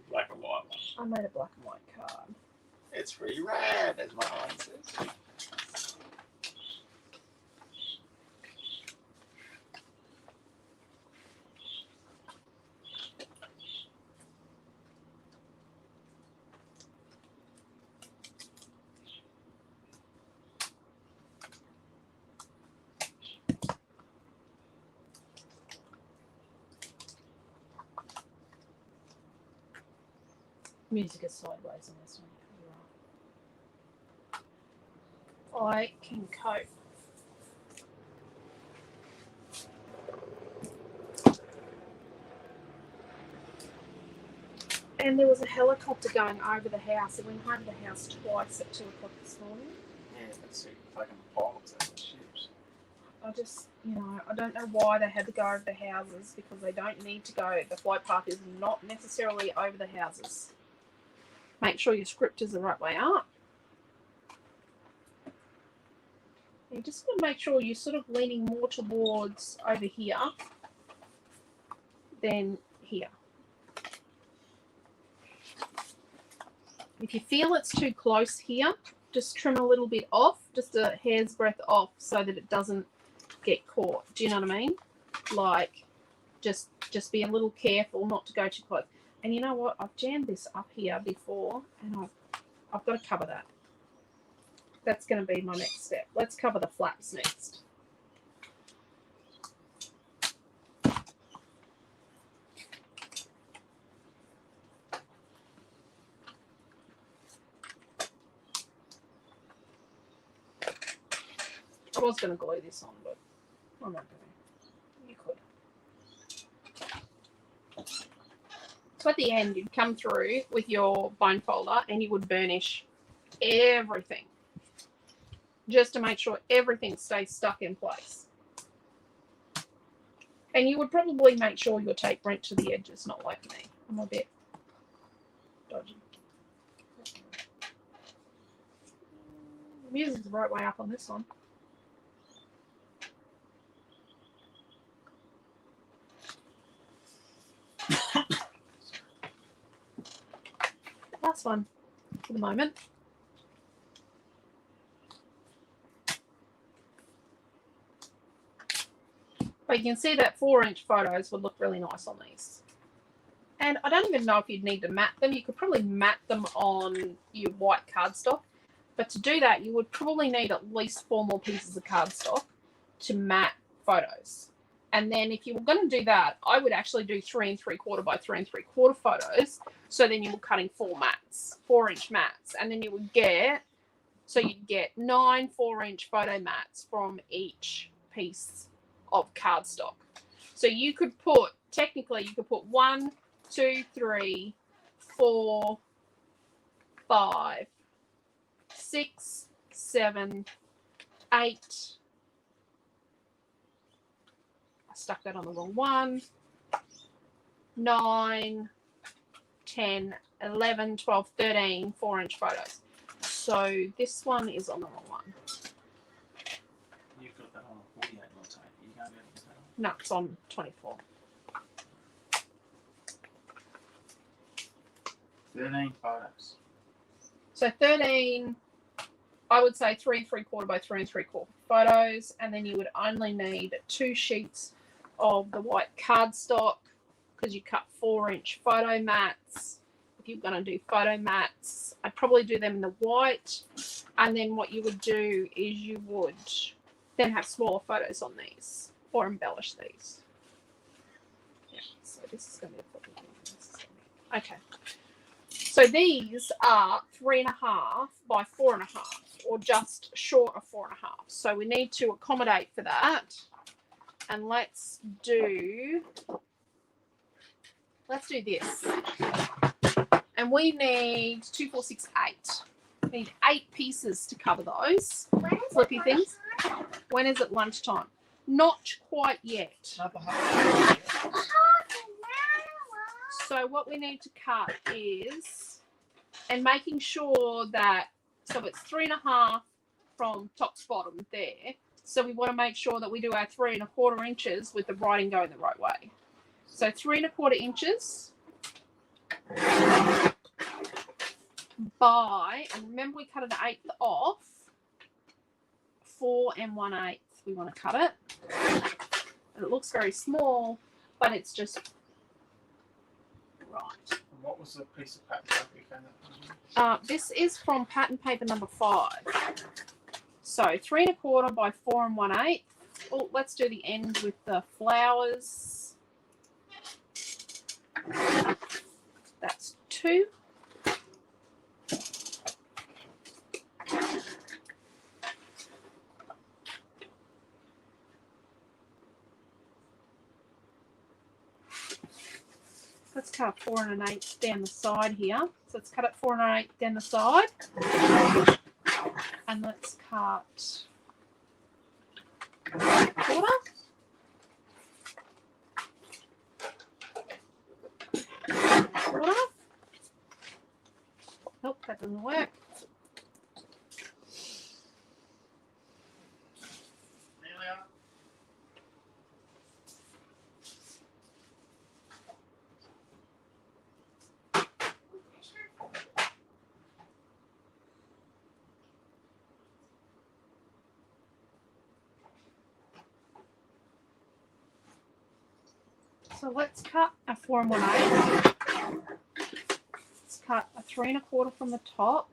Black and white one. I made a black and white card. It's really rad, as my line says. Music is sideways on this one. I can cope. And there was a helicopter going over the house. It went over the house twice at 2 o'clock this morning. Yeah, that's it. Taking the pilots out of the ships. I just, I don't know why they had to go over the houses because they don't need to go. The flight path is not necessarily over the houses. Make sure your script is the right way up. You just got to make sure you're sort of leaning more towards over here than here. If you feel it's too close here, just trim a little bit off, just a hair's breadth off so that it doesn't get caught. Do you know what I mean? Like, just be a little careful not to go too close. And you know what? I've jammed this up here before, and I've got to cover that. That's going to be my next step. Let's cover the flaps next. I was going to glue this on, but I'm not going to. You could. So at the end, you'd come through with your bone folder and you would burnish everything just to make sure everything stays stuck in place. And you would probably make sure your tape went to the edges, not like me. I'm a bit dodgy. The music's the right way up on this one. Last one for the moment. But you can see that 4-inch photos would look really nice on these. And I don't even know if you'd need to mat them. You could probably mat them on your white cardstock. But to do that, you would probably need at least 4 more pieces of cardstock to mat photos. And then if you were going to do that, I would actually do 3 3/4 by 3 3/4 photos. So then you were cutting 4 mats, 4-inch mats. And then you would get, so you'd get 9 4-inch photo mats from each piece of cardstock. So you could put, technically you could put 1, 2, 3, 4, 5, 6, 7, 8. I stuck that on the wrong one. 9, 10, 11, 12, 13 4-inch photos. So this one is on the wrong one. You've got that on 48, not 8. You can't be able to tell. No, it's on 24. 13 photos. So 13, I would say 3 3/4 by 3 3/4 photos, and then you would only need 2 sheets of the white cardstock because you cut 4-inch photo mats. If you're going to do photo mats, I'd probably do them in the white, and then what you would do is you would then have smaller photos on these or embellish these. Yeah, so this is going to be okay. So these are 3.5 by 4.5, or just short of 4.5. So we need to accommodate for that. And let's do this. And we need 2, 4, 6, 8. We need 8 pieces to cover those flippy things. When is it lunchtime? Not quite yet. So what we need to cut is, and making sure that, so it's 3.5 from top to bottom there. So we want to make sure that we do our 3 1/4 inches with the writing going the right way. So 3 1/4 inches by, and remember we cut an 1/8 off, 4 1/8. We want to cut it. And it looks very small, but it's just right. And what was the piece of pattern paper you found? This is from pattern paper number 5. So 3 1/4 by 4 1/8. Oh, let's do the end with the flowers. That's 2. Let's cut 4 1/8 down the side here. So let's cut it 4 1/8 down the side. And let's cut 1/4. Nope, that doesn't work. So let's cut a 4 1/8. Let's cut a 3 1/4 from the top.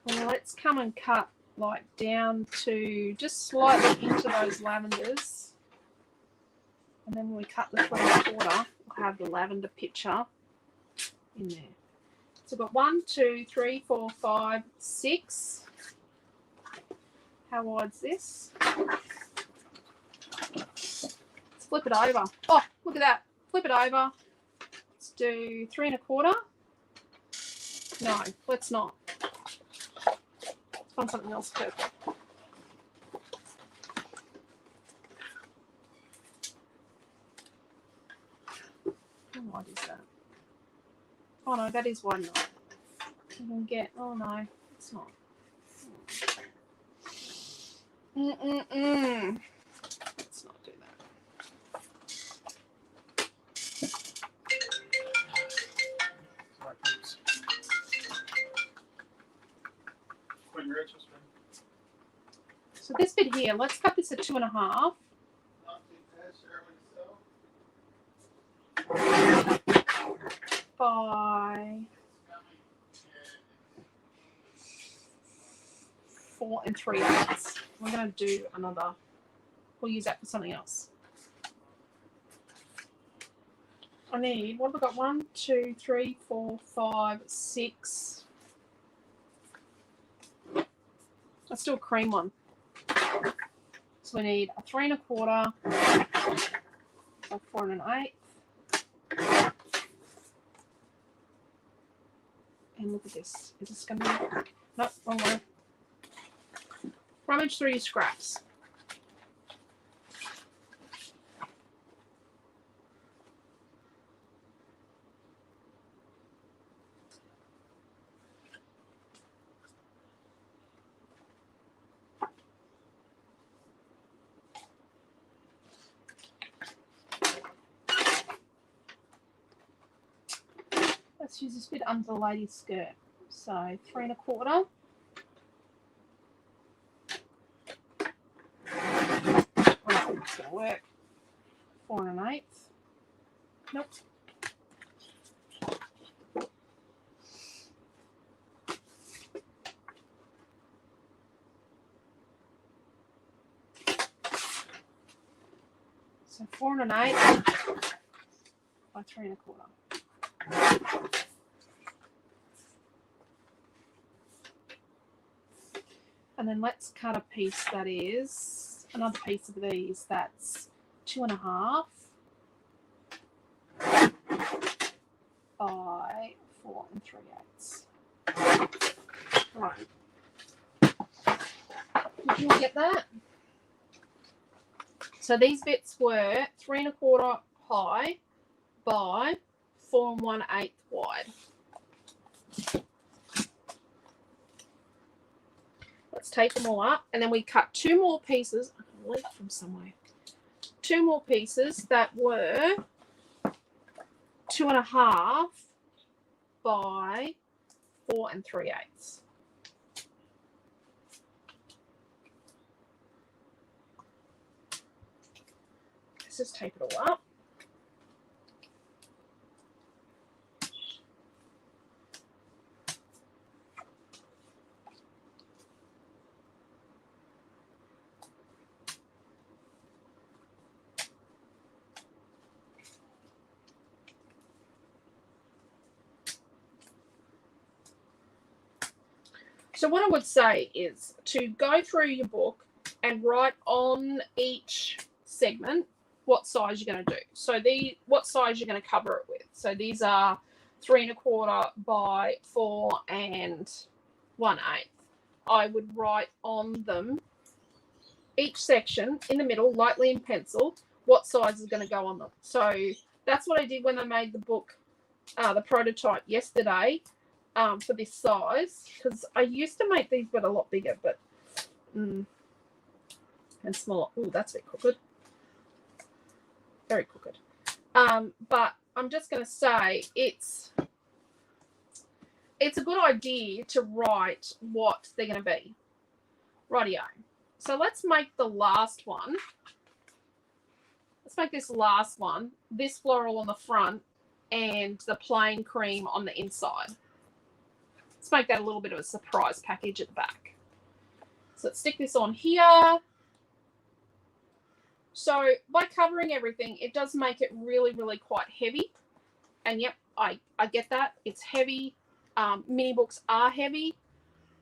And let's come and cut like down to just slightly into those lavenders. And then when we cut the 3 1/4, we'll have the lavender picture in there. So we've got 1, 2, 3, 4, 5, 6. How wide's this? Let's flip it over. Oh, look at that. Flip it over. Let's do 3 1/4. No, let's not. Let's find something else purple. How wide is that? Oh no, that is wide enough. You can get, oh no, it's not. Let's not do that. So this bit here, let's cut this at 2 1/2. By 4 3/8. We're going to do another. We'll use that for something else. I need, what have I got? 1, 2, 3, 4, 5, 6. Let's do a cream one. So we need a 3 1/4, a 4 1/8. And look at this. Is this going to be? Nope, wrong one. Rummage through your scraps. Let's use this bit under the lady's skirt. So 3 1/4. Right, it's going to work. 4 1/8. Nope. So 4 1/8 by 3 1/4. And then let's cut a piece that is another piece of these that's 2 1/2 by 4 3/8. Right. Did you get that? So these bits were 3 1/4 high by 4 1/8 wide. Let's take them all up, and then we cut 2 more pieces. I can leak from somewhere. 2 more pieces that were 2 1/2 by 4 3/8. Let's just tape it all up. So what I would say is to go through your book and write on each segment what size you're going to do. So what size you're going to cover it with. So these are 3 1/4 by 4 1/8. I would write on them each section in the middle, lightly in pencil, what size is going to go on them. So that's what I did when I made the book, the prototype yesterday. For this size, because I used to make these but a lot bigger, but and smaller. Oh, that's a bit crooked. Very crooked. But I'm just going to say it's a good idea to write what they're going to be. Rightio. So let's make the last one. Let's make this last one. This floral on the front and the plain cream on the inside. Let's make that a little bit of a surprise package at the back. So let's stick this on here. So by covering everything, it does make it really, really quite heavy. And yep, I get that. It's heavy. Mini books are heavy.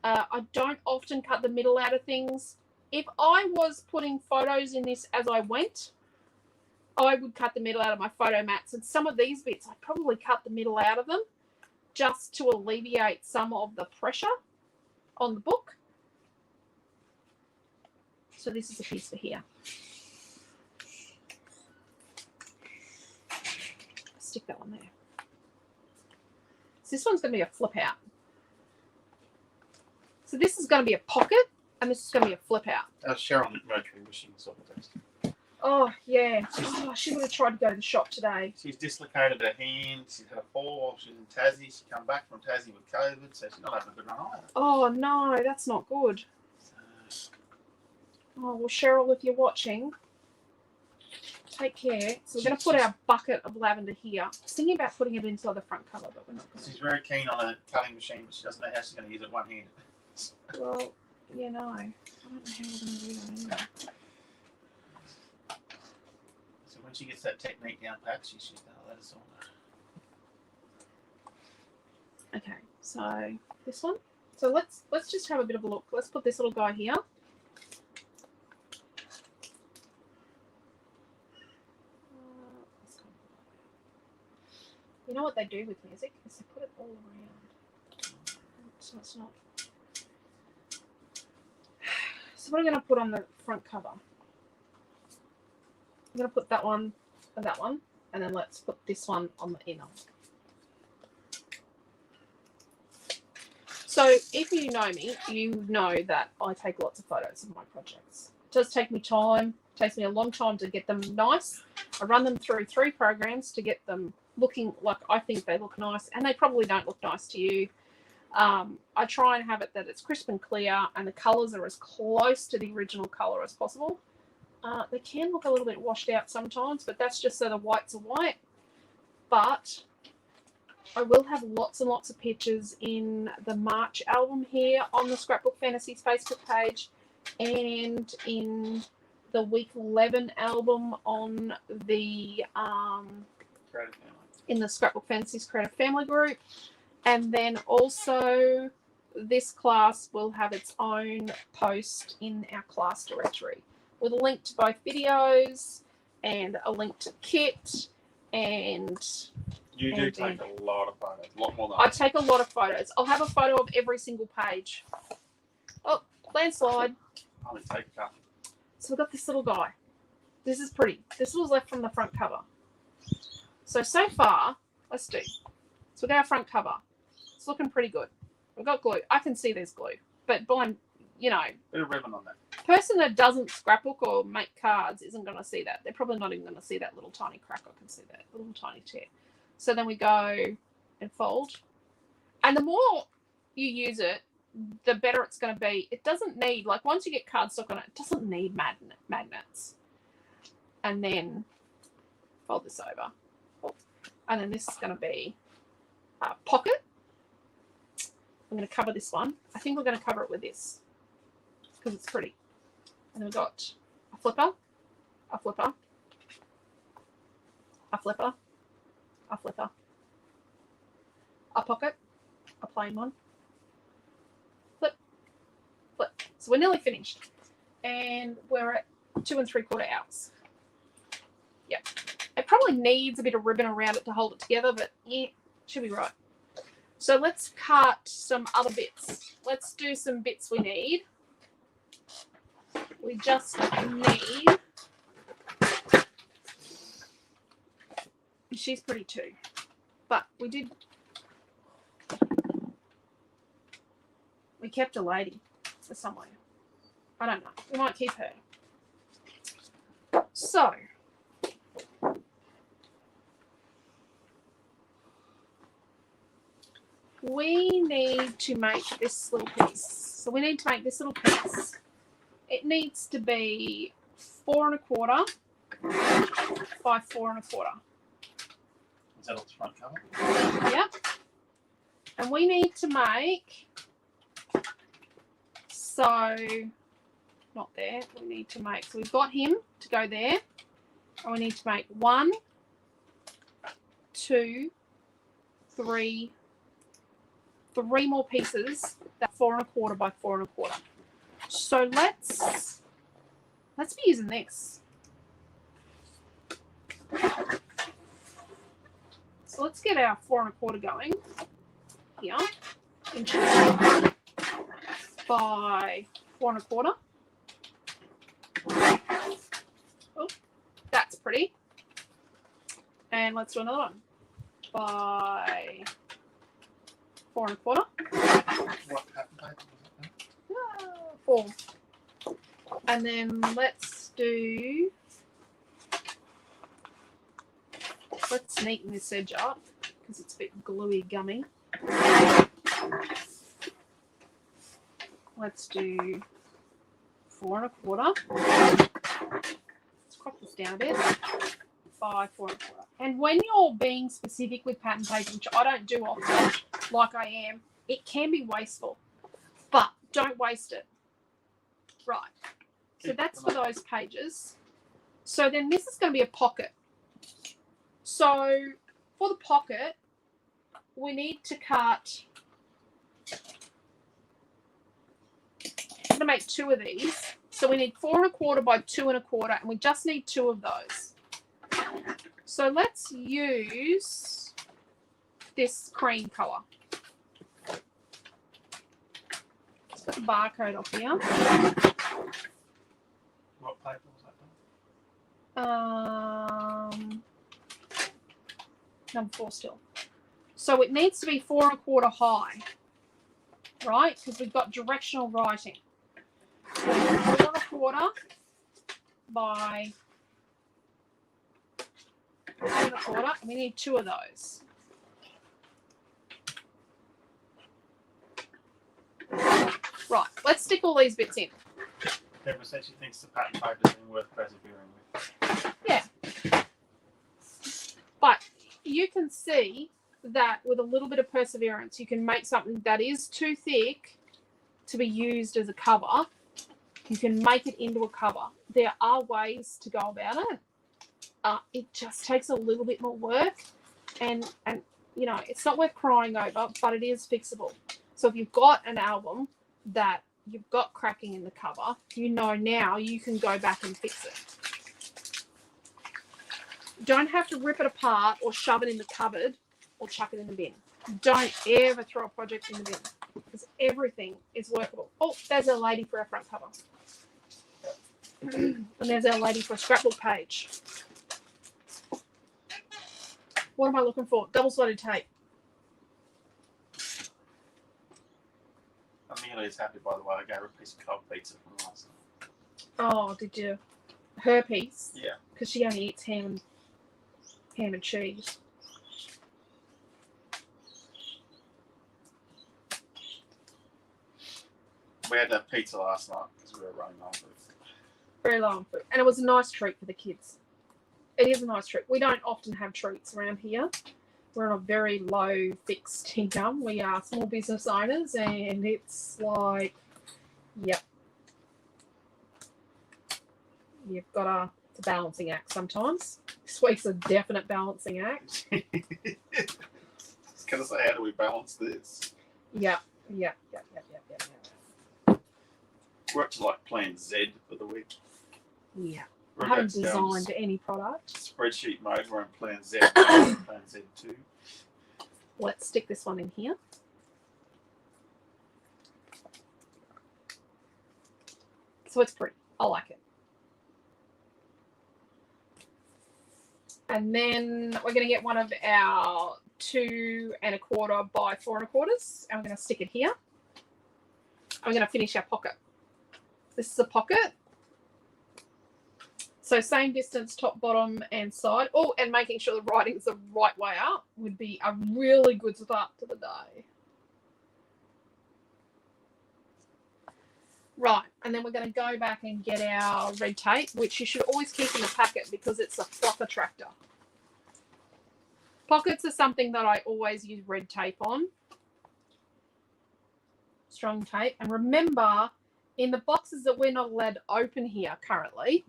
I don't often cut the middle out of things. If I was putting photos in this as I went, I would cut the middle out of my photo mats. And some of these bits, I'd probably cut the middle out of them, just to alleviate some of the pressure on the book. So this is a piece for here. Stick that one there. So this one's going to be a flip out. So this is going to be a pocket, and this is going to be a flip out. Cheryl Mercury wishing saw the test. Oh, yeah. Oh, she would have tried to go to the shop today. She's dislocated her hand. She's had a fall. She's in Tassie. She come back from Tassie with COVID, so she's not having a good run either. Oh, no, that's not good. Oh, well, Cheryl, if you're watching, take care. So we're going to put our bucket of lavender here. I was thinking about putting it inside the front cover, but we're not going to. She's very keen on a cutting machine, but she doesn't know how she's going to use it one-handed. Well, Yeah, no. I don't know how we're going to do that anyway. So when she gets that technique down pat, she's going to let us all know. Okay, so this one. So let's just have a bit of a look. Let's put this little guy here. You know what they do with music is they put it all around. So it's not. So what I'm going to put on the front cover? I'm going to put that one and that one, and then let's put this one on the inner. So if you know me, you know that I take lots of photos of my projects. It does take me time. It takes me a long time to get them nice. I run them through 3 programs to get them looking like I think they look nice, and they probably don't look nice to you. I try and have it that it's crisp and clear and the colours are as close to the original colour as possible. They can look a little bit washed out sometimes, but that's just so the whites are white. But I will have lots and lots of pictures in the March album here on the Scrapbook Fantasies Facebook page, and in the week 11 album on the in the Scrapbook Fantasies Creative Family group. And then also this class will have its own post in our class directory with a link to both videos and a link to the kit. And you do take a lot of photos, a lot more than I take a lot of photos. I'll have a photo of every single page. Oh, landslide. I'll only take a couple. So we've got this little guy. This is pretty. This was left from the front cover. So far, let's do. So we got our front cover. It's looking pretty good. We've got glue. I can see there's glue, but blind, you know. Bit of ribbon on that. Person that doesn't scrapbook or make cards isn't going to see that. They're probably not even going to see that little tiny crack. I can see that little tiny tear. So then we go and fold. And the more you use it, the better it's going to be. It doesn't need, like once you get cardstock on it, it doesn't need magnets. And then fold this over. And then this is going to be a pocket. I'm going to cover this one. I think we're going to cover it with this because it's pretty. And then we've got a flipper, a flipper, a flipper, a flipper, a pocket, a plain one, flip, flip. So we're nearly finished. And we're at 2 3/4 hours. Yep. It probably needs a bit of ribbon around it to hold it together, but yeah, should be right. So let's cut some other bits. Let's do some bits we need. We just need, she's pretty too, but we kept a lady for somewhere. I don't know. We might keep her. So, we need to make this little piece. So we need to make this little piece. It needs to be 4 1/4 by 4 1/4. Is that off the front cover? Yep. And we need to make, so not there, we need to make, so we've got him to go there, and we need to make 1, 2, 3 more pieces that 4 1/4 by 4 1/4. So let's be using this. So let's get our 4 1/4 going here. Inches by 4 1/4. Oh, that's pretty. And let's do another one by 4 1/4. What pattern paper was it? 4. And then let's neaten this edge up because it's a bit gluey gummy. Let's do 4 1/4. Let's crop this down a bit by 4 1/4. And when you're being specific with pattern paper, which I don't do often, like I am, it can be wasteful. But don't waste it. Right. So that's for those pages. So then this is going to be a pocket. So for the pocket, we need to cut. I'm going to make 2 of these. So we need 4 1/4 by 2 1/4, and we just need 2 of those. So let's use this cream colour. Let's put the barcode off here. What paper was that? Number 4 still. So it needs to be 4 1/4 high, right? Because we've got directional writing. 4 1/4 by 2 1/4. We need 2 of those. Right, let's stick all these bits in. Deborah said she thinks the pattern paper is worth persevering with. Yeah. But you can see that with a little bit of perseverance, you can make something that is too thick to be used as a cover. You can make it into a cover. There are ways to go about it. It just takes a little bit more work, and you know, it's not worth crying over, but it is fixable. So if you've got an album that you've got cracking in the cover, you know now you can go back and fix it. You don't have to rip it apart or shove it in the cupboard or chuck it in the bin. Don't ever throw a project in the bin, because everything is workable. Oh, there's our lady for our front cover. And there's our lady for a scrapbook page. What am I looking for? Double-sided tape. Amelia's happy, by the way. I gave her a piece of cold pizza from last night. Oh, did you? Her piece? Yeah. Because she only eats ham and cheese. We had that pizza last night because we were running on food. Very low on food. And it was a nice treat for the kids. It is a nice treat. We don't often have treats around here. We're on a very low fixed income. We are small business owners, and it's like, yep. You've got it's a balancing act sometimes. This week's a definite balancing act. I was going to say, how do we balance this? Yeah. We're up to like Plan Z for the week. Yeah. We're I haven't about to go on designed any product. spreadsheet mode. We're on Plan Z. Plan Z2. Let's stick this one in here. So it's pretty. I like it. And then we're going to get one of our 2 1/4 by 4 1/4, and we're going to stick it here. I'm going to finish our pocket. This is a pocket. So same distance, top, bottom, and side. Oh, and making sure the writing's the right way up would be a really good start to the day. Right, and then we're going to go back and get our red tape, which you should always keep in the packet because it's a fluff attractor. Pockets are something that I always use red tape on. Strong tape. And remember, in the boxes that we're not allowed to open here currently,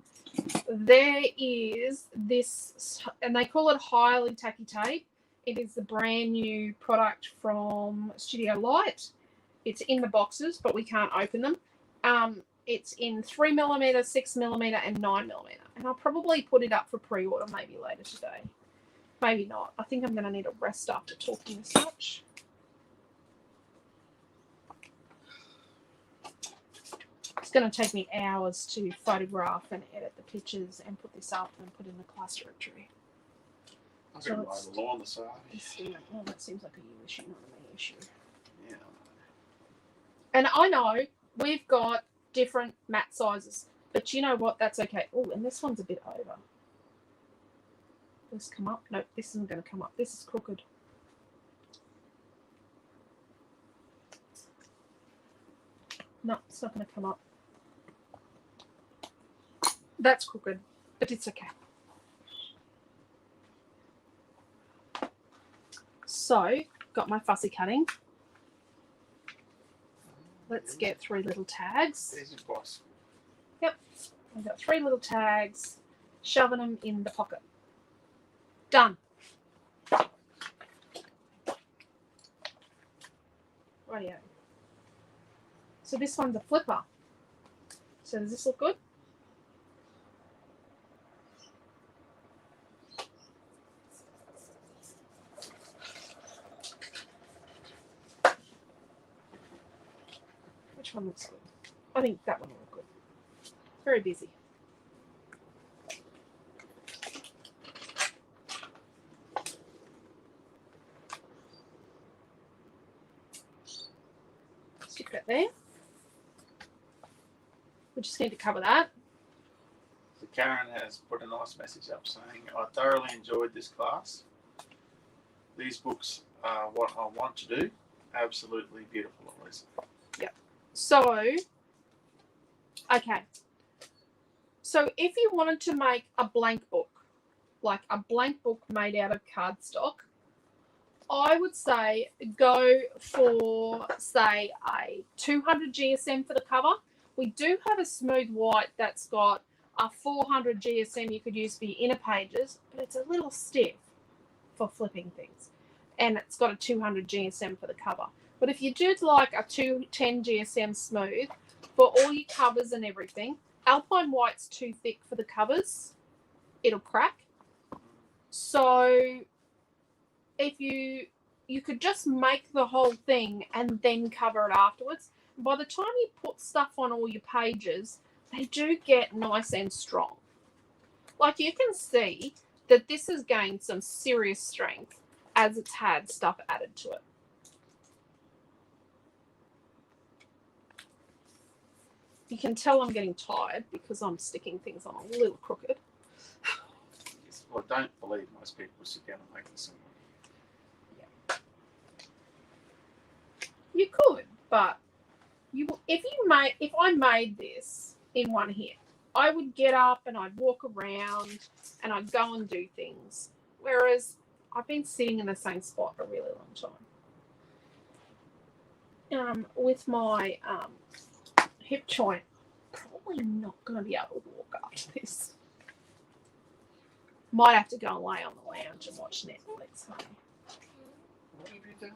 there is this, and they call it highly tacky tape. It is the brand new product from Studio Light. It's in the boxes, but we can't open them. It's in 3mm, 6mm, and 9mm. And I'll probably put it up for pre-order maybe later today. Maybe not. I think I'm going to need a rest after talking as much. It's going to take me hours to photograph and edit the pictures and put this up and put in the class directory. I'm going to mow the lawn this side. Well, that seems like a you issue, not a me issue. Yeah. And I know we've got different mat sizes, but you know what? That's okay. Oh, and this one's a bit over. This come up? No, this isn't going to come up. This is crooked. No, it's not going to come up. That's crooked, but it's okay. So, got my fussy cutting. Let's get 3 little tags. There's your boss. Yep. We've got 3 little tags, shoving them in the pocket. Done. Rightio. So this one's a flipper. So does this look good? Which one looks good? I think that one will look good. Very busy. Stick that there. We just need to cover that. So Karen has put a nice message up saying, I thoroughly enjoyed this class. These books are what I want to do. Absolutely beautiful, Alicia. Yep. So, okay. So if you wanted to make a blank book, like a blank book made out of cardstock, I would say go for, say, a 200 GSM for the cover. We do have a smooth white that's got a 400 GSM you could use for your inner pages, but it's a little stiff for flipping things. And it's got a 200 GSM for the cover. But if you did like a 210 GSM smooth for all your covers and everything, Alpine White's too thick for the covers. It'll crack. So if you could just make the whole thing and then cover it afterwards. By the time you put stuff on all your pages, they do get nice and strong. Like you can see that this has gained some serious strength as it's had stuff added to it. You can tell I'm getting tired because I'm sticking things on a little crooked. Yes, well, I don't believe most people sit down and make this anyway. Yeah. You could, but if I made this in one hit, I would get up and I'd walk around and I'd go and do things. Whereas I've been sitting in the same spot a really long time. With my hip joint, probably not going to be able to walk after this. Might have to go and lay on the lounge and watch Netflix. What have you done?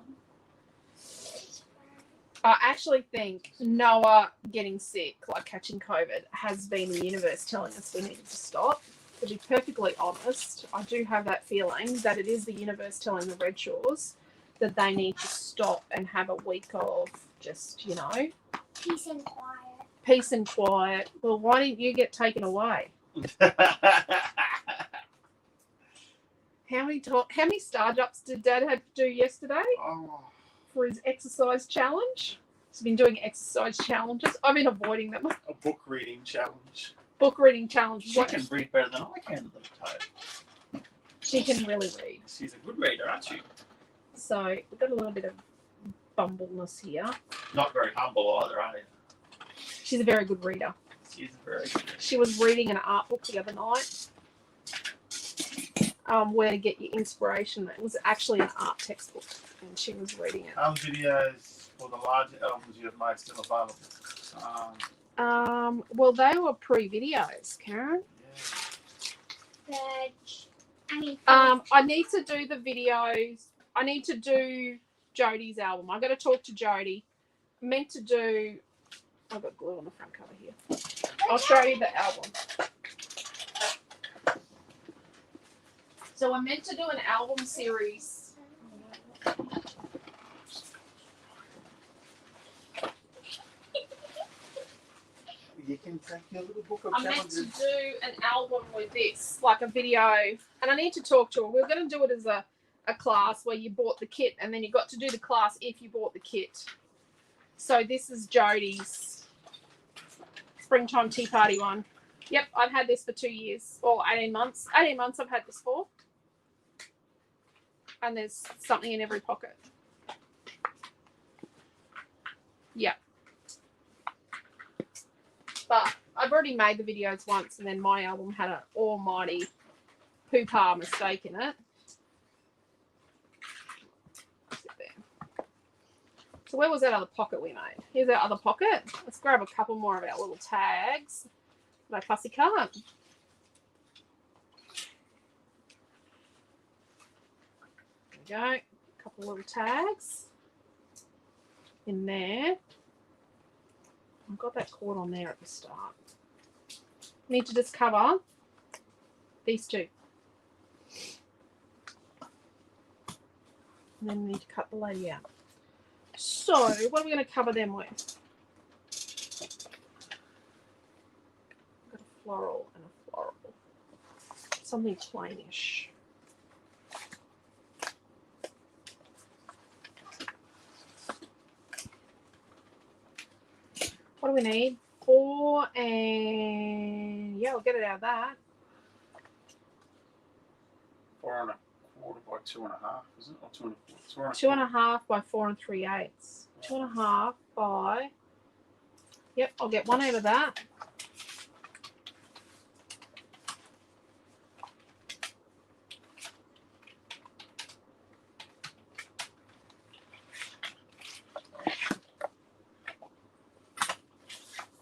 I actually think Noah getting sick, like catching COVID, has been the universe telling us we needed to stop. To be perfectly honest, I do have that feeling that it is the universe telling the Redshaws that they need to stop and have a week of just, Peace and quiet. Peace and quiet. Well, why didn't you get taken away? How many star jumps did Dad have to do yesterday for his exercise challenge? He's been doing exercise challenges. I've been avoiding them. A book reading challenge. Book reading challenge. She can read better than I can, little Toad. She can really read. She's a good reader, aren't she? So we've got a little bit of bumbleness here. Not very humble either, are you? She's a very good reader. She's very good. She was reading an art book the other night. Where to get your inspiration. It was actually an art textbook, and she was reading it. Videos for the larger albums you have made still available. Well, they were pre-videos, Karen. Yeah. I need to do the videos. I need to do Jodie's album. I got to talk to Jodie. I'm meant to do. I've got glue on the front cover here. I'll show you the album. So I'm meant to do an album series. You can take your little book of I'm meant challenges. to do an album with this, like a video, and I need to talk to her. We're going to do it as a class where you bought the kit, and then you got to do the class if you bought the kit. So this is Jodie's springtime tea party one. Yep, I've had this for 2 years, or 18 months. 18 months I've had this for. And there's something in every pocket. Yep. But I've already made the videos once, and then my album had an almighty poo-pah mistake in it. So where was that other pocket we made? Here's our other pocket. Let's grab a couple more of our little tags. My fussy card. There we go. A couple little tags in there. I've got that cord on there at the start. Need to just cover these two. And then we need to cut the lady out. So, what are we going to cover them with? I've got a floral and a floral. Something plainish. What do we need? 4 and... yeah, we'll get it out of that. 4 1/4 by 2 1/2, is it? Or 2 1/4? 2 1/2 by 4 3/8. 2 1/2 by... yep, I'll get one out of that.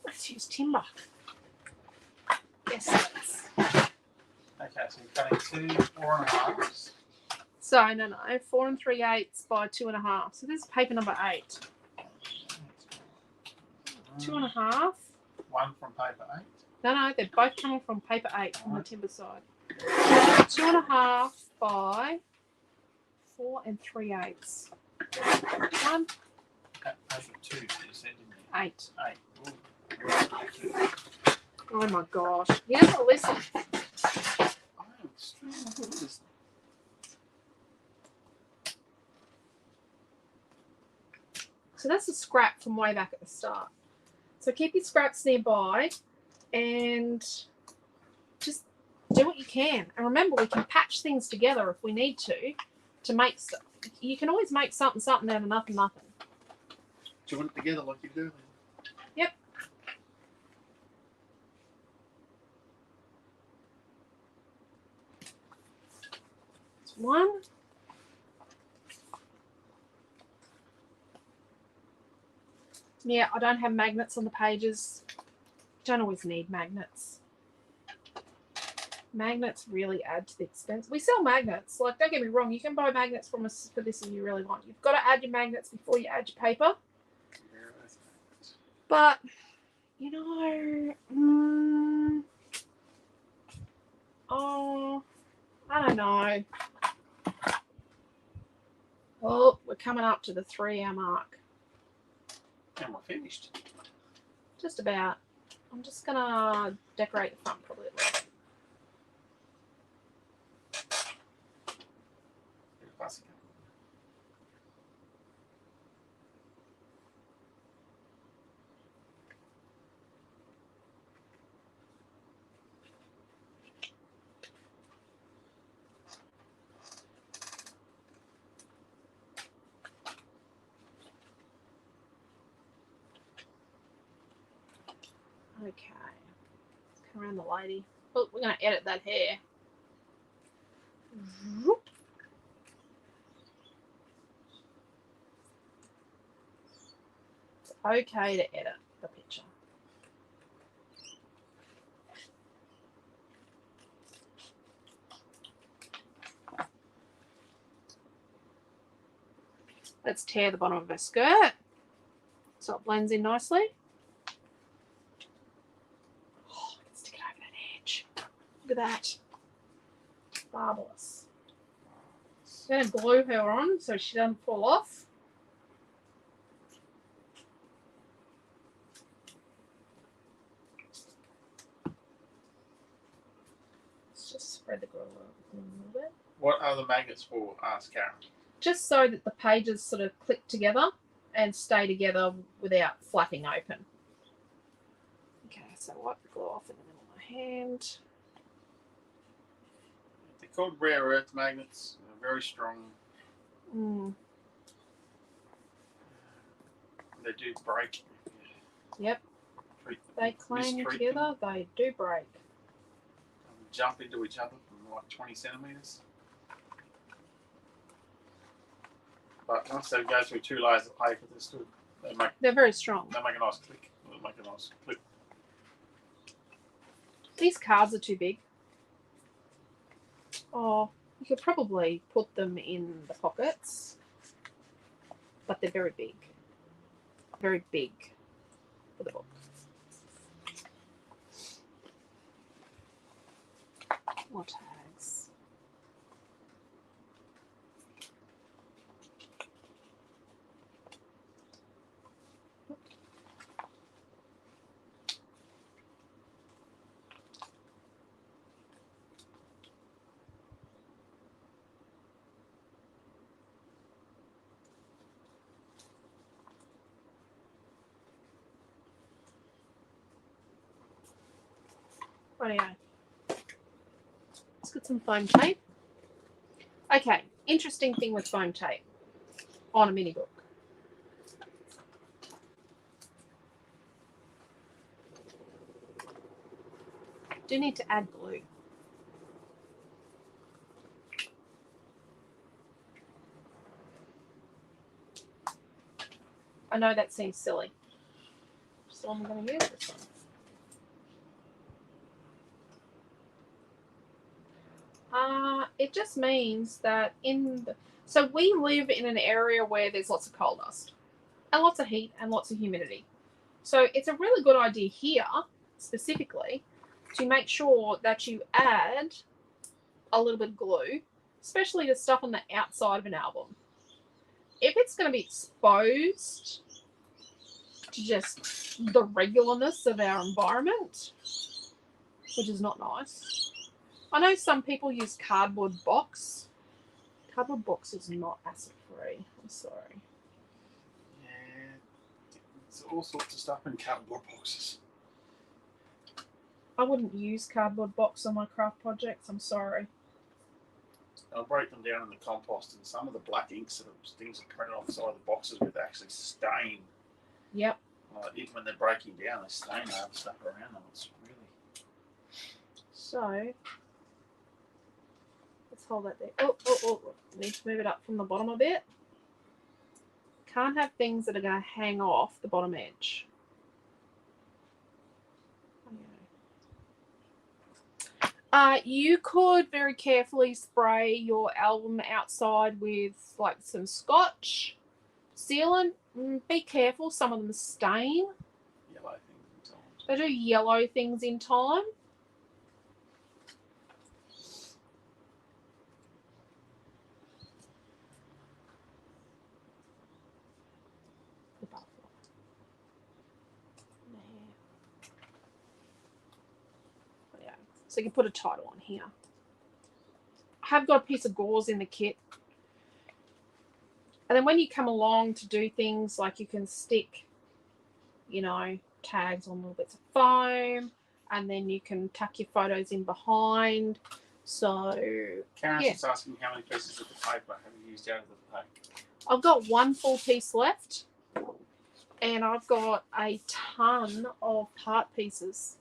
Let's use timber. Yes, let's. Okay, so you're cutting 2 4 1/2s. So, no, 4 3/8 by 2 1/2. So this is paper number 8. 2 1/2. One from paper 8. No, they're both coming from paper 8 on the timber side. 2 1/2 by 4 3/8. One, Okay, paper 2, you said, didn't you? 8. 8. Ooh. Oh my gosh. He doesn't listen. I'm extremely good at this. So that's a scrap from way back at the start. So keep your scraps nearby and just do what you can. And remember, we can patch things together if we need to make stuff. You can always make something out of nothing. Join it together like you do. Yep. That's one. Yeah, I don't have magnets on the pages. Don't always need magnets. Magnets really add to the expense. We sell magnets. Like, don't get me wrong, you can buy magnets from us for this if you really want. You've got to add your magnets before you add your paper. But, you know, oh, I don't know. Oh, we're coming up to the 3-hour mark. And we're finished. Just about. I'm just going to decorate the front probably a little bit. Okay. Let's come around the lady. Oh, we're going to edit that hair. It's okay to edit the picture. Let's tear the bottom of her skirt so it blends in nicely. Oh, let's stick it over that edge. Look at that. Marvelous. I'm going to glue her on so she doesn't fall off. Let's just spread the glue a little bit. What are the magnets for? Ask Karen. Just so that the pages sort of click together and stay together without flapping open. Okay, so wipe the glue off in the middle of my hand. They're called rare earth magnets. They're very strong. They do break. Yep. They clang together, they do break. Jump into each other from like 20 centimetres. But once they go through 2 layers of paper, they're very strong. They make a nice click. They make a nice click. These cards are too big. Oh, you could probably put them in the pockets, but they're very big. Very big for the book. More tags. Rightio. Let's get some foam tape. Okay, interesting thing with foam tape on a mini book. Do need to add glue. I know that seems silly, so I'm going to use this one. It just means that so we live in an area where there's lots of coal dust and lots of heat and lots of humidity. So it's a really good idea here, specifically, to make sure that you add a little bit of glue, especially the stuff on the outside of an album. If it's going to be exposed to just the regularness of our environment, which is not nice. I know some people use cardboard box. Cardboard box is not acid free. I'm sorry. Yeah, it's all sorts of stuff in cardboard boxes. I wouldn't use cardboard box on my craft projects. I'm sorry. I'll break them down in the compost, and some of the black inks that things are printed on the side of the boxes with actually stain. Yep. Even when they're breaking down, they stain the other stuff around them. It's really. So let's hold that there. Oh. Need to move it up from the bottom a bit. Can't have things that are going to hang off the bottom edge. You could very carefully spray your album outside with like some scotch sealant. Be careful, some of them stain. Yellow things in time. They do yellow things in time. So you can put a title on here. I have got a piece of gauze in the kit. And then when you come along to do things like you can stick, you know, tags on little bits of foam, and then you can tuck your photos in behind. So Karen's just asking how many pieces of the paper have you used out of the pack? I've got one full piece left, and I've got a ton of part pieces.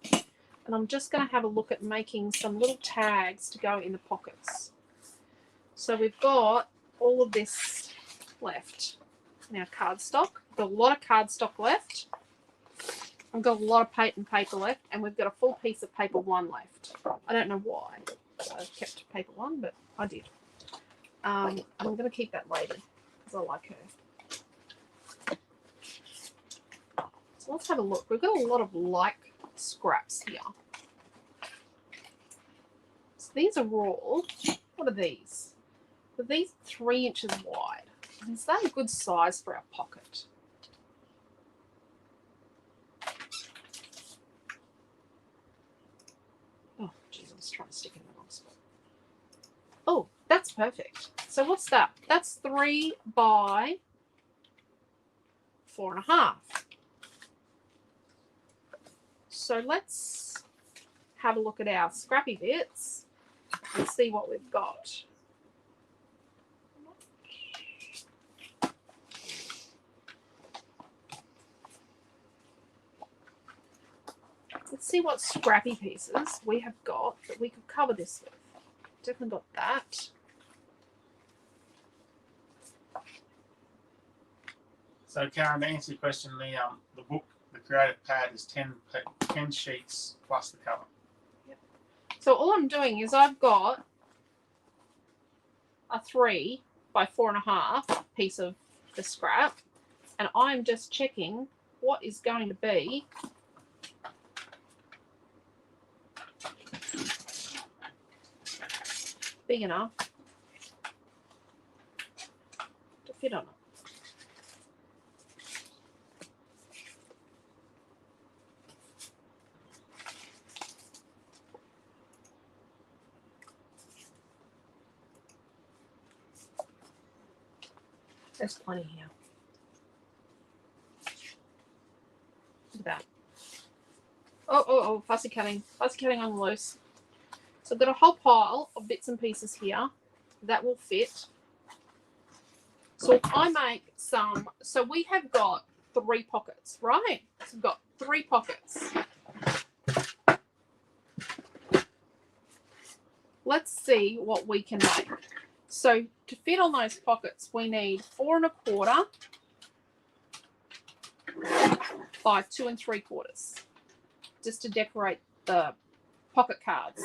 And I'm just going to have a look at making some little tags to go in the pockets. So we've got all of this left. Now cardstock. We've got a lot of cardstock left. I've got a lot of patent paper left. And we've got a full piece of paper one left. I don't know why I kept paper one, but I did. And I'm going to keep that lady because I like her. So let's have a look. We've got a lot of like scraps here. So these are all, what are these? Are these 3 inches wide? Is that a good size for our pocket? Oh, geez, I was trying to stick in the wrong spot. Oh, that's perfect. So what's that? That's 3 by 4.5. So let's have a look at our scrappy bits and see what we've got. Let's see what scrappy pieces we have got that we could cover this with. Definitely got that. So Karen, to answer your question, the book, the creative pad is 10 sheets plus the cover. Yep. So all I'm doing is I've got a 3 by 4.5 piece of the scrap, and I'm just checking what is going to be big enough to fit on it. There's plenty here. Look at that. Oh, fussy cutting on the loose. So I've got a whole pile of bits and pieces here that will fit. So if I make some, so we have got 3 pockets, right? So we've got 3 pockets. Let's see what we can make. So to fit on those pockets, we need 4 1/4 by 2 3/4, just to decorate the pocket cards.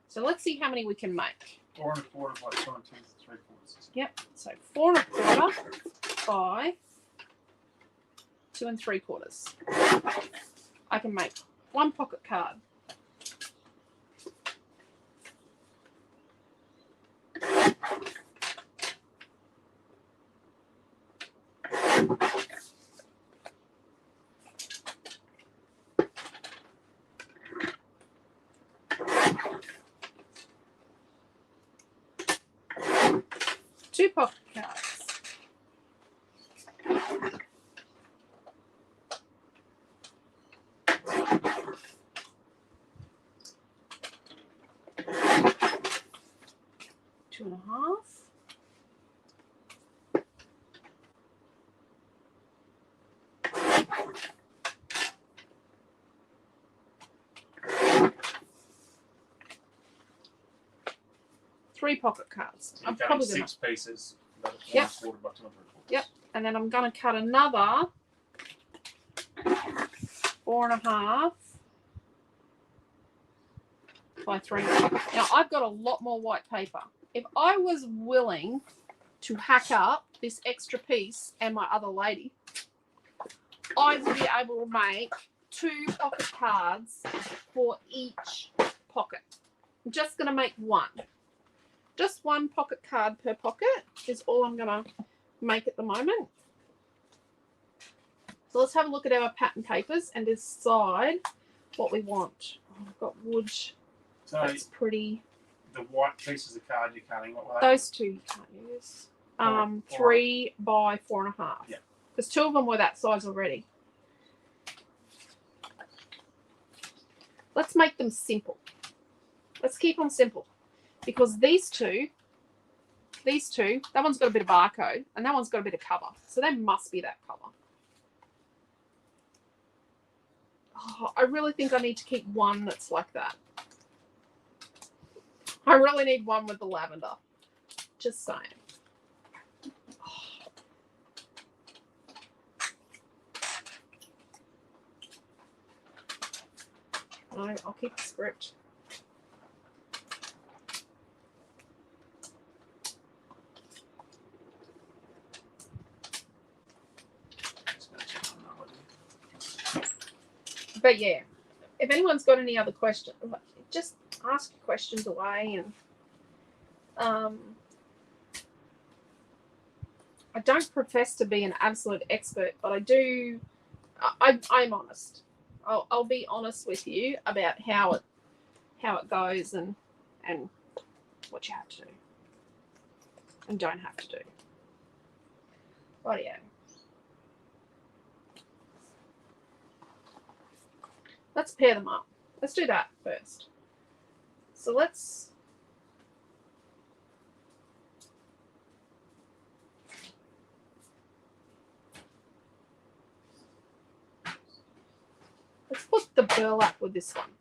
So let's see how many we can make. 4 1/4 by 2 3/4. Yep. So 4 1/4 by 2 3/4. I can make 1 pocket card. Two pocket cards. Two and a half. Three pocket cards. I'm probably 6 pieces. Yep. 4 1/4 by 2 3/4. Yep. And then I'm going to cut another 4 1/2 by 3. Now I've got a lot more white paper. If I was willing to hack up this extra piece and my other lady, I would be able to make 2 pocket cards for each pocket. I'm just going to make 1. Just 1 pocket card per pocket is all I'm going to make at the moment. So let's have a look at our pattern papers and decide what we want. Oh, I've got wood. So that's pretty. The white pieces of card you're cutting, what were they? Those 2 you can't use. 3 by 4 1/2. Yeah. Because 2 of them were that size already. Let's make them simple. Let's keep them simple. Because these two, that one's got a bit of barcode and that one's got a bit of cover. So they must be that cover. Oh, I really think I need to keep one that's like that. I really need one with the lavender. Just saying. No, I'll keep the script. But yeah, if anyone's got any other questions, just ask your questions away. And I don't profess to be an absolute expert, but I do. I'm honest. I'll be honest with you about how it goes and what you have to do and don't have to do. Rightio. Let's pair them up. Let's do that first. So let's put the burlap with this one.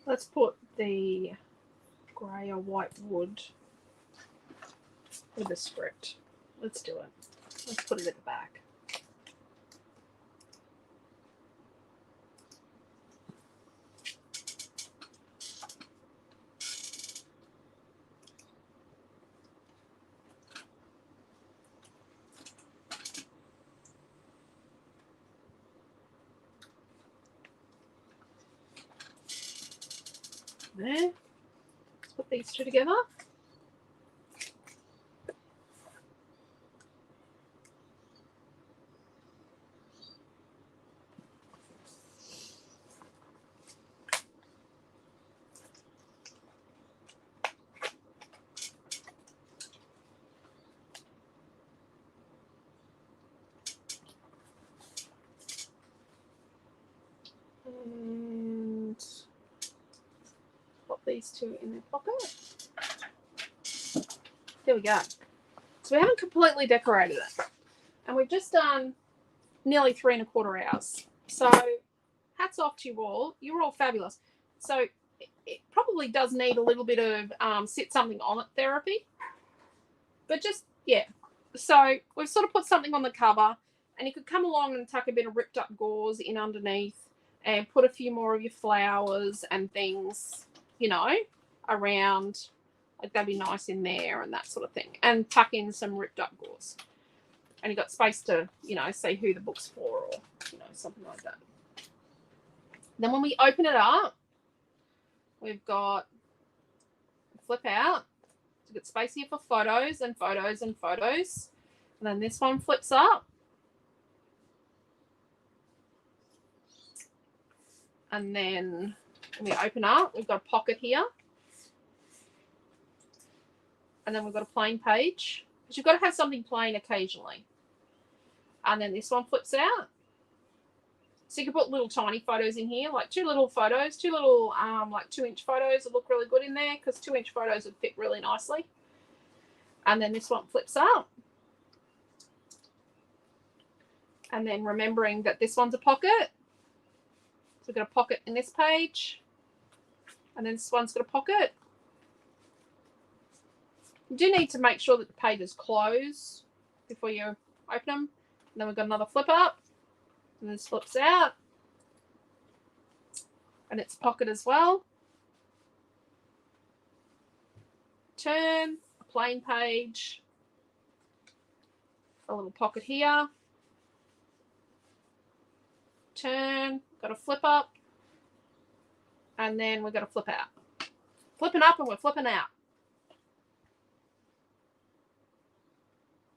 Let's put the grey or white wood with the script. Let's do it. Let's put it at the back. There. Let's put these two together. And pop these two in their pocket. There we go. So we haven't completely decorated it. And we've just done nearly 3¼ hours. So hats off to you all. You're all fabulous. So it probably does need a little bit of sit something on it therapy. But just, yeah. So we've sort of put something on the cover. And you could come along and tuck a bit of ripped up gauze in underneath and put a few more of your flowers and things, you know, around. Like that'd be nice in there and that sort of thing. And tuck in some ripped up gauze. And you've got space to, you know, say who the book's for or, you know, something like that. Then when we open it up, we've got flip out. So we've got space here for photos and photos and photos. And then this one flips up. And then when we open up, we've got a pocket here. And then we've got a plain page. Because you've got to have something plain occasionally. And then this one flips out. So you can put little tiny photos in here, like two little photos, two little like 2-inch photos that look really good in there because 2-inch photos would fit really nicely. And then this one flips up. And then remembering that this one's a pocket. So we've got a pocket in this page. And then this one's got a pocket. You do need to make sure that the pages close before you open them. And then we've got another flip up. And this flips out. And it's a pocket as well. Turn, a plain page. A little pocket here. Turn, got a flip up. And then we've got a flip out. Flipping up and we're flipping out.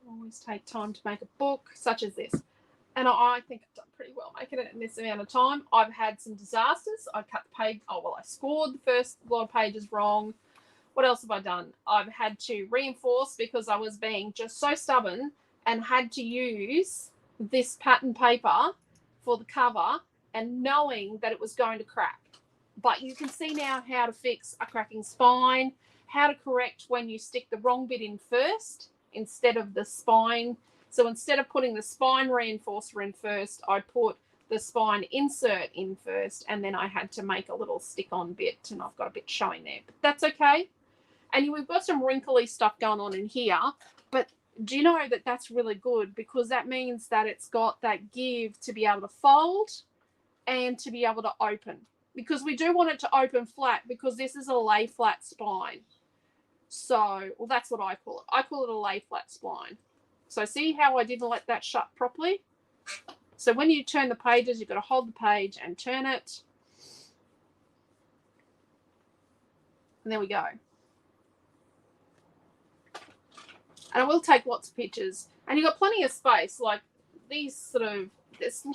Always take time to make a book such as this. And I think I've done pretty well making it in this amount of time. I've had some disasters. I cut the page. Oh, well, I scored the first lot of pages wrong. What else have I done? I've had to reinforce because I was being just so stubborn and had to use this pattern paper for the cover and knowing that it was going to crack. But you can see now how to fix a cracking spine, how to correct when you stick the wrong bit in first instead of the spine. So instead of putting the spine reinforcer in first, I put the spine insert in first, and then I had to make a little stick-on bit, and I've got a bit showing there. But that's okay. And we've got some wrinkly stuff going on in here, but do you know that that's really good because that means that it's got that give to be able to fold and to be able to open. Because we do want it to open flat because this is a lay flat spine. So, well, that's what I call it. I call it a lay flat spine. So see how I didn't let that shut properly? So when you turn the pages, you've got to hold the page and turn it. And there we go. And I will take lots of pictures. And you've got plenty of space. Like these sort of, there's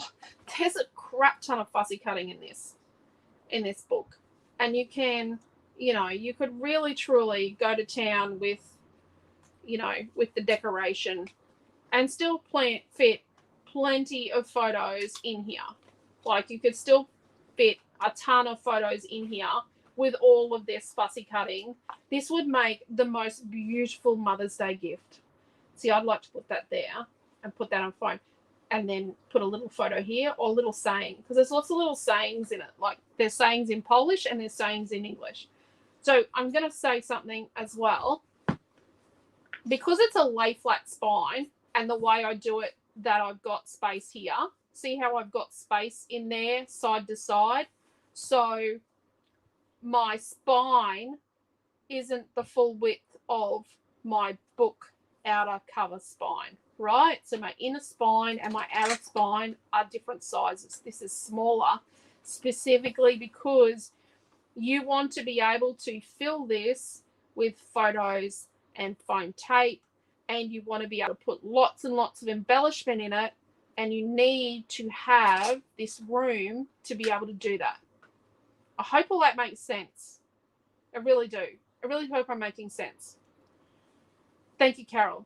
a crap ton of fussy cutting in this book. And you can, you know, you could really truly go to town with, you know, with the decoration and still fit plenty of photos in here. Like you could still fit a ton of photos in here with all of this fussy cutting. This would make the most beautiful Mother's Day gift. See, I'd like to put that there and put that on phone. and then put a little photo here or a little saying, because there's lots of little sayings in it. Like there's sayings in Polish and there's sayings in English. So I'm going to say something as well. Because it's a lay flat spine and the way I do it, that I've got space here. See how I've got space in there side to side? So my spine isn't the full width of my book outer cover spine, right? So my inner spine and my outer spine are different sizes. This is smaller, specifically because you want to be able to fill this with photos and foam tape, and you want to be able to put lots and lots of embellishment in it, and you need to have this room to be able to do that. I hope all that makes sense. I really do. I really hope I'm making sense. Thank you, Carol.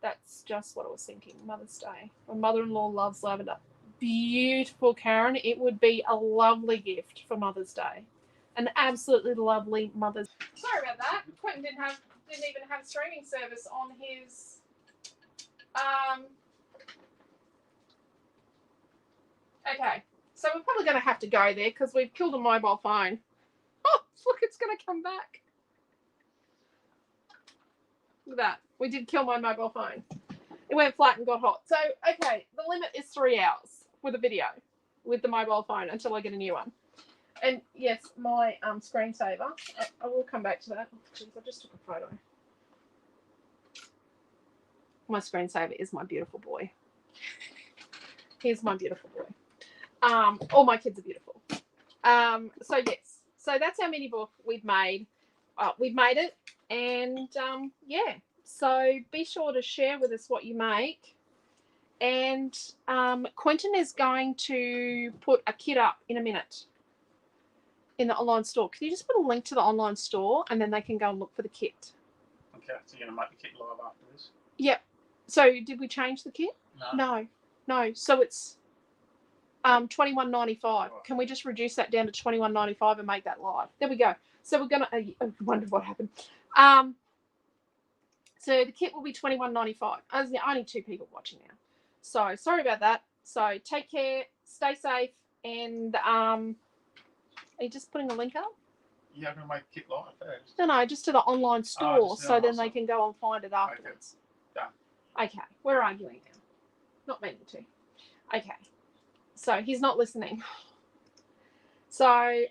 That's just what I was thinking. Mother's Day. My mother-in-law loves lavender. Beautiful, Karen. It would be a lovely gift for Mother's Day. An absolutely lovely Mother's Day. Sorry about that. Quentin didn't even have streaming service on his okay. So we're probably going to have to go there because we've killed a mobile phone. Oh, look, it's going to come back. Look at that. We did kill my mobile phone. It went flat and got hot. So, okay, the limit is 3 hours with a video with the mobile phone until I get a new one. And yes, my screensaver, I will come back to that. Oh, geez, I just took a photo. My screensaver is my beautiful boy. Here's my beautiful boy. All my kids are beautiful. So yes, so that's our mini book we've made. We've made it, and yeah. So be sure to share with us what you make. And Quentin is going to put a kit up in a minute in the online store. Can you just put a link to the online store, and then they can go and look for the kit? Okay, so you're going to make the kit live after this? Yep. So did we change the kit? No. So it's $21.95. Right. Can we just reduce that down to $21.95 and make that live? There we go. So we're gonna. I wondered what happened. So the kit will be $21.95. There's only 2 people watching now. So sorry about that. So take care, stay safe, and are you just putting a link up? Yeah, I'm gonna make the kit live first. No, just to the online store, so then they can go and find it afterwards. Okay. Done. Okay, we're arguing now. Not meaning to. Okay. So he's not listening. So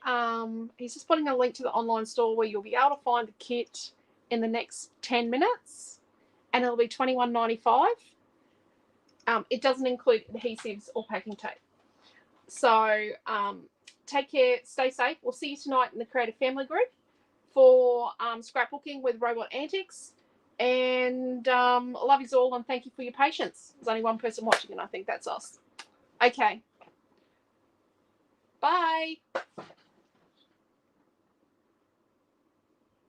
he's just putting a link to the online store where you'll be able to find the kit in the next 10 minutes, and it'll be $21.95. It doesn't include adhesives or packing tape. So take care, stay safe. We'll see you tonight in the Creative Family Group for scrapbooking with Robot Antics. And love you all, and thank you for your patience. There's only one person watching, and I think that's us. Okay. Bye.